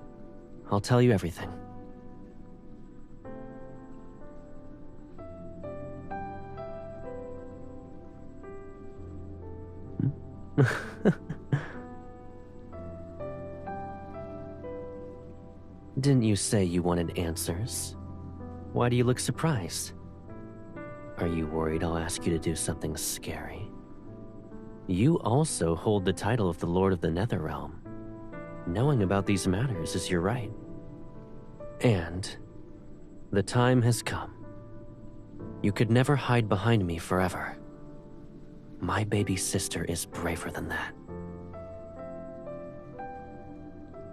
I'll tell you everything. Didn't you say you wanted answers? Why do you look surprised? Are you worried I'll ask you to do something scary? You also hold the title of the Lord of the Netherrealm. Knowing about these matters is your right. And the time has come. You could never hide behind me forever. My baby sister is braver than that.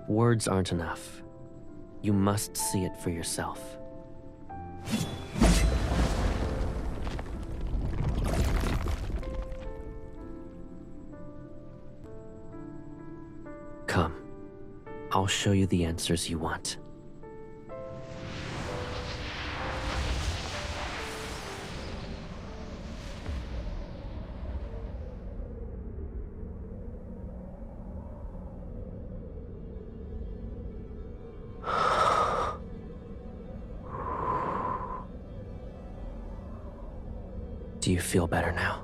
Words aren't enough. You must see it for yourself. Come. I'll show you the answers you want. Do you feel better now?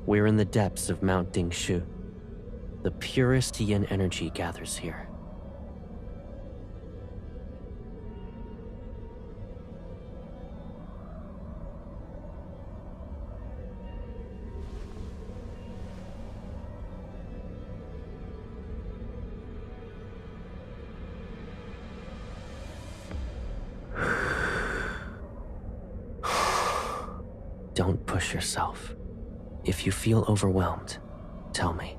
We're in the depths of Mount Dingshu. The purest yin energy gathers here. Don't push yourself. If you feel overwhelmed, tell me.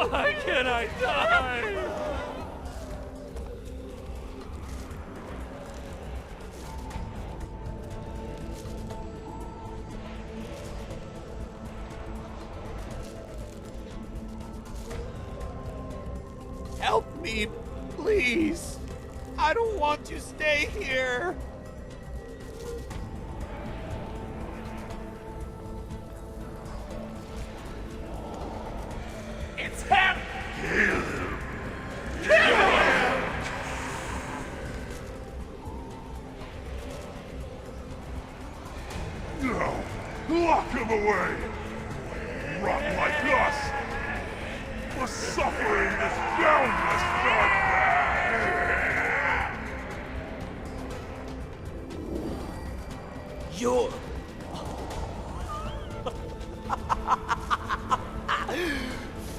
Why can't I die? Help me, please. I don't want to stay here. Lock him away! Rock like us must suffer in this boundless darkness! You're...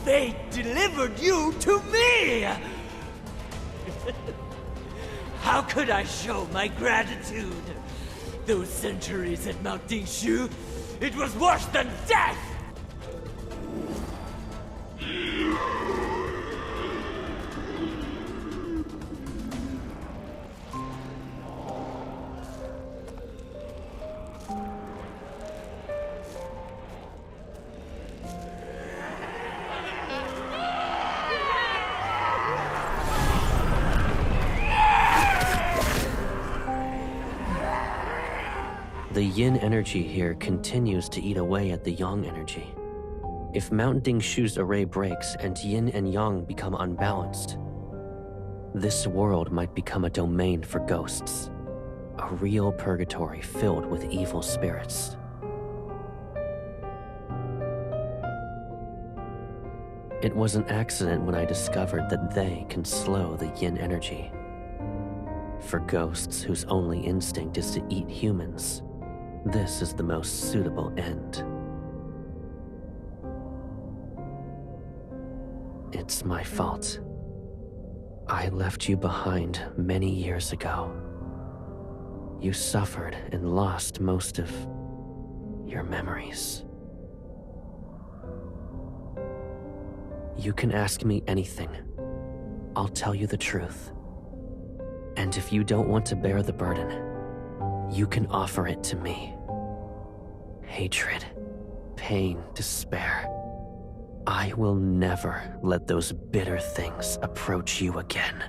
Fate delivered you to me! How could I show my gratitude? Those centuries at Mount Dingshu, it was worse than death! The yin energy here continues to eat away at the yang energy. If Mount Dingshu's array breaks and yin and yang become unbalanced, this world might become a domain for ghosts, a real purgatory filled with evil spirits. It was an accident when I discovered that they can slow the yin energy. For ghosts whose only instinct is to eat humans, this is the most suitable end. It's my fault. I left you behind many years ago. You suffered and lost most of your memories. You can ask me anything. I'll tell you the truth. And if you don't want to bear the burden, you can offer it to me. Hatred, pain, despair. I will never let those bitter things approach you again.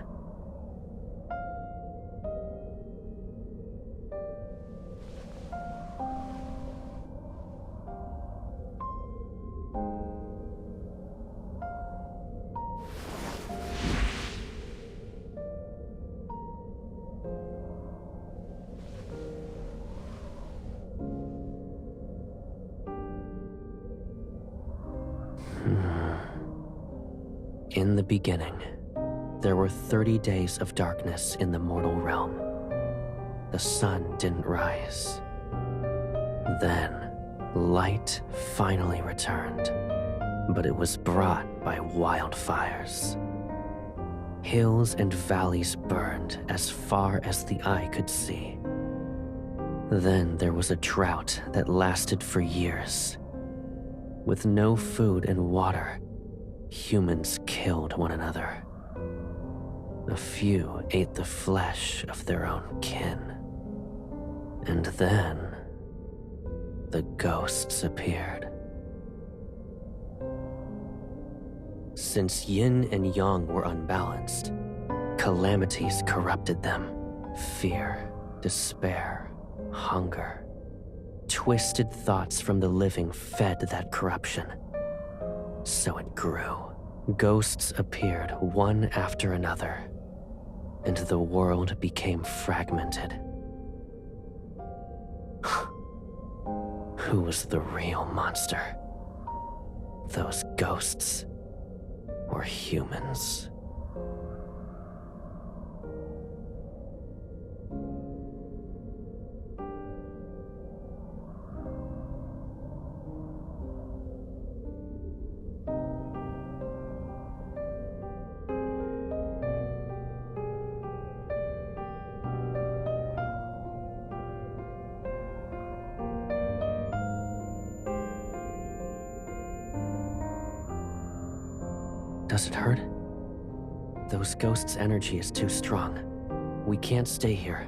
In the beginning, there were 30 days of darkness in the mortal realm. The sun didn't rise. Then, light finally returned, but it was brought by wildfires. Hills and valleys burned as far as the eye could see. Then there was a drought that lasted for years. With no food and water, humans killed one another. A few ate the flesh of their own kin. And then, the ghosts appeared. Since yin and yang were unbalanced, calamities corrupted them. Fear, despair, hunger. Twisted thoughts from the living fed that corruption. So it grew. Ghosts appeared one after another, and the world became fragmented. Who was the real monster? Those ghosts or humans? Does it hurt? Those ghosts' energy is too strong. We can't stay here.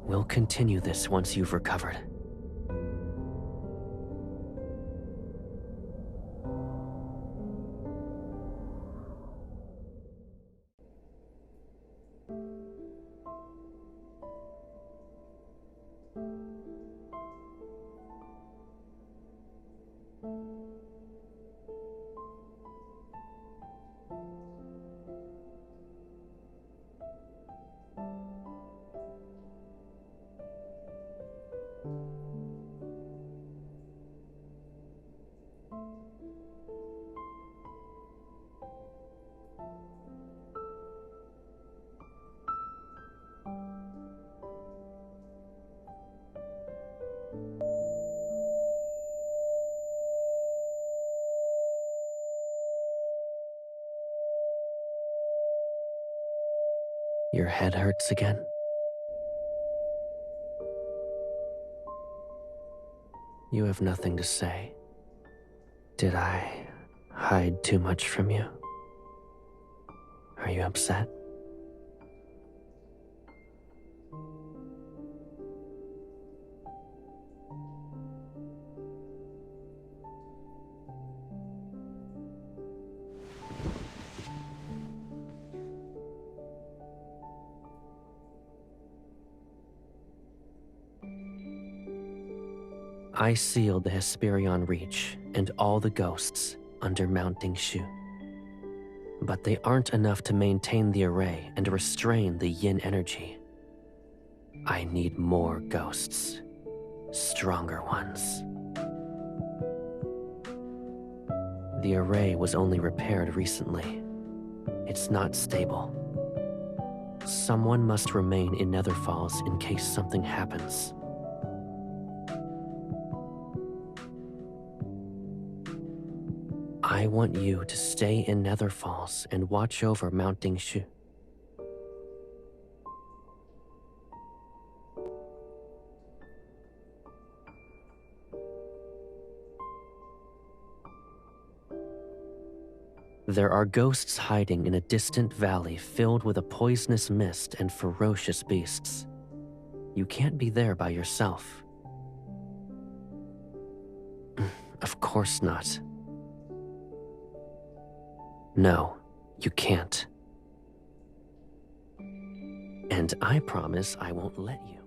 We'll continue this once you've recovered. Your head hurts again? You have nothing to say. Did I hide too much from you? Are you upset? I sealed the Hesperion Reach and all the ghosts under Mounting Shu. But they aren't enough to maintain the array and restrain the yin energy. I need more ghosts. Stronger ones. The array was only repaired recently. It's not stable. Someone must remain in Nether Falls in case something happens. I want you to stay in Nether Falls and watch over Mounting Shu. There are ghosts hiding in a distant valley filled with a poisonous mist and ferocious beasts. You can't be there by yourself. Of course not. No, you can't. And I promise I won't let you.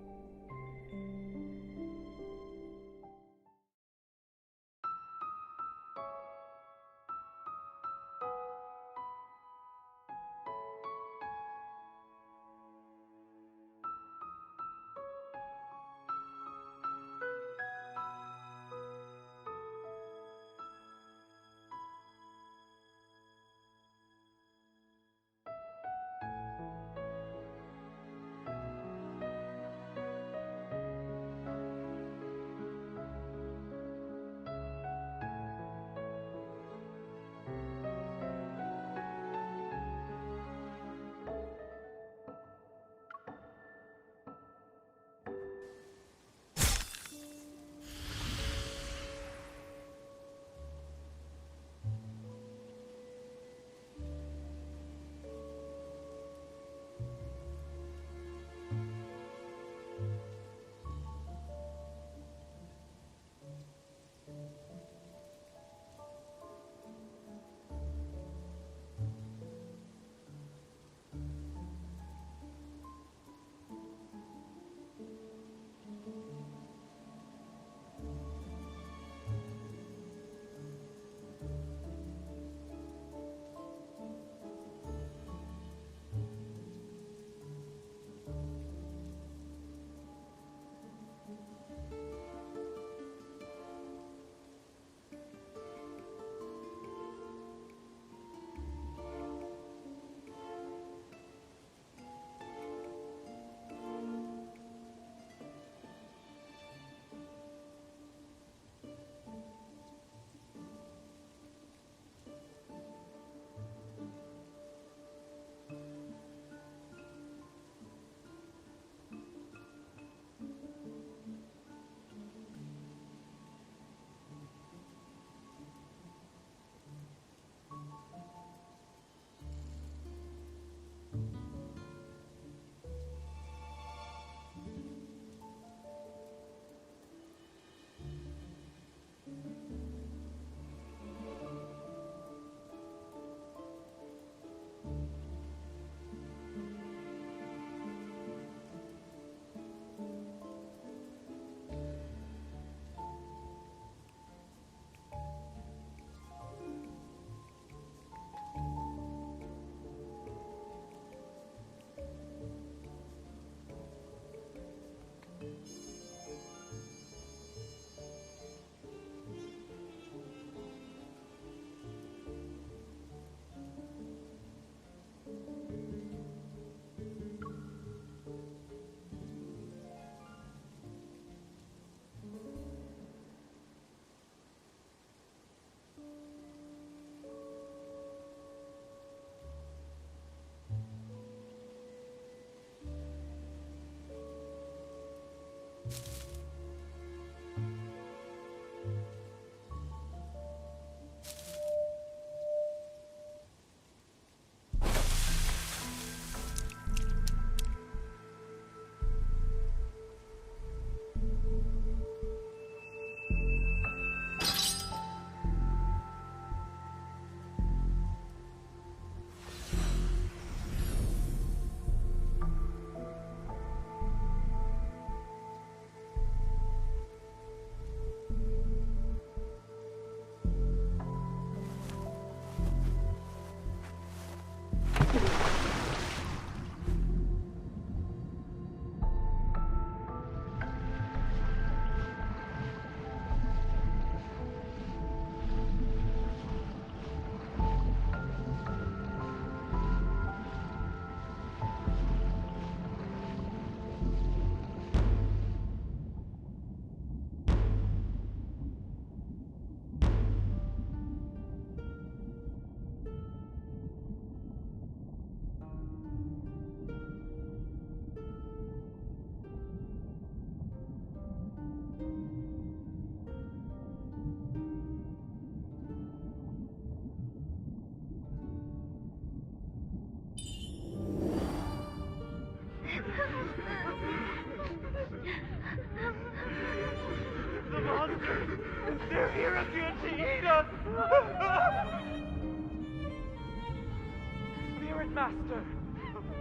Master,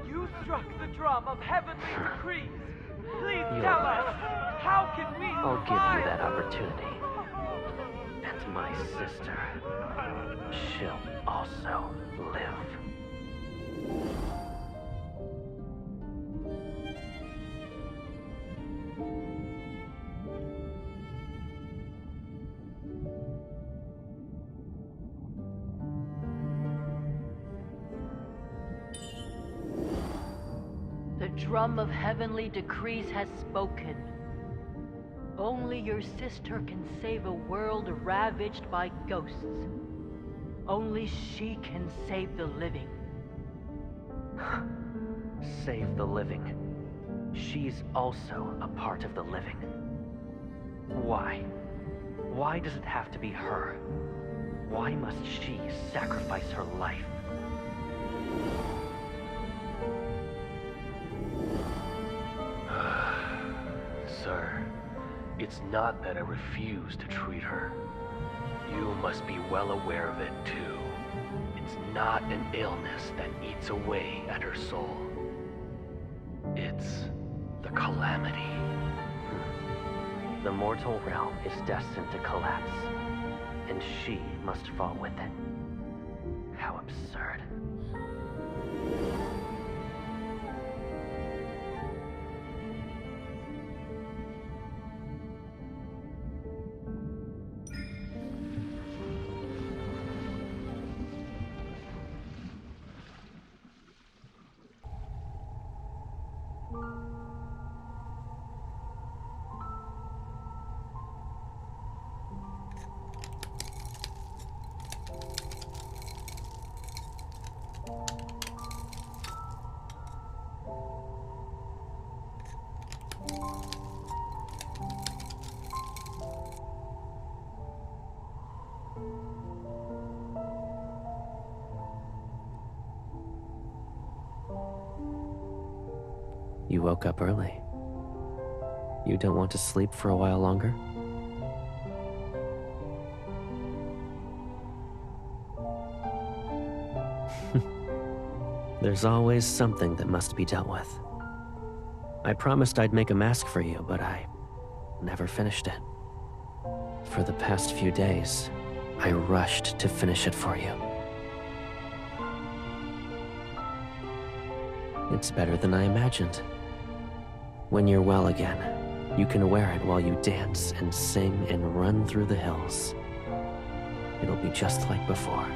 you struck the drum of heavenly decrees. Please You're tell right. us, how can we I'll give survive? you that opportunity. And my sister, she'll also live. The drum of heavenly decrees has spoken. Only your sister can save a world ravaged by ghosts. Only she can save the living. Save the living. She's also a part of the living. Why? Why does it have to be her? Why must she sacrifice her life? Sir, it's not that I refuse to treat her. You must be well aware of it, too. It's not an illness that eats away at her soul. It's the calamity. The mortal realm is destined to collapse, and she must fall with it. How absurd. You woke up early. You don't want to sleep for a while longer? There's always something that must be dealt with. I promised I'd make a mask for you, but I never finished it. For the past few days, I rushed to finish it for you. It's better than I imagined. When you're well again, you can wear it while you dance and sing and run through the hills. It'll be just like before.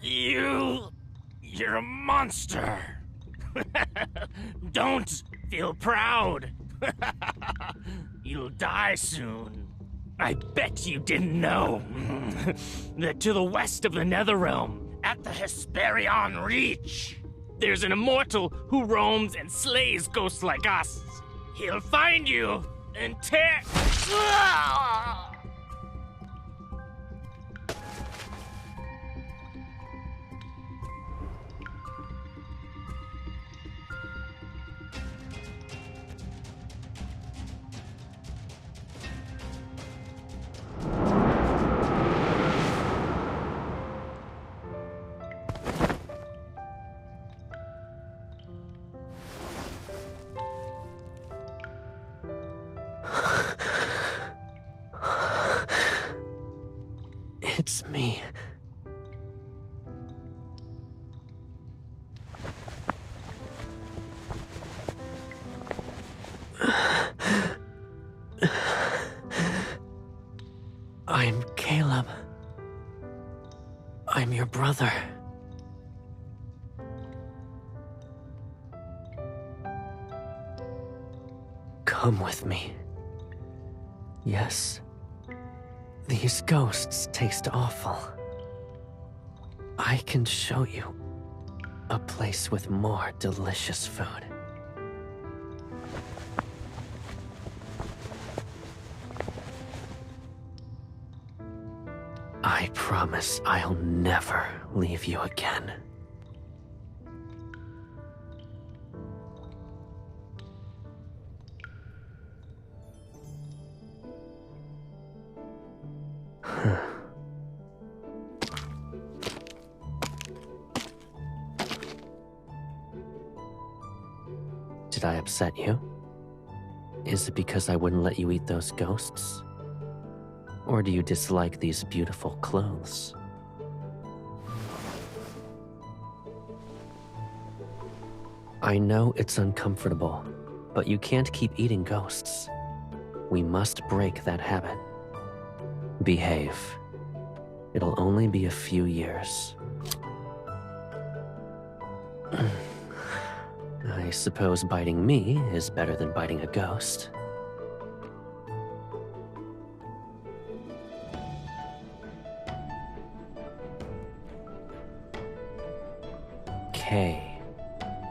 You're a monster. Don't feel proud. You'll die soon. I bet you didn't know that to the west of the Netherrealm, at the Hesperion Reach, there's an immortal who roams and slays ghosts like us. He'll find you and tear... It's me. I'm Caleb. I'm your brother. Come with me. Yes. These ghosts taste awful. I can show you a place with more delicious food. I promise I'll never leave you again. Did I upset you? Is it because I wouldn't let you eat those ghosts? Or do you dislike these beautiful clothes? I know it's uncomfortable, but you can't keep eating ghosts. We must break that habit. Behave. It'll only be a few years. I suppose biting me is better than biting a ghost.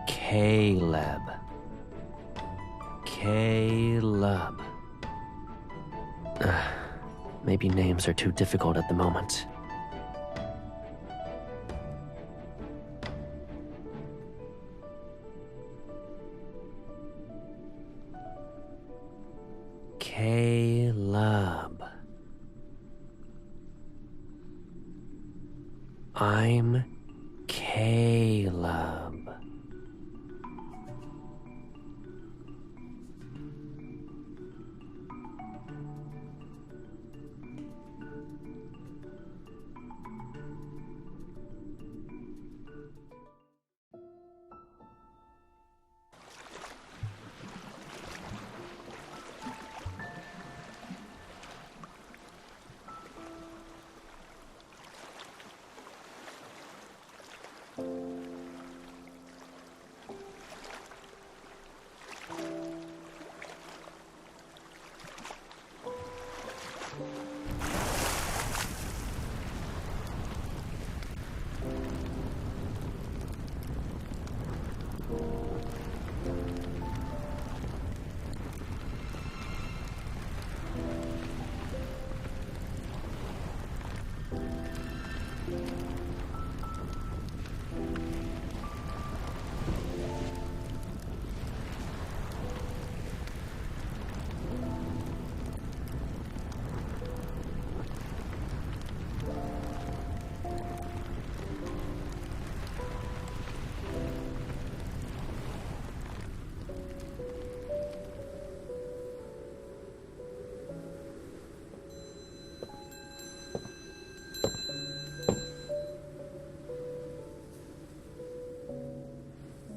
Caleb. Caleb. Maybe names are too difficult at the moment. Caleb. I'm Caleb.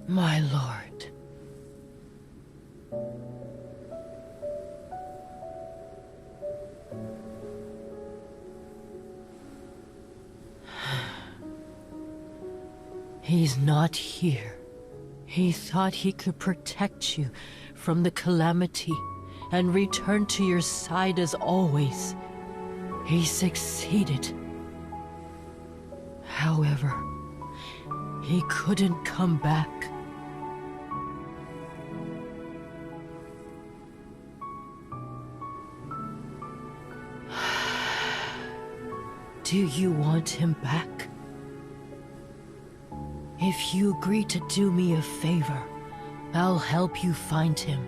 My lord. He's not here. He thought he could protect you from the calamity and return to your side as always. He succeeded. However, he couldn't come back. Do you want him back? If you agree to do me a favor, I'll help you find him.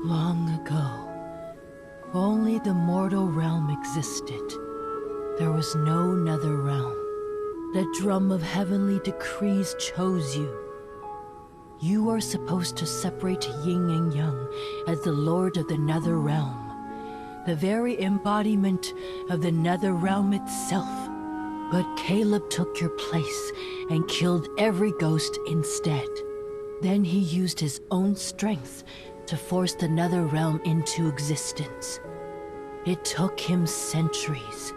Long ago, only the mortal realm existed. There was no nether realm. The drum of heavenly decrees chose you. You are supposed to separate yin and yang as the lord of the nether realm, the very embodiment of the nether realm itself. But Caleb took your place and killed every ghost instead. Then he used his own strength to force the nether realm into existence. It took him centuries.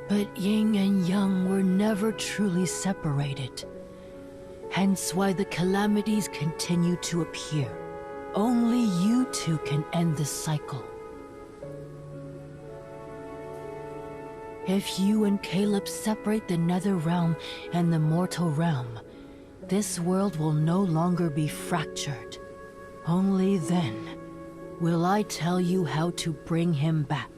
But yin and yang were never truly separated. Hence why the calamities continue to appear. Only you two can end this cycle. If you and Caleb separate the nether realm and the mortal realm, this world will no longer be fractured. Only then will I tell you how to bring him back.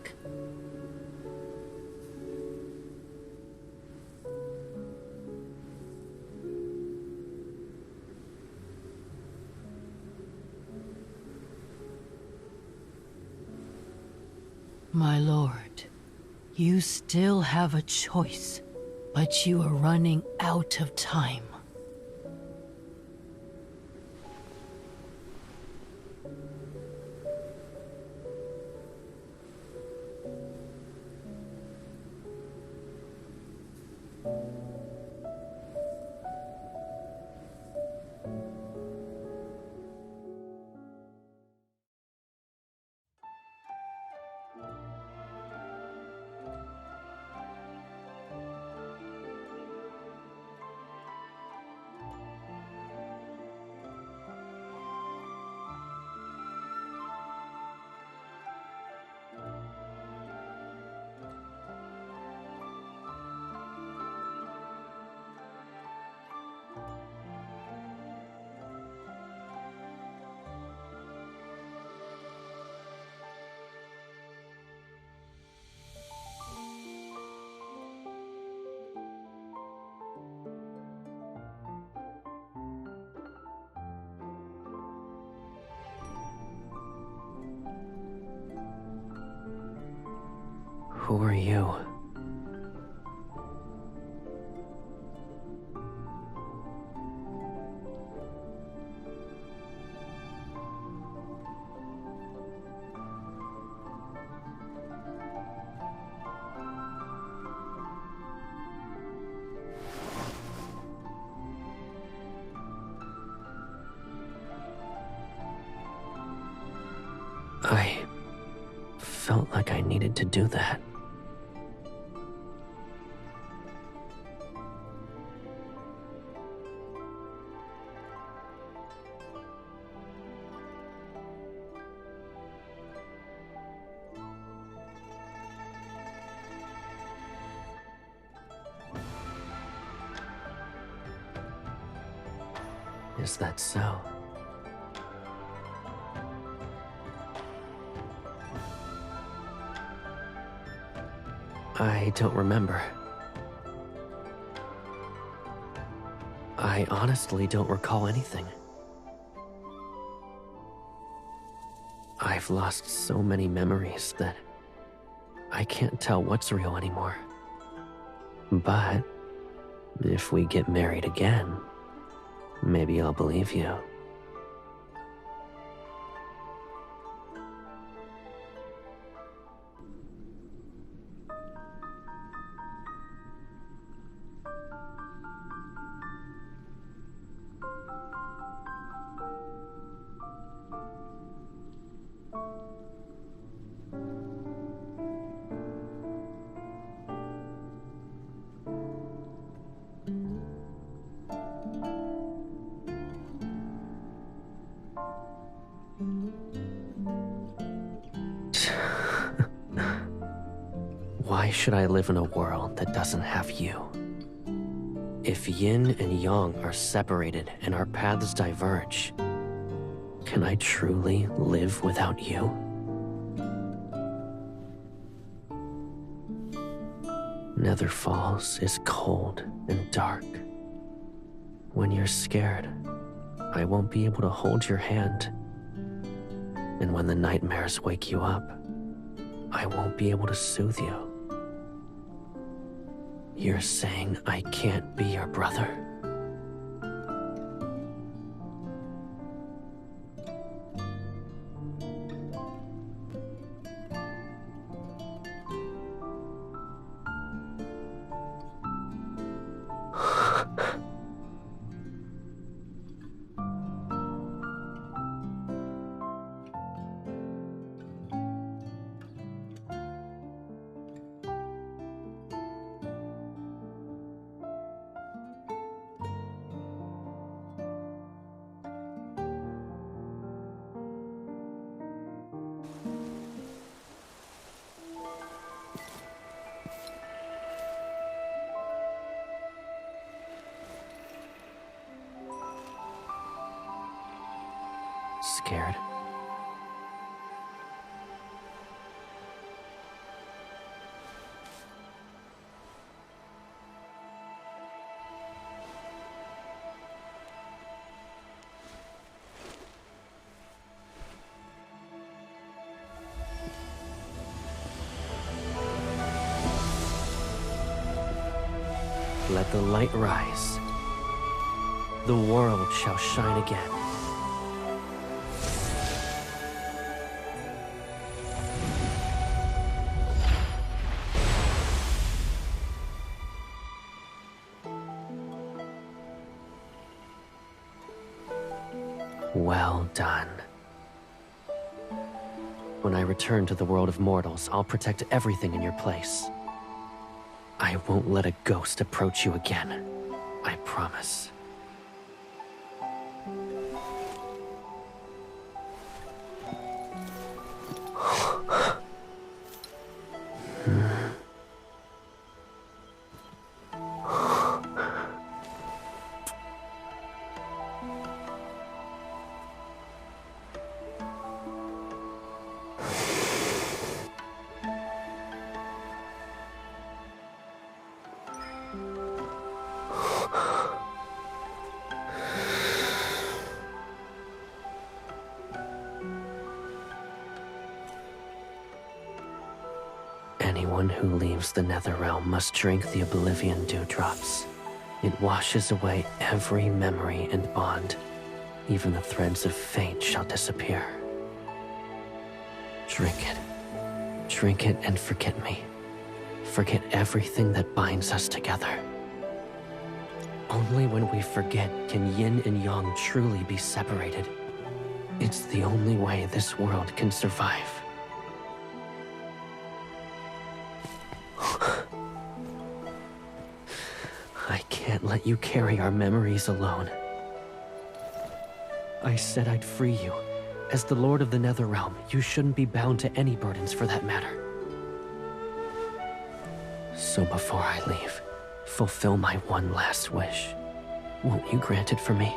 My lord, you still have a choice, but you are running out of time. Who are you? I felt like I needed to do that. Is that so? I don't remember. I honestly don't recall anything. I've lost so many memories that I can't tell what's real anymore. But if we get married again, maybe I'll believe you. Why should I live in a world that doesn't have you? If yin and yang are separated and our paths diverge, can I truly live without you? Nether Falls is cold and dark. When you're scared, I won't be able to hold your hand. And when the nightmares wake you up, I won't be able to soothe you. You're saying I can't be your brother? Scared? Let the light rise. The world shall shine again. Well done. When I return to the world of mortals, I'll protect everything in your place. I won't let a ghost approach you again. I promise. Anyone who leaves the Netherrealm must drink the Oblivion Dewdrops. It washes away every memory and bond. Even the threads of fate shall disappear. Drink it. Drink it and forget me. Forget everything that binds us together. Only when we forget can yin and yang truly be separated. It's the only way this world can survive. I can't let you carry our memories alone. I said I'd free you. As the Lord of the Netherrealm, you shouldn't be bound to any burdens for that matter. So before I leave, fulfill my one last wish. Won't you grant it for me?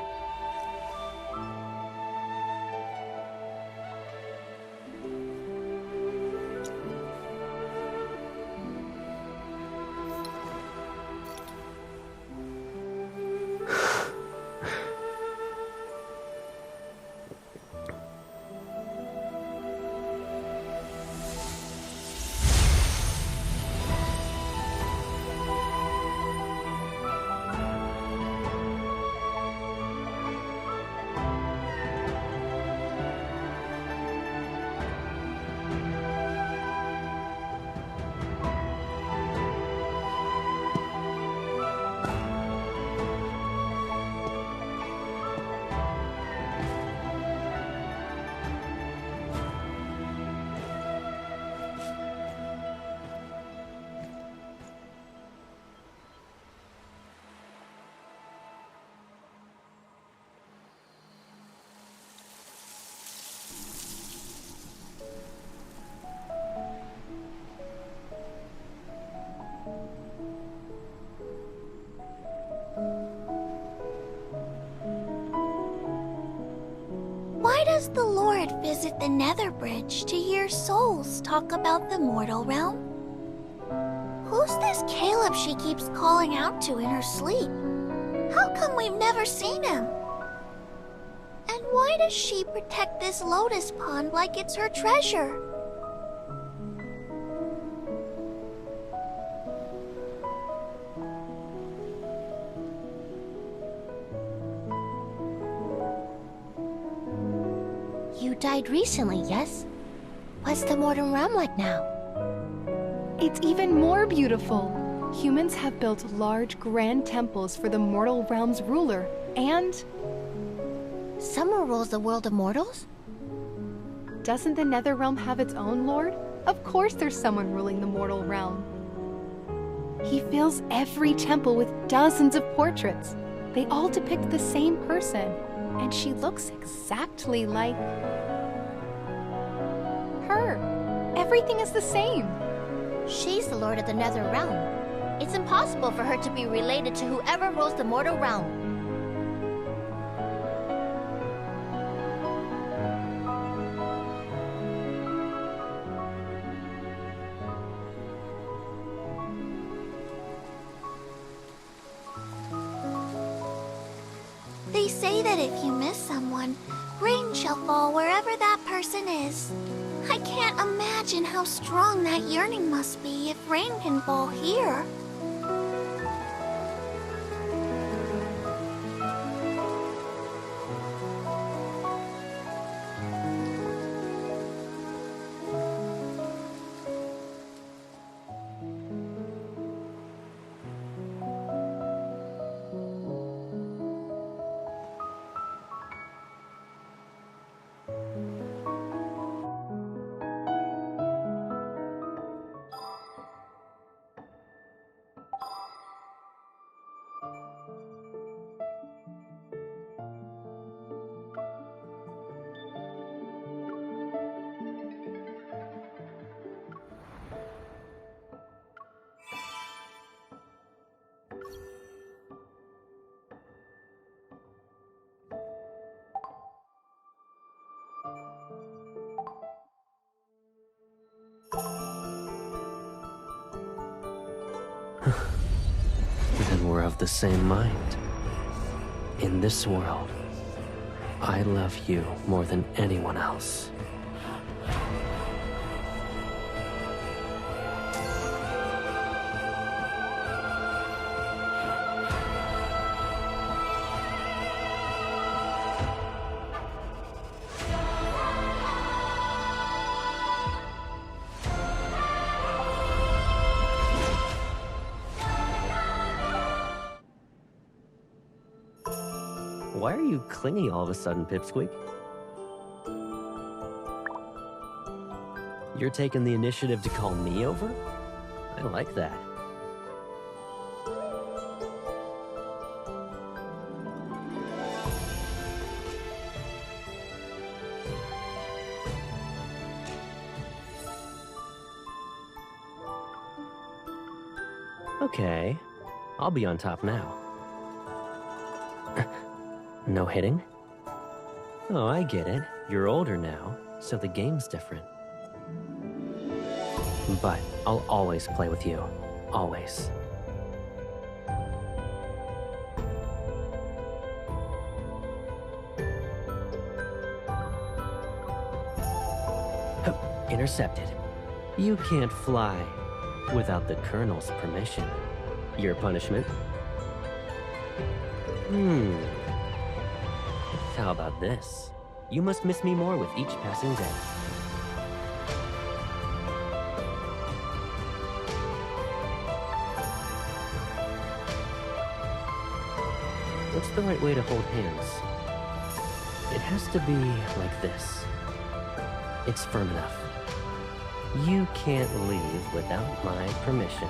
the Lord visit the Nether Bridge to hear souls talk about the mortal realm? Who's this Caleb she keeps calling out to in her sleep? How come we've never seen him? And why does she protect this lotus pond like it's her treasure? You died recently, yes? What's the mortal realm like now? It's even more beautiful. Humans have built large, grand temples for the mortal realm's ruler, and... Someone rules the world of mortals? Doesn't the Nether Realm have its own lord? Of course there's someone ruling the mortal realm. He fills every temple with dozens of portraits. They all depict the same person, and she looks exactly like... her. Everything is the same. She's the lord of the Nether Realm. It's impossible for her to be related to whoever rules the mortal realm. They say that if you miss someone, rain shall fall wherever that person is. I can't imagine how strong that yearning must be if rain can fall here. Then we're of the same mind. In this world, I love you more than anyone else. Why are you clingy all of a sudden, Pipsqueak? You're taking the initiative to call me over? I like that. Okay, I'll be on top now. No hitting? Oh, I get it. You're older now, so the game's different. But I'll always play with you. Always. Intercepted. You can't fly without the Colonel's permission. Your punishment? How about this? You must miss me more with each passing day. What's the right way to hold hands? It has to be like this. It's firm enough. You can't leave without my permission.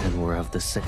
Then we're of the same.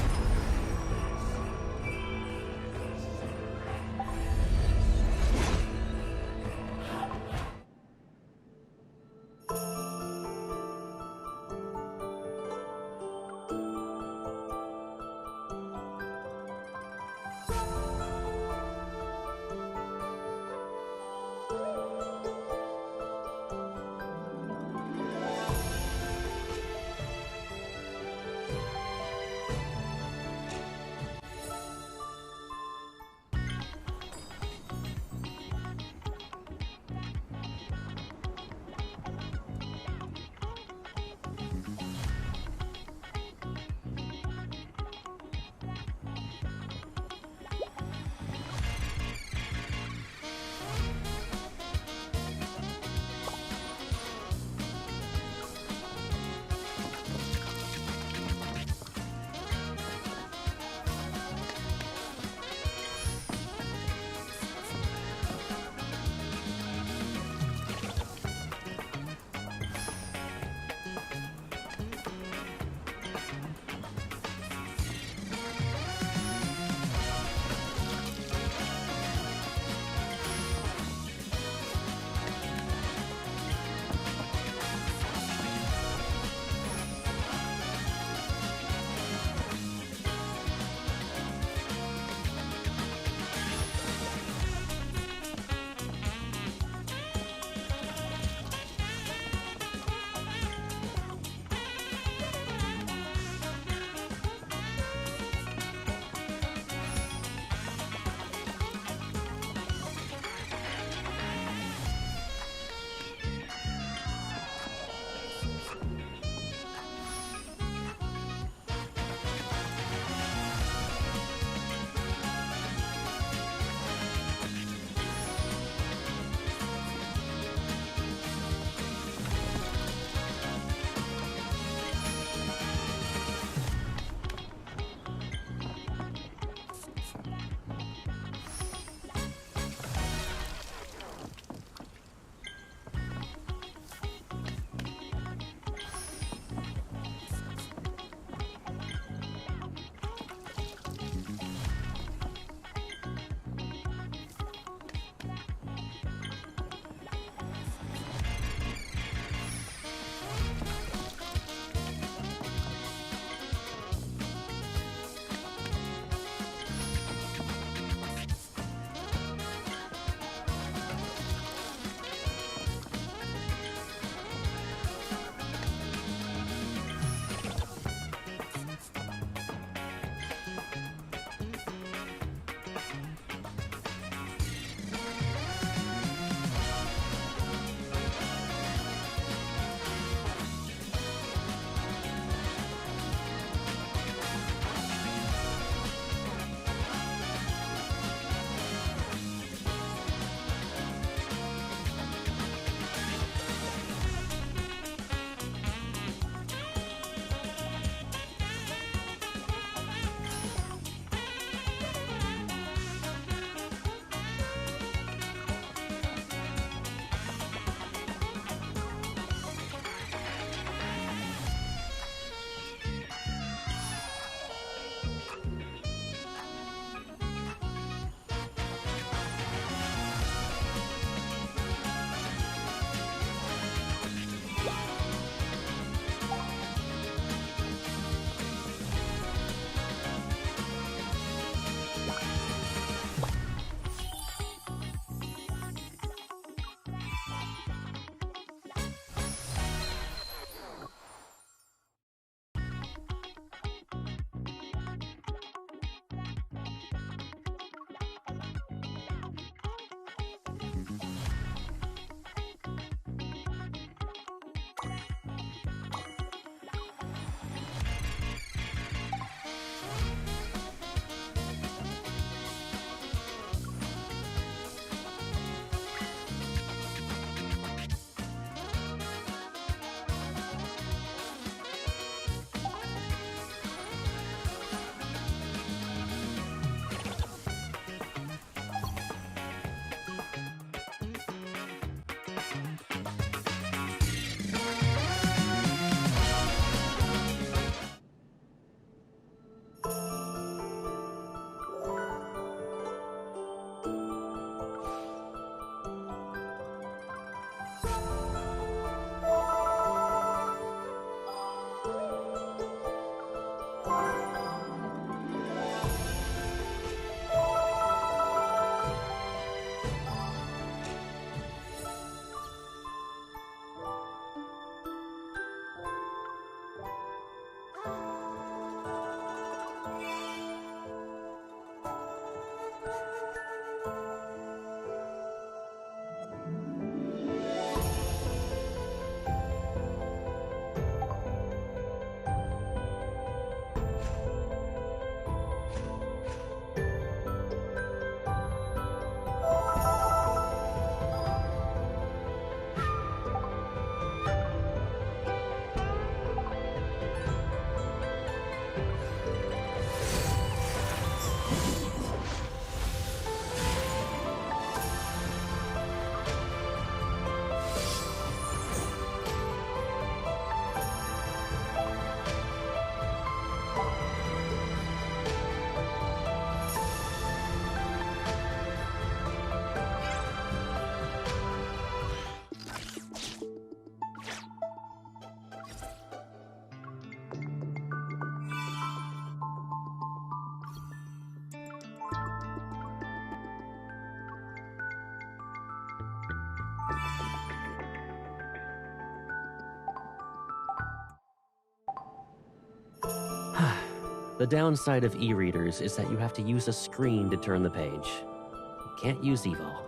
The downside of e-readers is that you have to use a screen to turn the page. You can't use Evo.